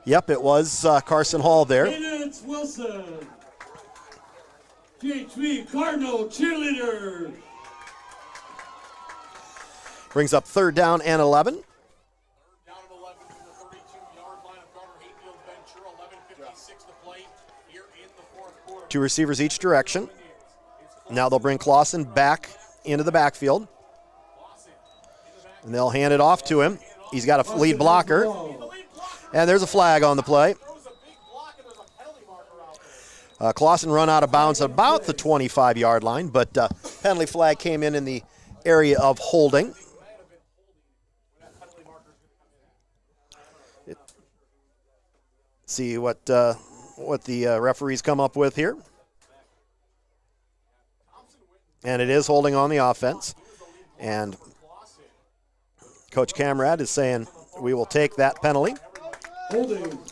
Yep, it was Carson Hall there. Wilson. GHV Cardinal cheerleader. Brings up 3rd down and 11. Two receivers each direction. Now they'll bring Clausen back into the backfield. And they'll hand it off to him. He's got a lead blocker. And there's a flag on the play. Clausen run out of bounds at about the 25-yard line, but penalty flag came in the area of holding. See what the referees come up with here. And it is holding on the offense. And Coach Camrad is saying we will take that penalty.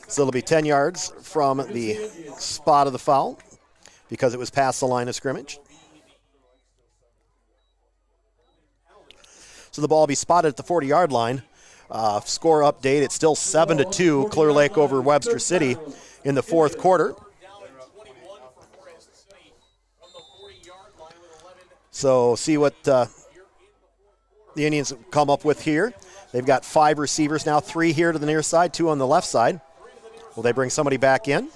So it'll be 10 yards from the spot of the foul because it was past the line of scrimmage. So the ball will be spotted at the 40-yard line. Score update, it's still 7-2 Clear Lake over Webster City in the fourth quarter. So see what the Indians come up with here. They've got 5 receivers now, 3 here to the near side, 2 on the left side. Will they bring somebody back in?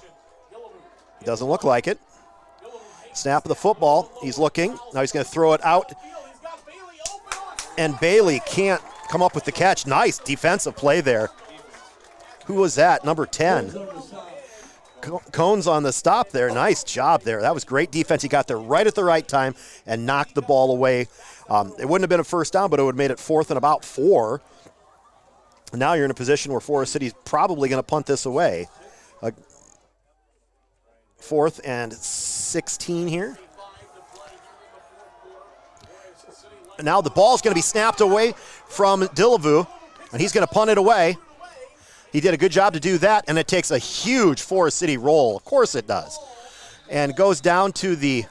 Doesn't look like it. Snap of the football. He's looking. Now he's going to throw it out. And Bailey can't come up with the catch. Nice defensive play there. Who was that? Number 10. Cones on the stop there. Nice job there. That was great defense. He got there right at the right time and knocked the ball away. It wouldn't have been a first down, but it would have made it 4th and about 4. Now you're in a position where Forest City's probably going to punt this away. 4th and 16 here. And now the ball's going to be snapped away from Dillevue, and he's going to punt it away. He did a good job to do that, and it takes a huge Forest City roll. Of course it does. And goes down to the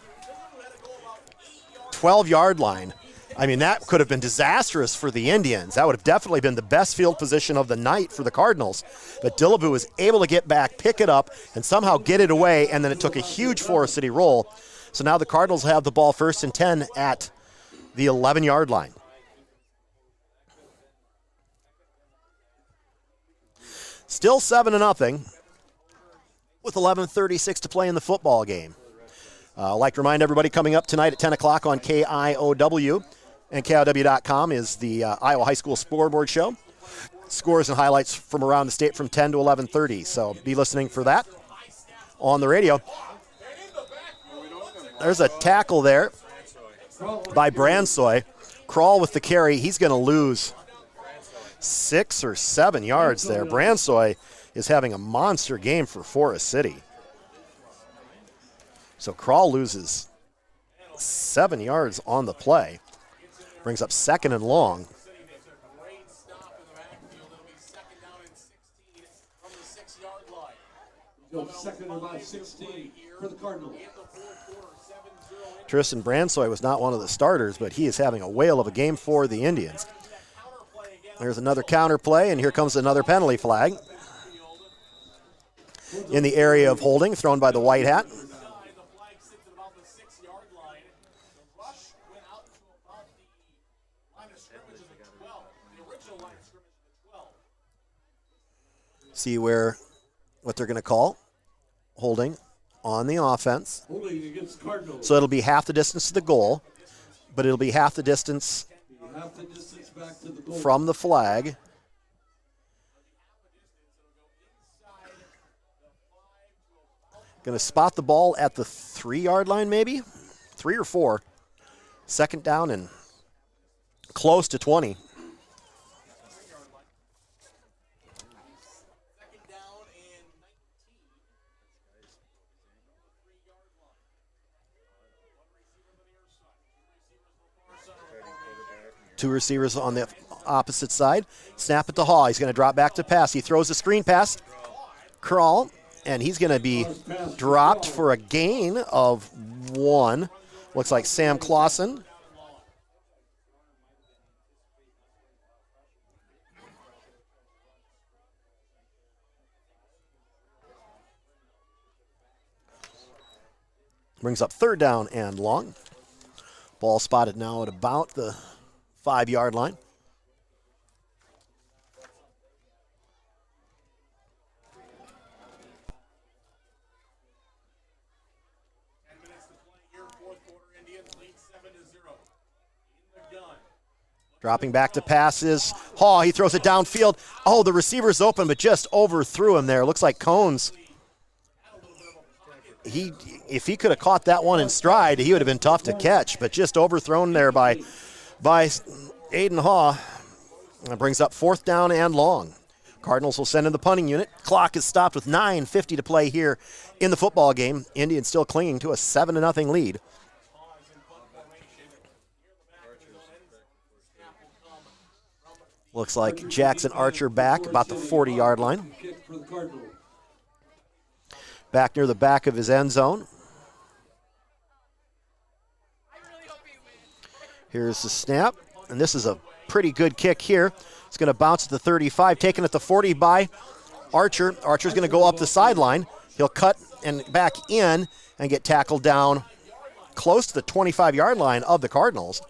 12-yard line. I mean, that could have been disastrous for the Indians. That would have definitely been the best field position of the night for the Cardinals. But Dillevue was able to get back, pick it up, and somehow get it away, and then it took a huge Forest City roll. So now the Cardinals have the ball 1st and 10 at the 11-yard line. Still 7-0 with 11:36 to play in the football game. I'd like to remind everybody coming up tonight at 10 o'clock on KIOW and KIOW.com is the Iowa High School Scoreboard Show. Scores and highlights from around the state from 10 to 11:30. So be listening for that on the radio. There's a tackle there by Bransoy. Crawl with the carry. He's going to lose 6 or 7 yards there. Bransoy is having a monster game for Forest City. So Crawl loses 7 yards on the play. Brings up 2nd and long. Second and about 16 for the Cardinals. Tristan Bransoy was not one of the starters, but he is having a whale of a game for the Indians. There's another counter play, and here comes another penalty flag in the area of holding, thrown by the white hat. See what they're going to call. Holding on the offense. Holding against Cardinals. So it'll be half the distance to the goal, but it'll be half the distance back to the goal from the flag. Going to spot the ball at the 3-yard line, maybe 3 or 4. 2nd down and close to 20. Two receivers on the opposite side. Snap it to Hall. He's going to drop back to pass. He throws a screen pass. Crawl, and he's going to be dropped for a gain of 1. Looks like Sam Clausen. Brings up 3rd down and long. Ball spotted now at about the 5-yard line. Dropping back to passes. Haw, he throws it downfield. Oh, the receiver's open, but just overthrew him there. Looks like Cones. If he could have caught that one in stride, he would have been tough to catch, but just overthrown there by Aiden Haw. That brings up 4th down and long. Cardinals will send in the punting unit. Clock is stopped with 9:50 to play here in the football game. Indians still clinging to a 7-0 lead. Looks like Jackson Archer back about the 40-yard line. Back near the back of his end zone. Here's the snap, and this is a pretty good kick here. It's going to bounce at the 35, taken at the 40 by Archer. Archer's going to go up the sideline. He'll cut and back in and get tackled down close to the 25-yard line of the Cardinals.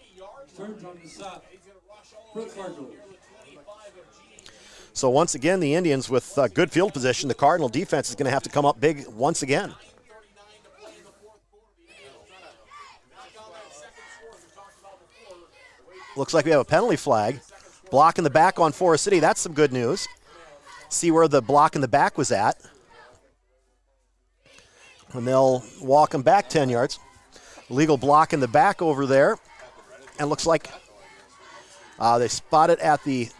So once again, the Indians with good field position. The Cardinal defense is going to have to come up big once again. Looks like we have a penalty flag. Block in the back on Forest City. That's some good news. See where the block in the back was at. And they'll walk him back 10 yards. Legal block in the back over there. And looks like they spot it at the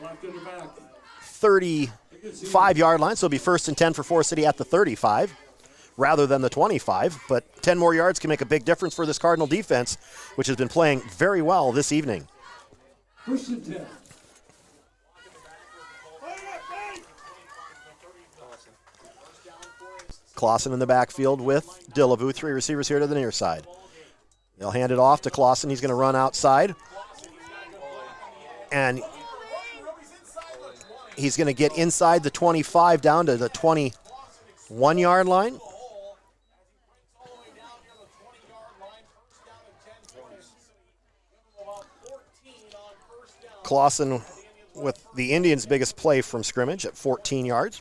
35-yard line. So it'll be 1st and 10 for Forest City at the 35 rather than the 25. But 10 more yards can make a big difference for this Cardinal defense, which has been playing very well this evening. 1st and 10. Clausen in the backfield with Dillevue. 3 receivers here to the near side. They'll hand it off to Clausen. He's going to run outside. And he's going to get inside the 25 down to the 21-yard line. Clausen with the Indians' biggest play from scrimmage at 14 yards.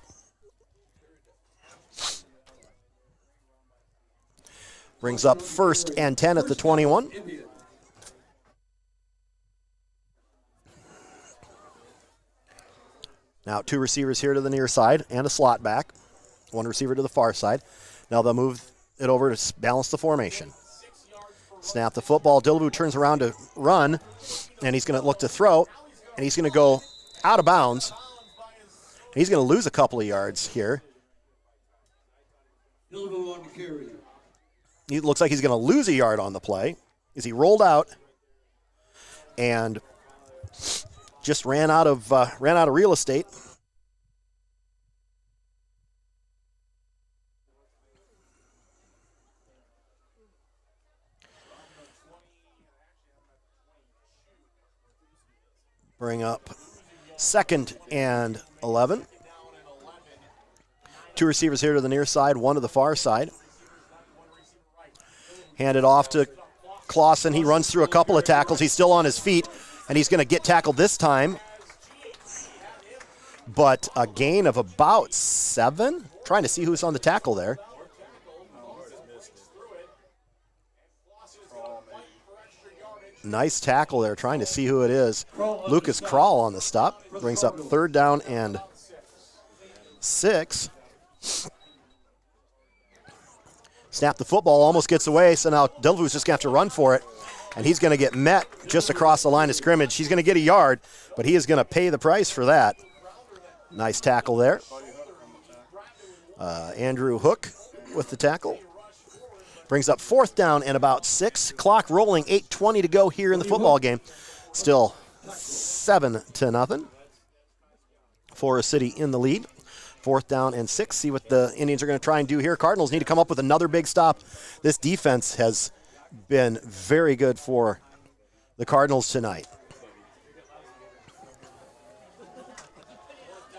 Brings up 1st and 10 at the 21. Now 2 receivers here to the near side and a slot back. 1 receiver to the far side. Now they'll move it over to balance the formation. Snap the football. Dillevue turns around to run, and he's going to look to throw, and he's going to go out of bounds. He's going to lose a couple of yards here. Dillevue on the carry. It looks like he's going to lose a yard on the play as he rolled out and just ran out of real estate. Bring up 2nd and 11. 2 receivers here to the near side, 1 to the far side. Hand it off to Clausen. He runs through a couple of tackles. He's still on his feet, and he's going to get tackled this time. But a gain of about 7. Trying to see who's on the tackle there. Nice tackle there, trying to see who it is. Lucas Kroll on the stop. Brings up 3rd down and 6. Snap the football, almost gets away, so now Dillevue's just going to have to run for it, and he's going to get met just across the line of scrimmage. He's going to get a yard, but he is going to pay the price for that. Nice tackle there. Andrew Hook with the tackle. Brings up 4th down and about 6. Clock rolling, 8:20 to go here in the football game. Still 7-0. Forest City in the lead. 4th down and 6. See what the Indians are going to try and do here. Cardinals need to come up with another big stop. This defense has been very good for the Cardinals tonight.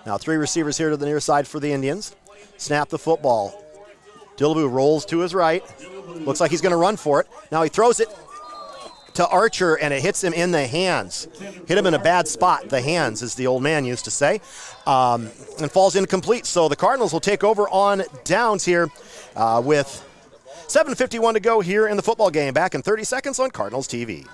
Now 3 receivers here to the near side for the Indians. Snap the football. Dillevue rolls to his right. Looks like he's going to run for it. Now he throws it to Archer, and it hits him in the hands. Hit him in a bad spot, the hands, as the old man used to say, and falls incomplete. So the Cardinals will take over on downs here with 7:51 to go here in the football game. Back in 30 seconds on Cardinals TV.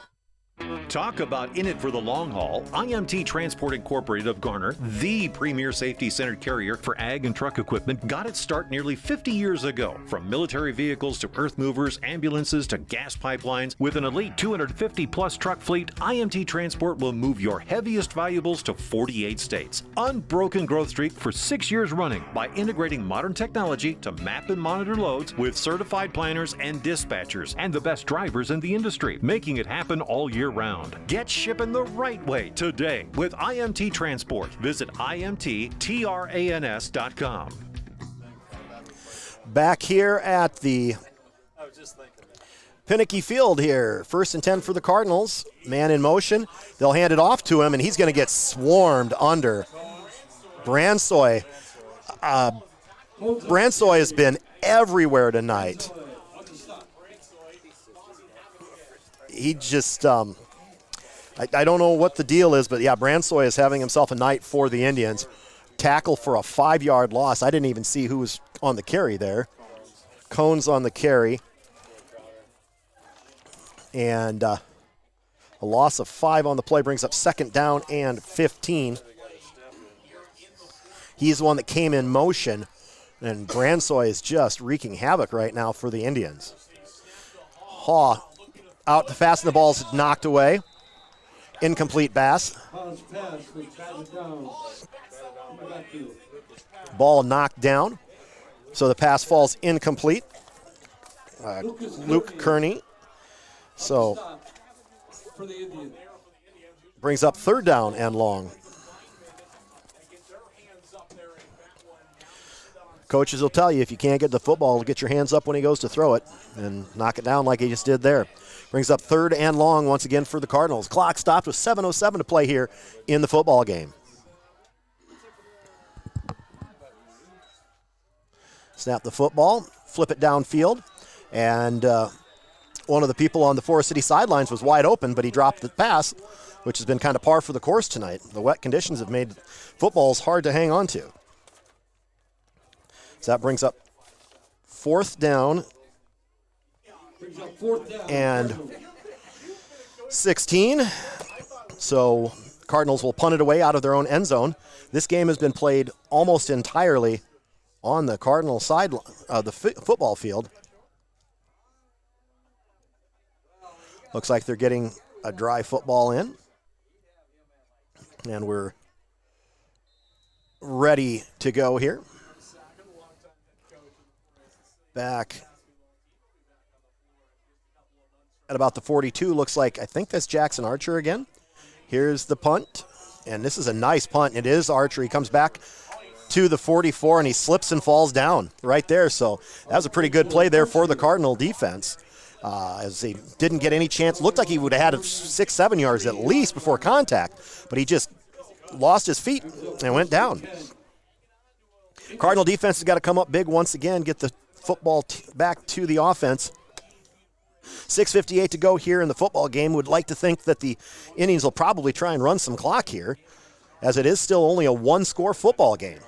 Talk about in it for the long haul. IMT Transport Incorporated of Garner, the premier safety-centered carrier for ag and truck equipment, got its start nearly 50 years ago. From military vehicles to earth movers, ambulances to gas pipelines, with an elite 250-plus truck fleet, IMT Transport will move your heaviest valuables to 48 states. Unbroken growth streak for 6 years running by integrating modern technology to map and monitor loads with certified planners and dispatchers and the best drivers in the industry, making it happen all year round. Get shipping the right way today with IMT Transport. Visit imttrans.com. Back here at the Pinnaky Field here. 1st and 10 for the Cardinals. Man in motion. They'll hand it off to him, and he's going to get swarmed under. Bransoy. Bransoy has been everywhere tonight. He just... I don't know what the deal is, but yeah, Bransoy is having himself a night for the Indians. Tackle for a 5-yard loss. I didn't even see who was on the carry there. Cones on the carry. And a loss of 5 on the play brings up 2nd down and 15. He's the one that came in motion, and Bransoy is just wreaking havoc right now for the Indians. Haw out to fast, and the ball's knocked away. Incomplete pass. Ball knocked down, so the pass falls incomplete. Luke Kearney. So brings up 3rd down and long. Coaches will tell you if you can't get the football, get your hands up when he goes to throw it and knock it down like he just did there. Brings up 3rd and long once again for the Cardinals. Clock stopped with 7:07 to play here in the football game. Snap the football, flip it downfield, and one of the people on the Forest City sidelines was wide open, but he dropped the pass, which has been kind of par for the course tonight. The wet conditions have made footballs hard to hang on to. So that brings up 4th down and 16. So Cardinals will punt it away out of their own end zone. This game has been played almost entirely on the Cardinal side of the football field. Looks like they're getting a dry football in. And we're ready to go here. Back at about the 42, looks like, I think that's Jackson Archer again. Here's the punt, and this is a nice punt. It is Archer. He comes back to the 44, and he slips and falls down right there. So that was a pretty good play there for the Cardinal defense, as he didn't get any chance. Looked like he would have had 6-7 yards at least before contact, but he just lost his feet and went down. Cardinal defense has got to come up big once again, get the football back to the offense. 6:58 to go here in the football game. Would like to think that the Indians will probably try and run some clock here, as it is still only a 1-score football game.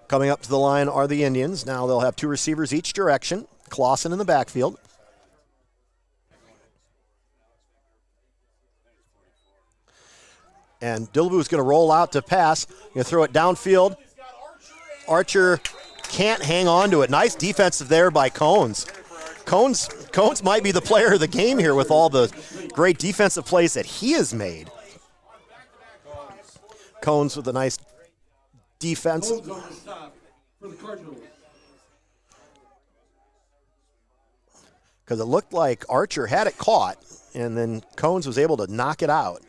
Coming up to the line are the Indians. Now they'll have 2 receivers each direction. Clausen in the backfield. And Dillaboo's going to roll out to pass. Going to throw it downfield. Archer can't hang on to it. Nice defensive there by Cones. Cones might be the player of the game here with all the great defensive plays that he has made. Cones with a nice defense. Because it looked like Archer had it caught, and then Cones was able to knock it out.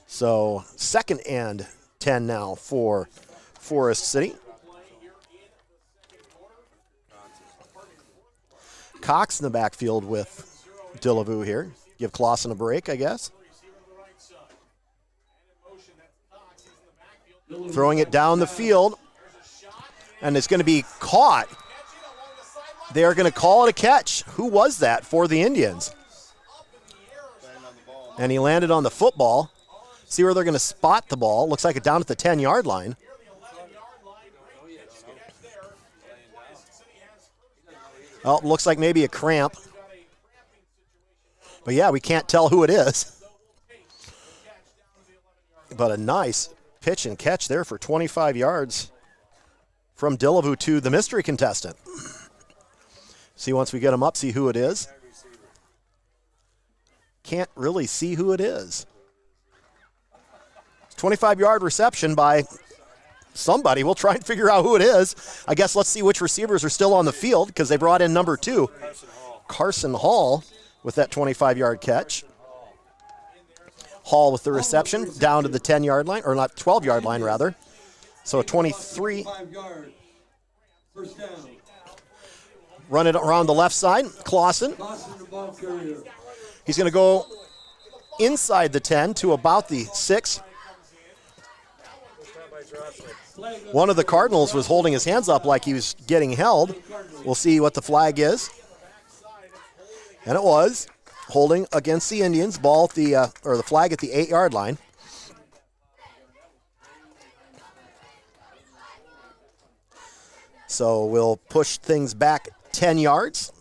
So 2nd and 10 now for Forest City. Cox in the backfield with Dillaboo here. Give Clausen a break, I guess. Throwing it down the field, and it's going to be caught. They're going to call it a catch. Who was that for the Indians? And he landed on the football. See where they're going to spot the ball. Looks like it down at the 10-yard line. Oh, looks like maybe a cramp. But yeah, we can't tell who it is. But a nice pitch and catch there for 25 yards from Dillevue to the mystery contestant. See, once we get him up, see who it is. Can't really see who it is. 25-yard reception by somebody. We'll try and figure out who it is. I guess let's see which receivers are still on the field because they brought in number 2, Carson Hall, with that 25-yard catch. Hall with the reception down to the 10-yard line, or not 12-yard line rather. So a 23. First down. Run it around the left side. Clausen. He's going to go inside the 10 to about the 6. One of the Cardinals was holding his hands up like he was getting held. We'll see what the flag is. And it was holding against the Indians. Ball at the the flag at the 8-yard line. So we'll push things back 10 yards.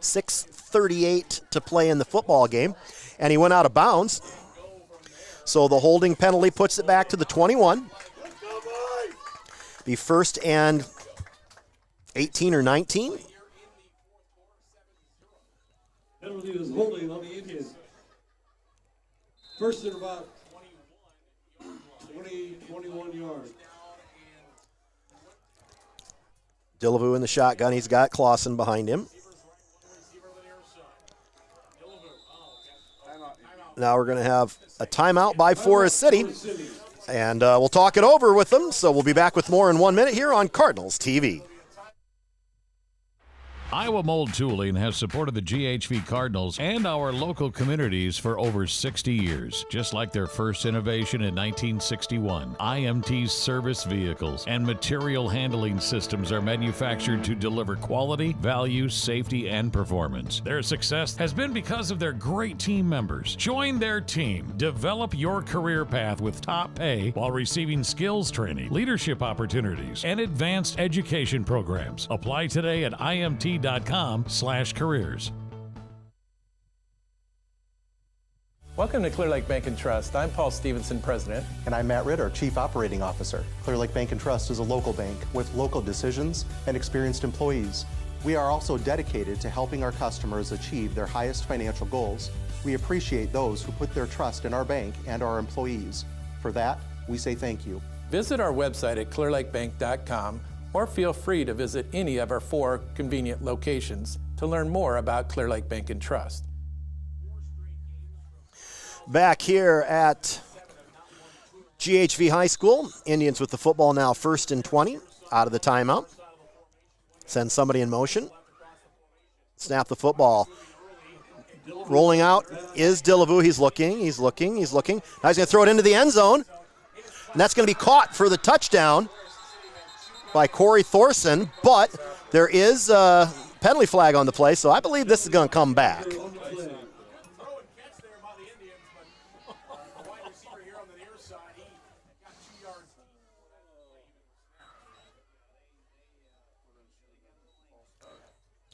6:38 to play in the football game. And he went out of bounds. So the holding penalty puts it back to the 21. Be first and 18 or 19. Penalty was holding on the Indians. First and about 21 yards. Dillevue in the shotgun. He's got Clausen behind him. Now we're going to have a timeout by Forest City. And we'll talk it over with them. So we'll be back with more in 1 minute here on Cardinals TV. Iowa Mold Tooling has supported the GHV Cardinals and our local communities for over 60 years. Just like their first innovation in 1961, IMT's service vehicles and material handling systems are manufactured to deliver quality, value, safety, and performance. Their success has been because of their great team members. Join their team. Develop your career path with top pay while receiving skills training, leadership opportunities, and advanced education programs. Apply today at IMT.com/careers. Welcome to Clear Lake Bank and Trust. I'm Paul Stevenson, President. And I'm Matt Ritter, Chief Operating Officer. Clear Lake Bank and Trust is a local bank with local decisions and experienced employees. We are also dedicated to helping our customers achieve their highest financial goals. We appreciate those who put their trust in our bank and our employees. For that, we say thank you. Visit our website at clearlakebank.com or feel free to visit any of our 4 convenient locations to learn more about Clear Lake Bank and Trust. Back here at GHV High School, Indians with the football now 1st and 20 out of the timeout. Send somebody in motion. Snap the football. Rolling out is Dillevue. He's looking. Now he's going to throw it into the end zone. And that's going to be caught for the touchdown by Corey Thorson, but there is a penalty flag on the play, so I believe this is going to come back.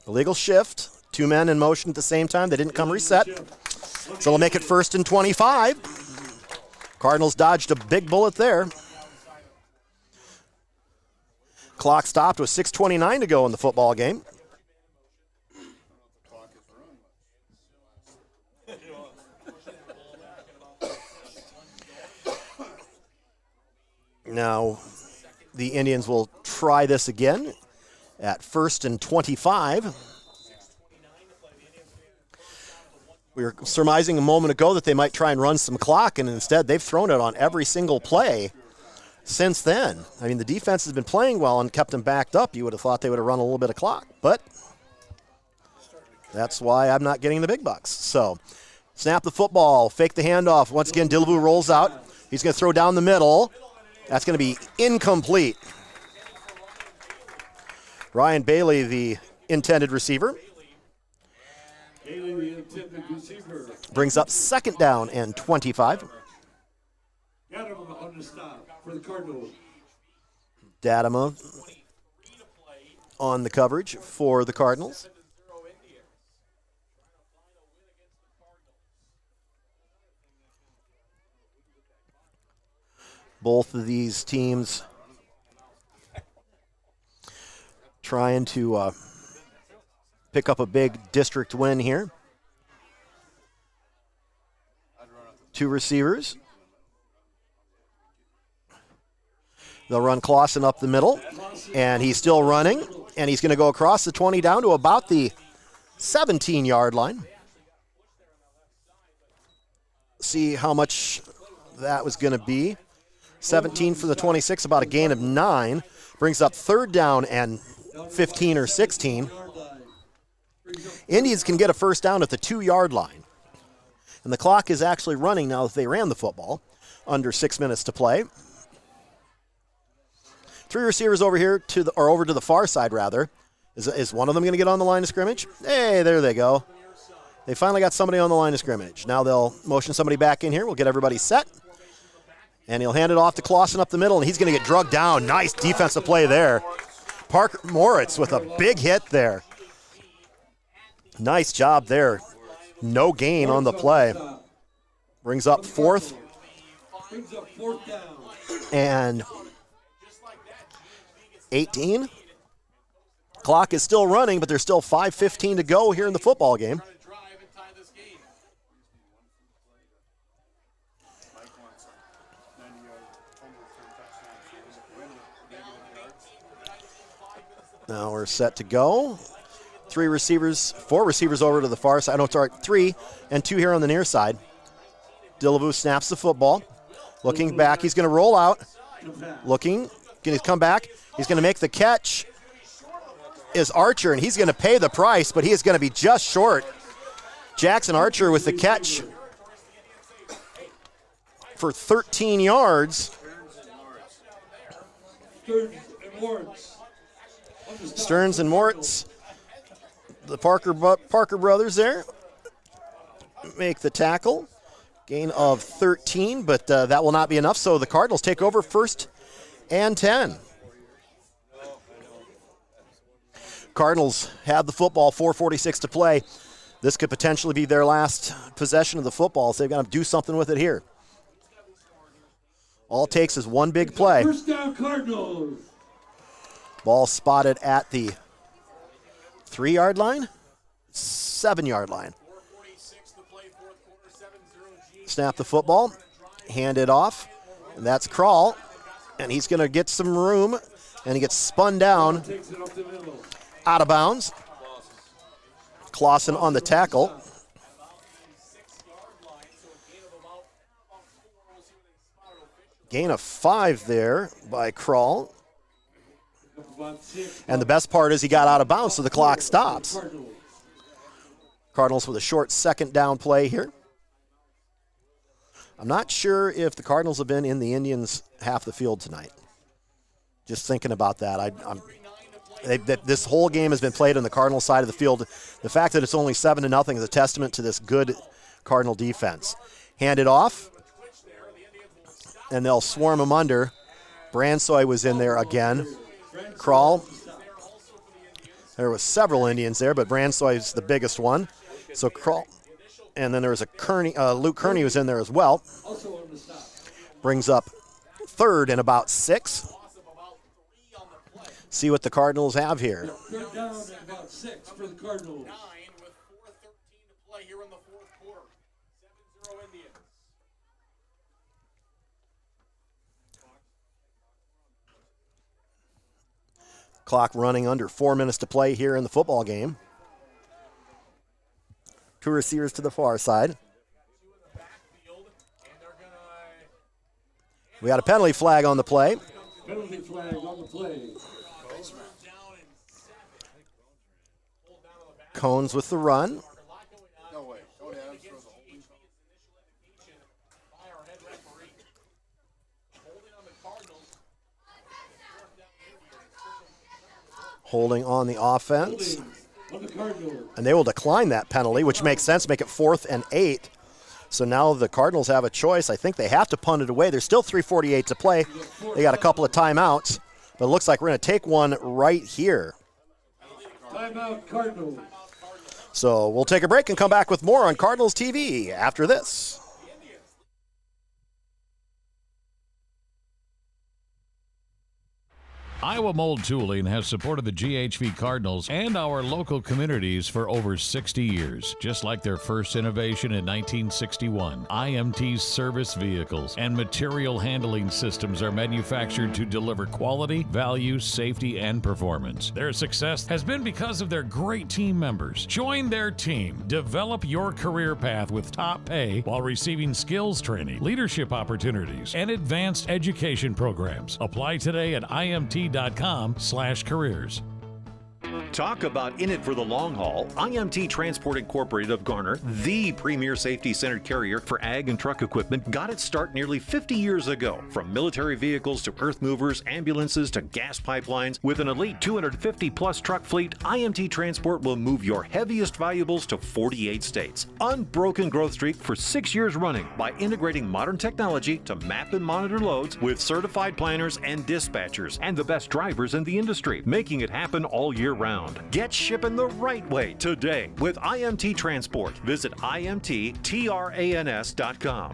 Illegal shift. 2 men in motion at the same time. They didn't come reset. So we'll make it 1st and 25. Cardinals dodged a big bullet there. Clock stopped with 6:29 to go in the football game. Now, the Indians will try this again at 1st and 25. We were surmising a moment ago that they might try and run some clock, and instead they've thrown it on every single play since then. I mean, the defense has been playing well and kept them backed up. You would have thought they would have run a little bit of clock, but that's why I'm not getting the big bucks. So, snap the football, fake the handoff. Once again, Dillevue rolls out. He's going to throw down the middle. That's going to be incomplete. Ryan Bailey, the intended receiver. Haley, the intended receiver. Brings up second down and 25. Got him on the stop for the Cardinals. Dadema on the coverage for the Cardinals. Both of these teams trying to pick up a big district win here. Two receivers. They'll run Clausen up the middle, and he's still running, and he's going to go across the 20 down to about the 17-yard line. See how much that was going to be. 17 for the 26, about a gain of 9. Brings up third down and 15 or 16. Indians can get a first down at the 2-yard line. And the clock is actually running now that they ran the football. Under 6 minutes to play. Three receivers over here over to the far side, rather. Is one of them going to get on the line of scrimmage? Hey, there they go. They finally got somebody on the line of scrimmage. Now they'll motion somebody back in here. We'll get everybody set. And he'll hand it off to Clausen up the middle, and he's going to get drugged down. Nice defensive play there. Parker Moritz with a big hit there. Nice job there. No gain on the play. Brings up fourth. And 18. Clock is still running, but there's still 5:15 to go here in the football game. Now we're set to go. Four receivers over to the far side. No, sorry, 3 and 2 here on the near side. Dillevue snaps the football. Looking back, he's going to roll out. Looking, going to come back. He's going to make the catch. Is Archer, and he's going to pay the price, but he is going to be just short. Jackson Archer with the catch for 13 yards. Stearns and Moritz, the Parker brothers there, make the tackle. Gain of 13, but that will not be enough, so the Cardinals take over 1st and 10. Cardinals have the football, 4:46 to play. This could potentially be their last possession of the football, so they've got to do something with it here. All it takes is one big play. First down, Cardinals. Ball spotted at the 3-yard line, 7-yard line. Snap the football, hand it off, and that's Kroll, and he's going to get some room, and he gets spun down out of bounds. Clausen on the tackle. Gain of 5 there by Kroll. And the best part is he got out of bounds, so the clock stops. Cardinals with a short second down play here. I'm not sure if the Cardinals have been in the Indians' half the field tonight. Just thinking about that. This whole game has been played on the Cardinal side of the field. The fact that it's only 7-0 is a testament to this good Cardinal defense. Hand it off, and they'll swarm him under. Bransoy was in there again. Kroll. There was several Indians there, but Bransoy's the biggest one. So Kroll. And then there was Luke Kearney was in there as well. Brings up 3rd and about 6. See what the Cardinals have here. Third down and about 6 for the Cardinals. Clock running under 4 minutes to play here in the football game. Two receivers to the far side. We got a penalty flag on the play. Penalty flag on the play. Cones with the run. Holding on the offense. of the Cardinals. And they will decline that penalty, which makes sense, make it 4th and 8. So now the Cardinals have a choice. I think they have to punt it away. There's still 3:48 to play. They got a couple of timeouts, but it looks like we're going to take one right here. Timeout, Cardinals. So we'll take a break and come back with more on Cardinals TV after this. Iowa Mold Tooling has supported the GHV Cardinals and our local communities for over 60 years. Just like their first innovation in 1961, IMT's service vehicles and material handling systems are manufactured to deliver quality, value, safety, and performance. Their success has been because of their great team members. Join their team. Develop your career path with top pay while receiving skills training, leadership opportunities, and advanced education programs. Apply today at imt.com/careers. Talk about in it for the long haul. IMT Transport Incorporated of Garner, the premier safety-centered carrier for ag and truck equipment, got its start nearly 50 years ago. From military vehicles to earth movers, ambulances to gas pipelines, with an elite 250-plus truck fleet, IMT Transport will move your heaviest valuables to 48 states. Unbroken growth streak for 6 years running by integrating modern technology to map and monitor loads with certified planners and dispatchers and the best drivers in the industry, making it happen all year round. Get shipping the right way today with IMT Transport. Visit imttrans.com.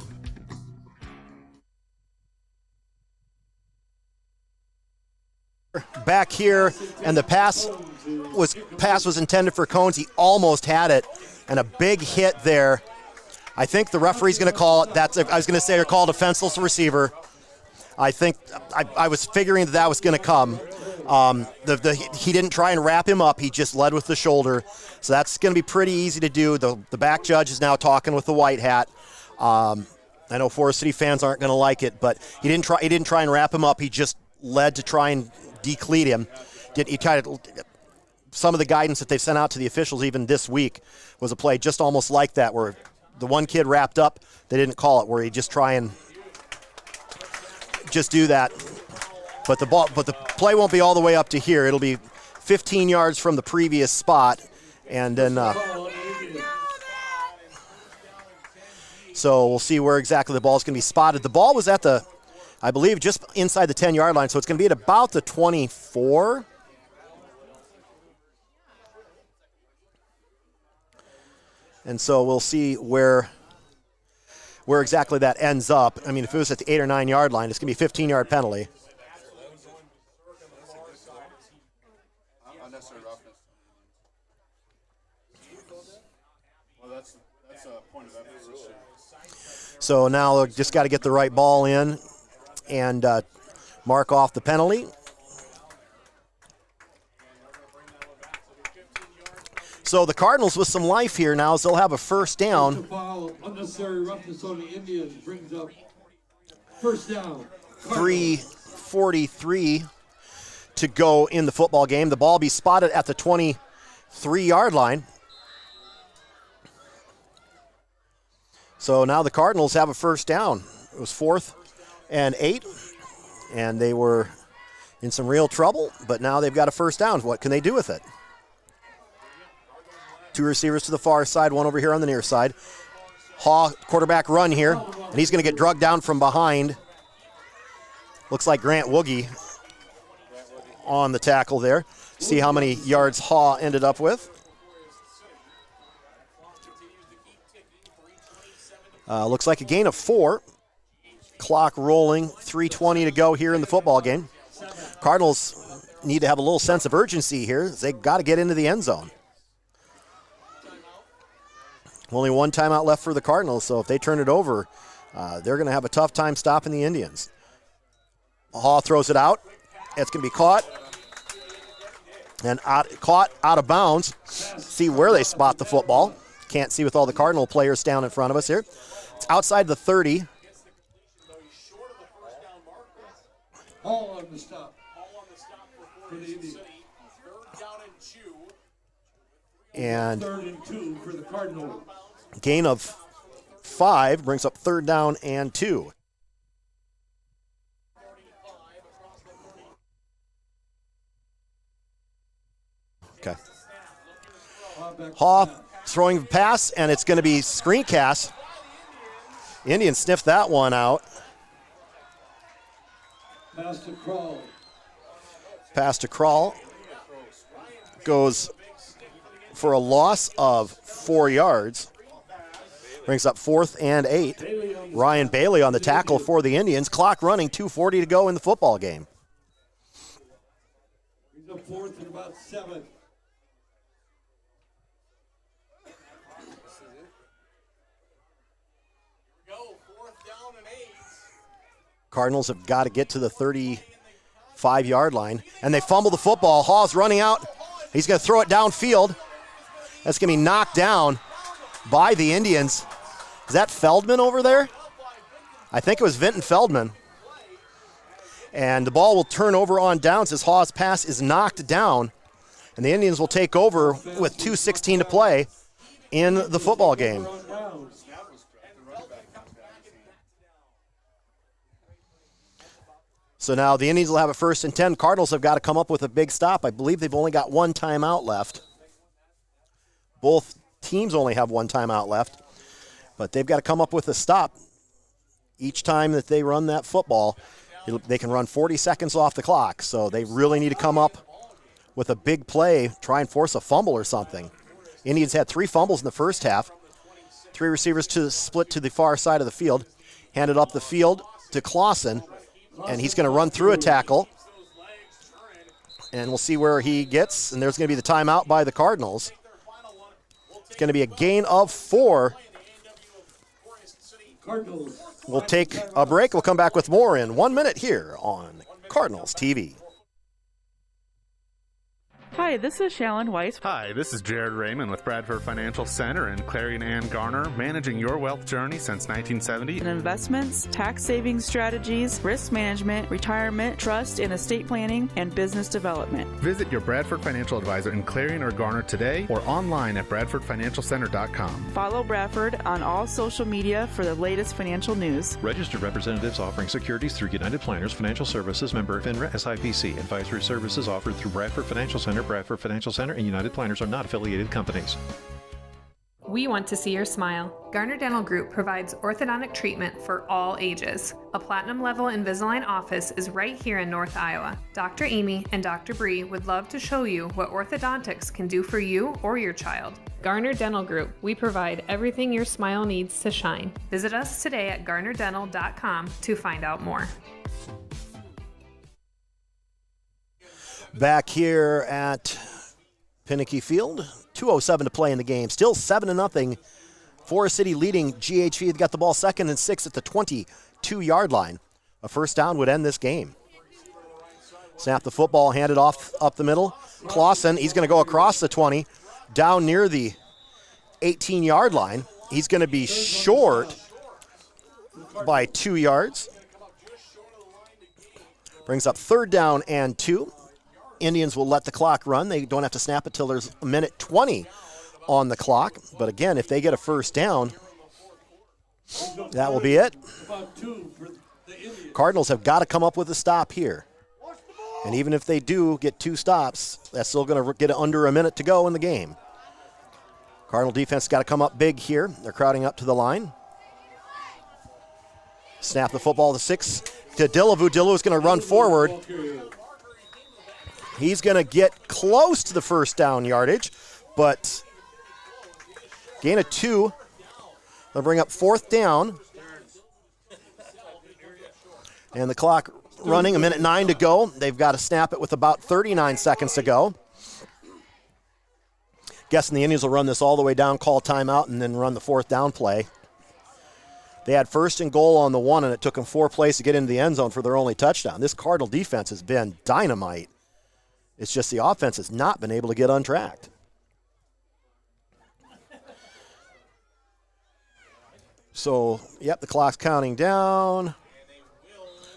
Back here, and the pass was intended for Cones. He almost had it, and a big hit there. I think the referee's going to call it. I was going to say they're called a defenseless receiver. I think I was figuring that was going to come. He didn't try and wrap him up. He just led with the shoulder. So that's going to be pretty easy to do. The back judge is now talking with the white hat. I know Forest City fans aren't going to like it, but he didn't try and wrap him up. He just led to try and decleat him. Some of the guidance that they've sent out to the officials even this week was a play just almost like that, where the one kid wrapped up. They didn't call it, where he just try and just do that. But the play won't be all the way up to here. It'll be 15 yards from the previous spot, and then so we'll see where exactly the ball is going to be spotted. The ball was at I believe, just inside the 10-yard line, so it's going to be at about the 24. And so we'll see where exactly that ends up. I mean, if it was at the 8 or 9 yard line, it's going to be a 15-yard penalty. So now just got to get the right ball in and mark off the penalty. So the Cardinals with some life here now, so they'll have a first down. Unnecessary roughness on the Indians brings up first down. 3:43 to go in the football game. The ball will be spotted at the 23-yard line. So now the Cardinals have a first down. It was 4th and 8, and they were in some real trouble, but now they've got a first down. What can they do with it? 2 receivers to the far side, 1 over here on the near side. Haw, quarterback run here, and he's going to get drugged down from behind. Looks like Grant Woogie on the tackle there. See how many yards Haw ended up with. Looks like a gain of 4. Clock rolling, 3:20 to go here in the football game. Cardinals need to have a little sense of urgency here. They've got to get into the end zone. Only 1 timeout left for the Cardinals, so if they turn it over, they're going to have a tough time stopping the Indians. Haw throws it out. It's going to be caught. And caught out of bounds. See where they spot the football. Can't see with all the Cardinal players down in front of us here. It's outside the 30. Hall on the stop. For the Indians. And 3rd and 2 for the Cardinals. Gain of 5 brings up 3rd down and 2. Okay. Haw throwing the pass, and it's going to be screencast. Indians sniffed that one out. Pass to Crawl. Pass to Crawl. Goes for a loss of 4 yards. Brings up 4th and 8. Ryan Bailey on the tackle for the Indians. Clock running, 2:40 to go in the football game. He's a 4th and about 7. Cardinals have got to get to the 35-yard line, and they fumble the football. Hawes running out. He's going to throw it downfield. That's going to be knocked down by the Indians. Is that Feldman over there? I think it was Vinton Feldman. And the ball will turn over on downs as Hawes' pass is knocked down, and the Indians will take over with 2:16 to play in the football game. So now the Indians will have a 1st and 10. Cardinals have got to come up with a big stop. I believe they've only got 1 timeout left. Both teams only have 1 timeout left, but they've got to come up with a stop. Each time that they run that football, they can run 40 seconds off the clock, so they really need to come up with a big play, try and force a fumble or something. Indians had 3 fumbles in the first half. 3 receivers split to the far side of the field, handed up the field to Clausen, and he's going to run through a tackle, and we'll see where he gets, and there's going to be the timeout by the Cardinals. It's going to be a gain of 4. We'll take a break. We'll come back with more in 1 minute here on Cardinals TV. Hi, this is Shalyn Weiss. Hi, this is Jared Raymond with Bradford Financial Center in Clarion and Garner, managing your wealth journey since 1970. In investments, tax savings strategies, risk management, retirement, trust and estate planning, and business development. Visit your Bradford Financial Advisor in Clarion or Garner today or online at bradfordfinancialcenter.com. Follow Bradford on all social media for the latest financial news. Registered representatives offering securities through United Planners Financial Services, member FINRA SIPC. Advisory services offered through Bradford Financial Center. Bradford Financial Center and United Planners are not affiliated companies. We want to see your smile. Garner Dental Group provides orthodontic treatment for all ages. A platinum level Invisalign office is right here in North Iowa. Dr. Amy and Dr. Bree would love to show you what orthodontics can do for you or your child. Garner Dental Group, we provide everything your smile needs to shine. Visit us today at garnerdental.com to find out more. Back here at Pinnicky Field, 2:07 to play in the game. Still 7-0. Forest City leading GHV. They've got the ball 2nd and 6 at the 22-yard line. A first down would end this game. Snap the football, handed off up the middle. Clausen, he's going to go across the 20, down near the 18-yard line. He's going to be short by 2 yards. Brings up 3rd down and 2. Indians will let the clock run. They don't have to snap it till there's 1:20 on the clock. But again, if they get a first down, that will be it. Cardinals have got to come up with a stop here. And even if they do get 2 stops, that's still going to get under a minute to go in the game. Cardinal defense got to come up big here. They're crowding up to the line. Snap the football to 6 to Dillavu. Dillavu is going to run forward. He's going to get close to the first down yardage, but gain of 2. They'll bring up 4th down. And the clock running, 1:09 to go. They've got to snap it with about 39 seconds to go. Guessing the Indians will run this all the way down, call timeout, and then run the 4th down play. They had 1st and goal on the 1, and it took them 4 plays to get into the end zone for their only touchdown. This Cardinal defense has been dynamite. It's just the offense has not been able to get untracked. So, yep, the clock's counting down.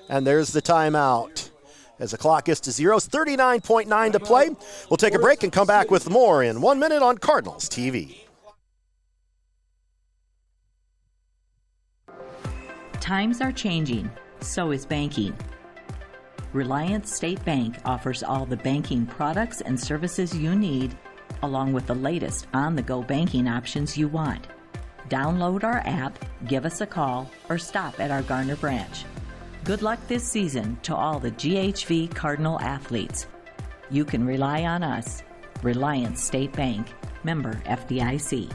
And there's the timeout. As the clock gets to 0, it's 39.9 to play. We'll take a break and come back with more in 1 minute on Cardinals TV. Times are changing, so is banking. Reliance State Bank offers all the banking products and services you need, along with the latest on-the-go banking options you want. Download our app, give us a call, or stop at our Garner branch. Good luck this season to all the GHV Cardinal athletes. You can rely on us. Reliance State Bank, member FDIC.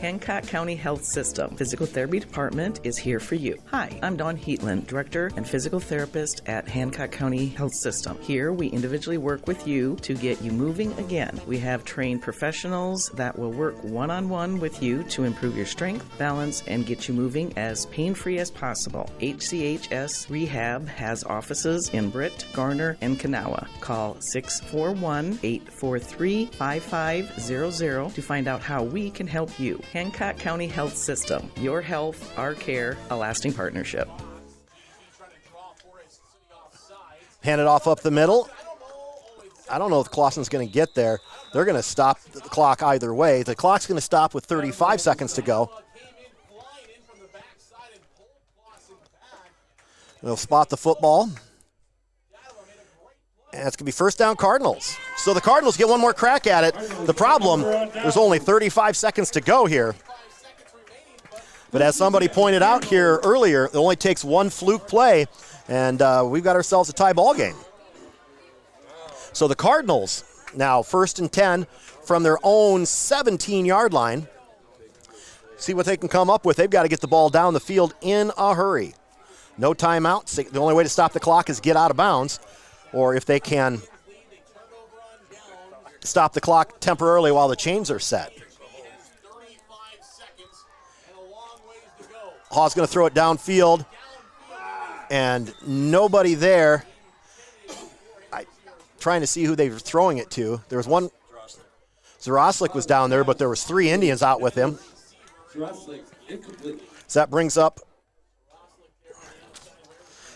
Hancock County Health System Physical Therapy Department is here for you. Hi, I'm Dawn Heatland, Director and Physical Therapist at Hancock County Health System. Here, we individually work with you to get you moving again. We have trained professionals that will work one-on-one with you to improve your strength, balance, and get you moving as pain-free as possible. HCHS Rehab has offices in Britt, Garner, and Kanawha. Call 641-843-5500 to find out how we can help you. Hancock County Health System. Your health, our care, a lasting partnership. Hand it off up the middle. I don't know if Clausen's going to get there. They're going to stop the clock either way. The clock's going to stop with 35 seconds to go. They'll spot the football. And it's going to be first down Cardinals. So the Cardinals get one more crack at it. The problem, there's only 35 seconds to go here. But as somebody pointed out here earlier, it only takes one fluke play, and we've got ourselves a tie ball game. So the Cardinals now 1st and 10 from their own 17-yard line. See what they can come up with. They've got to get the ball down the field in a hurry. No timeouts. The only way to stop the clock is get out of bounds. Or if they can stop the clock temporarily while the chains are set. Hawes going to throw it downfield, and nobody there. Trying to see who they were throwing it to. There was one. Zaroslik was down there, but there was 3 Indians out with him. So that brings up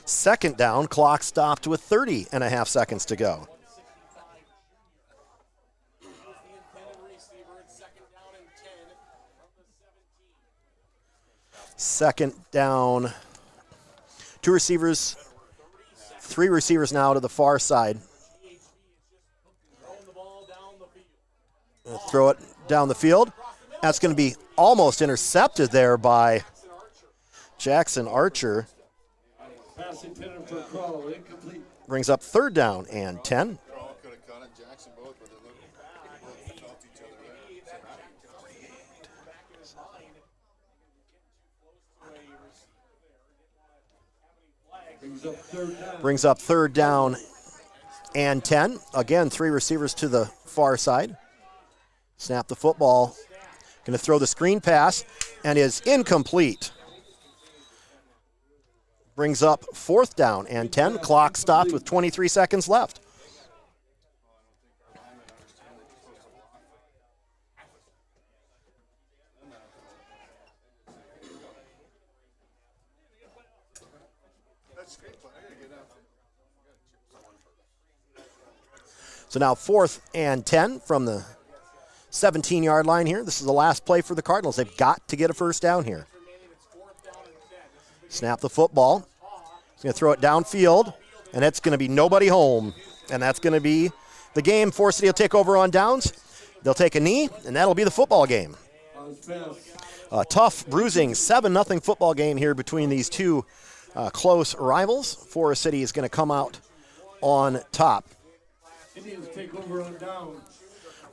second down. Clock stopped with 30.5 seconds to go. Second down. 2 receivers, 3 receivers now to the far side. Throw it down the field. That's going to be almost intercepted there by Jackson Archer. Brings up 3rd down and 10. Brings up 3rd down and 10. Again, 3 receivers to the far side. Snap the football. Going to throw the screen pass and is incomplete. Brings up 4th down and 10. Clock stopped with 23 seconds left. So now 4th and 10 from the 17-yard line here. This is the last play for the Cardinals. They've got to get a first down here. Snap the football. He's going to throw it downfield, and it's going to be nobody home. And that's going to be the game. Forest City will take over on downs. They'll take a knee, and that'll be the football game. A tough, bruising 7-0 football game here between these two close rivals. Forest City is going to come out on top. Indians take over on down.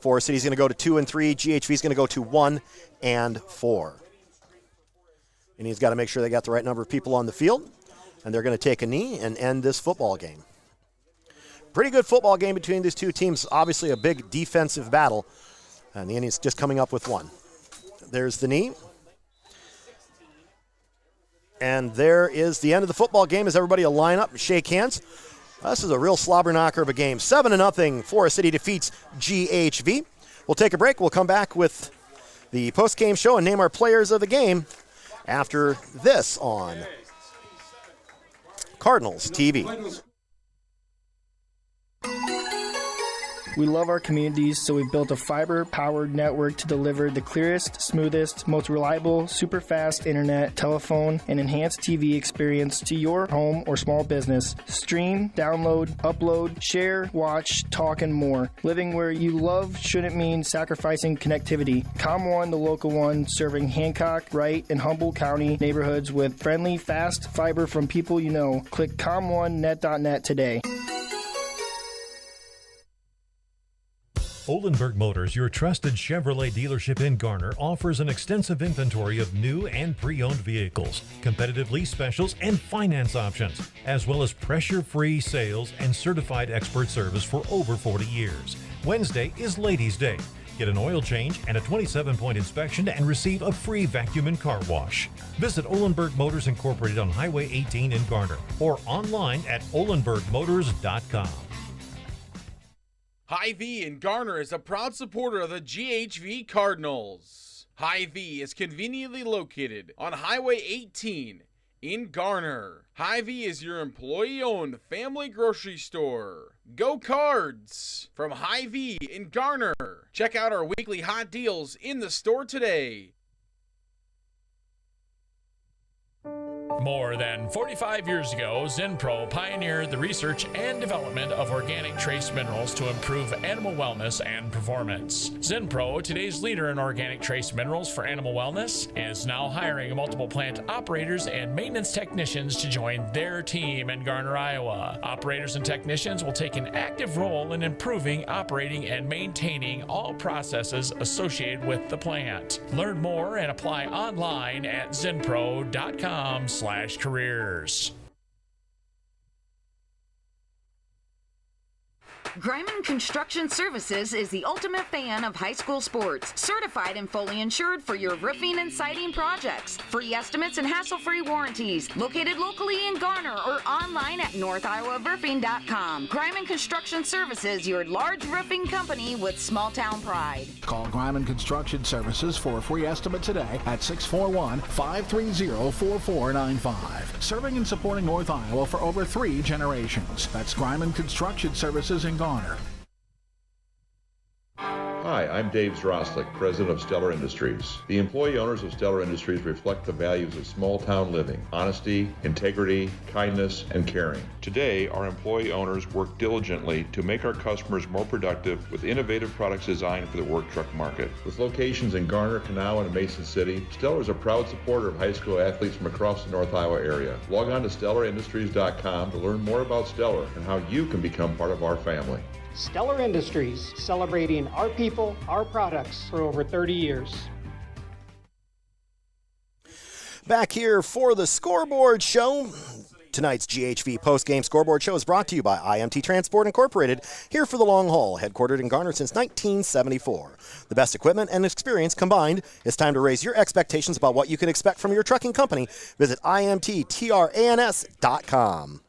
Forest City's going to go to 2 and 3. GHV's going to go to 1 and 4. Indians got to make sure they got the right number of people on the field, and they're going to take a knee and end this football game. Pretty good football game between these two teams. Obviously a big defensive battle, and the Indians just coming up with one. There's the knee. And there is the end of the football game as everybody will line up and shake hands. This is a real slobber knocker of a game. 7-0, Forest City defeats GHV. We'll take a break. We'll come back with the post-game show and name our players of the game after this on Cardinals TV. We love our communities, so we built a fiber-powered network to deliver the clearest, smoothest, most reliable, super fast internet, telephone, and enhanced TV experience to your home or small business. Stream, download, upload, share, watch, talk, and more. Living where you love shouldn't mean sacrificing connectivity. ComOne, the local one, serving Hancock, Wright, and Humboldt County neighborhoods with friendly, fast fiber from people you know. Click ComOneNet.net today. Olenberg Motors, your trusted Chevrolet dealership in Garner, offers an extensive inventory of new and pre-owned vehicles, competitive lease specials, and finance options, as well as pressure-free sales and certified expert service for over 40 years. Wednesday is Ladies' Day. Get an oil change and a 27-point inspection and receive a free vacuum and car wash. Visit Olenberg Motors Incorporated on Highway 18 in Garner or online at olenbergmotors.com. Hy-Vee in Garner is a proud supporter of the GHV Cardinals. Hy-Vee is conveniently located on Highway 18 in Garner. Hy-Vee is your employee-owned family grocery store. Go Cards! From Hy-Vee in Garner. Check out our weekly hot deals in the store today. More than 45 years ago, Zinpro pioneered the research and development of organic trace minerals to improve animal wellness and performance. Zinpro, today's leader in organic trace minerals for animal wellness, is now hiring multiple plant operators and maintenance technicians to join their team in Garner, Iowa. Operators and technicians will take an active role in improving, operating, and maintaining all processes associated with the plant. Learn more and apply online at zinpro.com/careers. Greiman Construction Services is the ultimate fan of high school sports. Certified and fully insured for your roofing and siding projects. Free estimates and hassle-free warranties. Located locally in Garner or online at northiowaroofing.com. Greiman Construction Services, your large roofing company with small-town pride. Call Greiman Construction Services for a free estimate today at 641-530-4495. Serving and supporting North Iowa for over 3 generations. That's Greiman Construction Services in Garner. Hi, I'm Dave Zroslik, president of Stellar Industries. The employee owners of Stellar Industries reflect the values of small-town living, honesty, integrity, kindness, and caring. Today, our employee owners work diligently to make our customers more productive with innovative products designed for the work truck market. With locations in Garner, Kanawha, and Mason City, Stellar is a proud supporter of high school athletes from across the North Iowa area. Log on to stellarindustries.com to learn more about Stellar and how you can become part of our family. Stellar Industries, celebrating our people, our products for over 30 years. Back here for the Scoreboard Show. Tonight's GHV postgame scoreboard show is brought to you by IMT Transport Incorporated, here for the long haul, headquartered in Garner since 1974. The best equipment and experience combined. It's time to raise your expectations about what you can expect from your trucking company. Visit imttrans.com.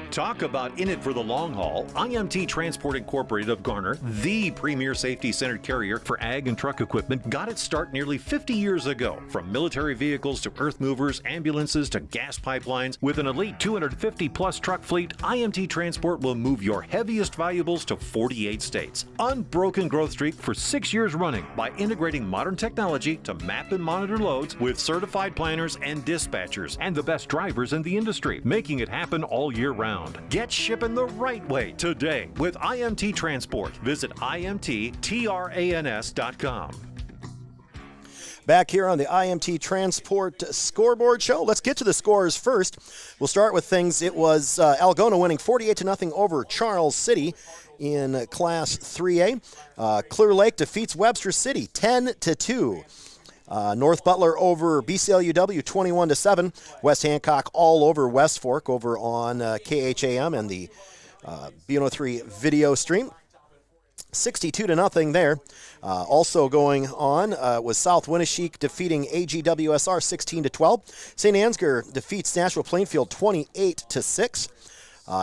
Talk about in it for the long haul. IMT Transport Incorporated of Garner, the premier safety-centered carrier for ag and truck equipment, got its start nearly 50 years ago. From military vehicles to earth movers, ambulances to gas pipelines, with an elite 250-plus truck fleet, IMT Transport will move your heaviest valuables to 48 states. Unbroken growth streak for 6 years running by integrating modern technology to map and monitor loads with certified planners and dispatchers and the best drivers in the industry, making it happen all year round. Get shipping the right way today with IMT Transport. Visit imttrans.com. Back here on the IMT Transport Scoreboard Show. Let's get to the scores first. We'll start with things. It was Algona winning 48-0 over Charles City in Class 3A. Clear Lake defeats Webster City 10-2. North Butler over BCLUW 21-7. West Hancock all over West Fork over on KHAM and the B103 video stream. 62-0 there. Also going on was South Winneshiek defeating AGWSR 16-12. St. Ansgar defeats Nashville Plainfield 28-6.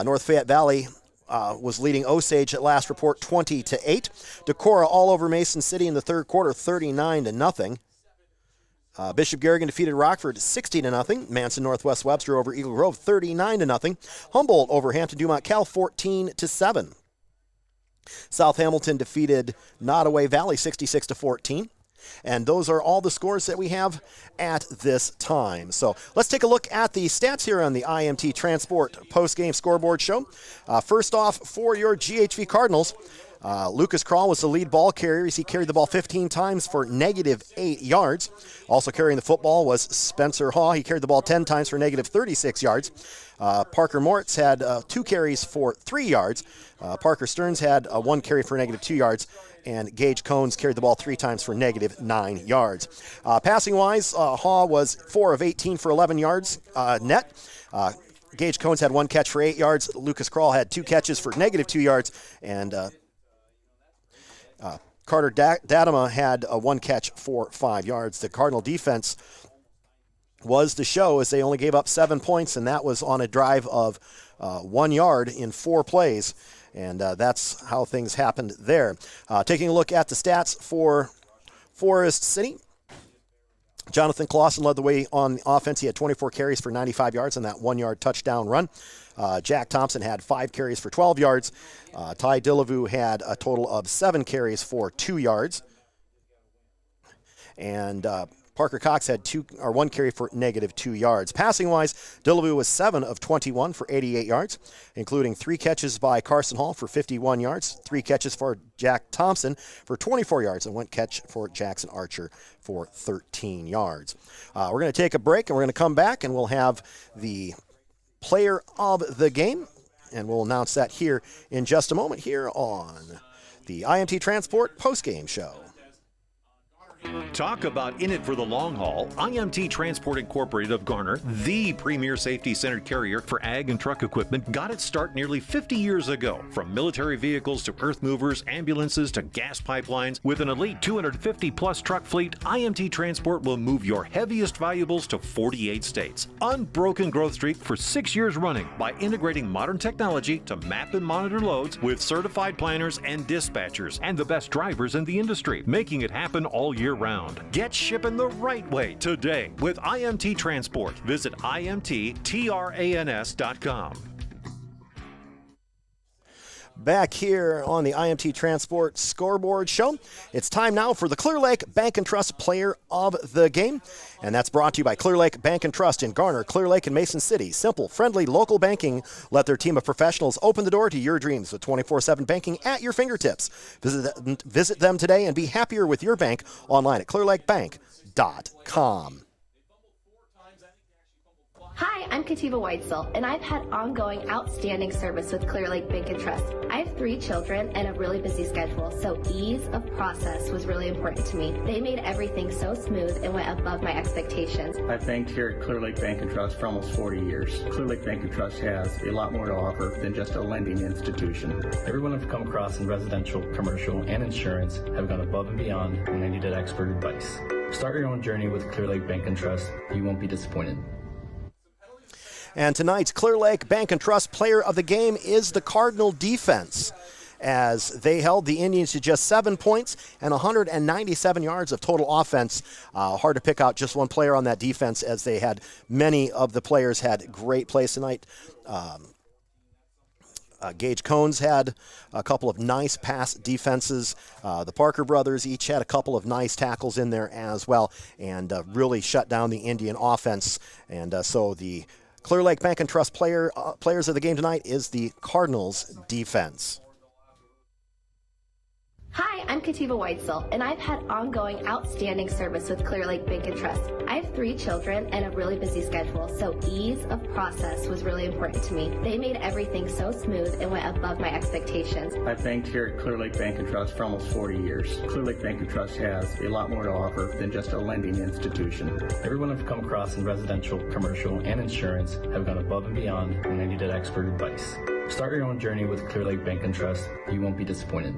North Fayette Valley was leading Osage at last report 20-8. Decorah all over Mason City in the third quarter 39-0. Bishop Garrigan defeated Rockford 60-0. Manson Northwest Webster over Eagle Grove 39-0. Humboldt over Hampton Dumont Cal 14-7. South Hamilton defeated Nottoway Valley 66-14. And those are all the scores that we have at this time. So let's take a look at the stats here on the IMT Transport post-game scoreboard show. First off, for your GHV Cardinals, Lucas Kral was the lead ball carrier as he carried the ball 15 times for -8 yards. Also carrying the football was Spencer Haw. He carried the ball 10 times for -36 yards. Parker Moritz had 2 carries for 3 yards. Parker Stearns had 1 carry for -2 yards. And Gage Cones carried the ball 3 times for -9 yards. Passing-wise, Haw was 4 of 18 for 11 yards net. Gage Cones had 1 catch for 8 yards. Lucas Kral had 2 catches for -2 yards. And Carter Dadema had 1 catch for 5 yards. The Cardinal defense was the show as they only gave up 7 points, and that was on a drive of 1 yard in 4 plays. And that's how things happened there. Taking a look at the stats for Forest City, Jonathan Clausen led the way on offense. He had 24 carries for 95 yards on that 1-yard touchdown run. Jack Thompson had 5 carries for 12 yards. Ty Dillevue had a total of 7 carries for 2 yards. And Parker Cox had 1 carry for -2 yards. Passing-wise, Dillevue was 7 of 21 for 88 yards, including 3 catches by Carson Hall for 51 yards, 3 catches for Jack Thompson for 24 yards, and 1 catch for Jackson Archer for 13 yards. We're going to take a break, and we're going to come back, and we'll have the player of the game, and we'll announce that here in just a moment here on the IMT Transport postgame show. Talk about in it for the long haul. IMT Transport Incorporated of Garner, the premier safety-centered carrier for ag and truck equipment, got its start nearly 50 years ago. From military vehicles to earth movers, ambulances to gas pipelines, with an elite 250-plus truck fleet, IMT Transport will move your heaviest valuables to 48 states. Unbroken growth streak for 6 years running by integrating modern technology to map and monitor loads with certified planners and dispatchers and the best drivers in the industry, making it happen all year round. Get shipping the right way today with IMT Transport. Visit IMTTRANS.com. Back here on the IMT Transport scoreboard show. It's time now for the Clear Lake Bank and Trust Player of the Game. And that's brought to you by Clear Lake Bank and Trust in Garner, Clear Lake, and Mason City. Simple, friendly, local banking. Let their team of professionals open the door to your dreams with 24/7 banking at your fingertips. Visit them today and be happier with your bank online at clearlakebank.com. Hi, I'm Kativa Weitzel, and I've had ongoing outstanding service with Clear Lake Bank and Trust. I have 3 children and a really busy schedule, so ease of process was really important to me. They made everything so smooth and went above my expectations. I've banked here at Clear Lake Bank and Trust for almost 40 years. Clear Lake Bank and Trust has a lot more to offer than just a lending institution. Everyone I've come across in residential, commercial, and insurance have gone above and beyond when I needed expert advice. Start your own journey with Clear Lake Bank and Trust. You won't be disappointed. And tonight's Clear Lake Bank and Trust Player of the Game is the Cardinal defense, as they held the Indians to just 7 points and 197 yards of total offense. Hard to pick out just one player on that defense, as they had many of the players had great plays tonight. Gage Cones had a couple of nice pass defenses. The Parker brothers each had a couple of nice tackles in there as well, and really shut down the Indian offense. And so the Clear Lake Bank and Trust players of the game tonight is the Cardinals defense. Hi, I'm Kativa Weitzel, and I've had ongoing outstanding service with Clear Lake Bank and Trust. I have 3 children and a really busy schedule, so ease of process was really important to me. They made everything so smooth and went above my expectations. I've banked here at Clear Lake Bank and Trust for almost 40 years. Clear Lake Bank and Trust has a lot more to offer than just a lending institution. Everyone I've come across in residential, commercial, and insurance have gone above and beyond when I needed expert advice. Start your own journey with Clear Lake Bank and Trust. You won't be disappointed.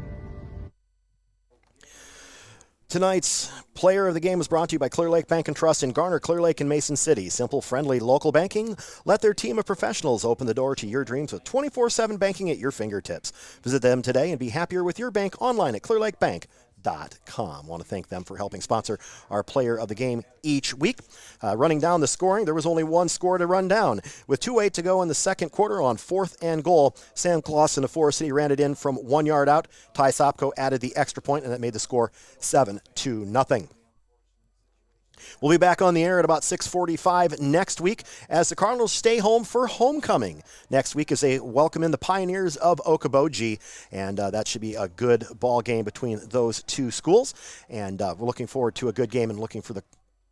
Tonight's player of the game was brought to you by Clear Lake Bank and Trust in Garner, Clear Lake, and Mason City. Simple, friendly, local banking. Let their team of professionals open the door to your dreams with 24/7 banking at your fingertips. Visit them today and be happier with your bank online at clearlakebank.com. GarnerDan'l.com. Want to thank them for helping sponsor our player of the game each week. Running down the scoring, there was only one score to run down. With 2:08 to go in the second quarter on 4th and goal, Sam Clausen of Forest City ran it in from 1 yard out. Ty Sopko added the extra point, and that made the score 7-0. We'll be back on the air at about 6:45 next week as the Cardinals stay home for homecoming. Next week is a welcome in the Pioneers of Okoboji, and that should be a good ball game between those two schools. And we're looking forward to a good game and looking for the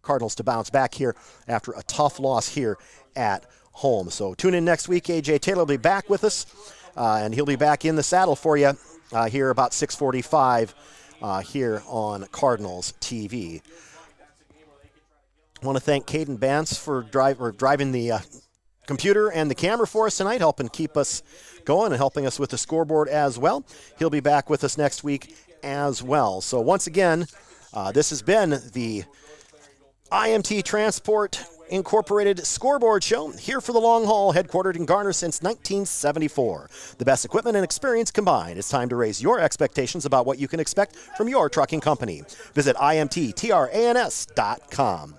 Cardinals to bounce back here after a tough loss here at home. So tune in next week. A.J. Taylor will be back with us, and he'll be back in the saddle for you here about 6:45 here on Cardinals TV. I want to thank Caden Bance for driving the computer and the camera for us tonight, helping keep us going and helping us with the scoreboard as well. He'll be back with us next week as well. So once again, this has been the IMT Transport Incorporated Scoreboard Show, here for the long haul, headquartered in Garner since 1974. The best equipment and experience combined. It's time to raise your expectations about what you can expect from your trucking company. Visit imttrans.com.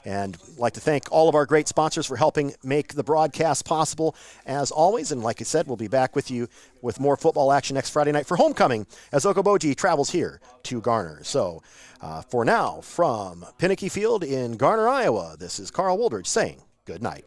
And I'd like to thank all of our great sponsors for helping make the broadcast possible, as always. And like I said, we'll be back with you with more football action next Friday night for homecoming as Okoboji travels here to Garner. So for now, from Pinnicky Field in Garner, Iowa, this is Carl Woldridge saying good night.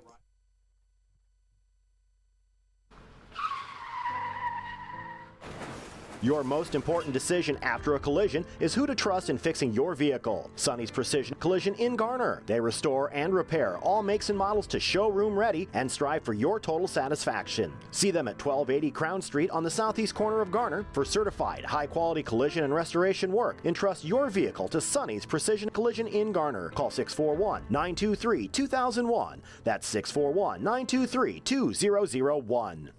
Your most important decision after a collision is who to trust in fixing your vehicle. Sonny's Precision Collision in Garner. They restore and repair all makes and models to showroom ready and strive for your total satisfaction. See them at 1280 Crown Street on the southeast corner of Garner for certified high-quality collision and restoration work. Entrust your vehicle to Sonny's Precision Collision in Garner. Call 641-923-2001. That's 641-923-2001.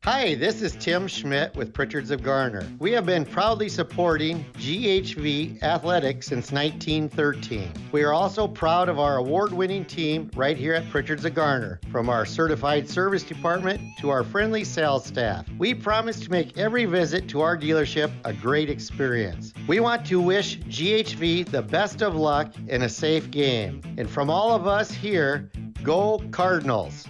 Hi, this is Tim Schmidt with Pritchard's of Garner. We have been proudly supporting GHV Athletics since 1913. We are also proud of our award-winning team right here at Pritchard's of Garner, from our certified service department to our friendly sales staff. We promise to make every visit to our dealership a great experience. We want to wish GHV the best of luck and a safe game. And from all of us here, go Cardinals!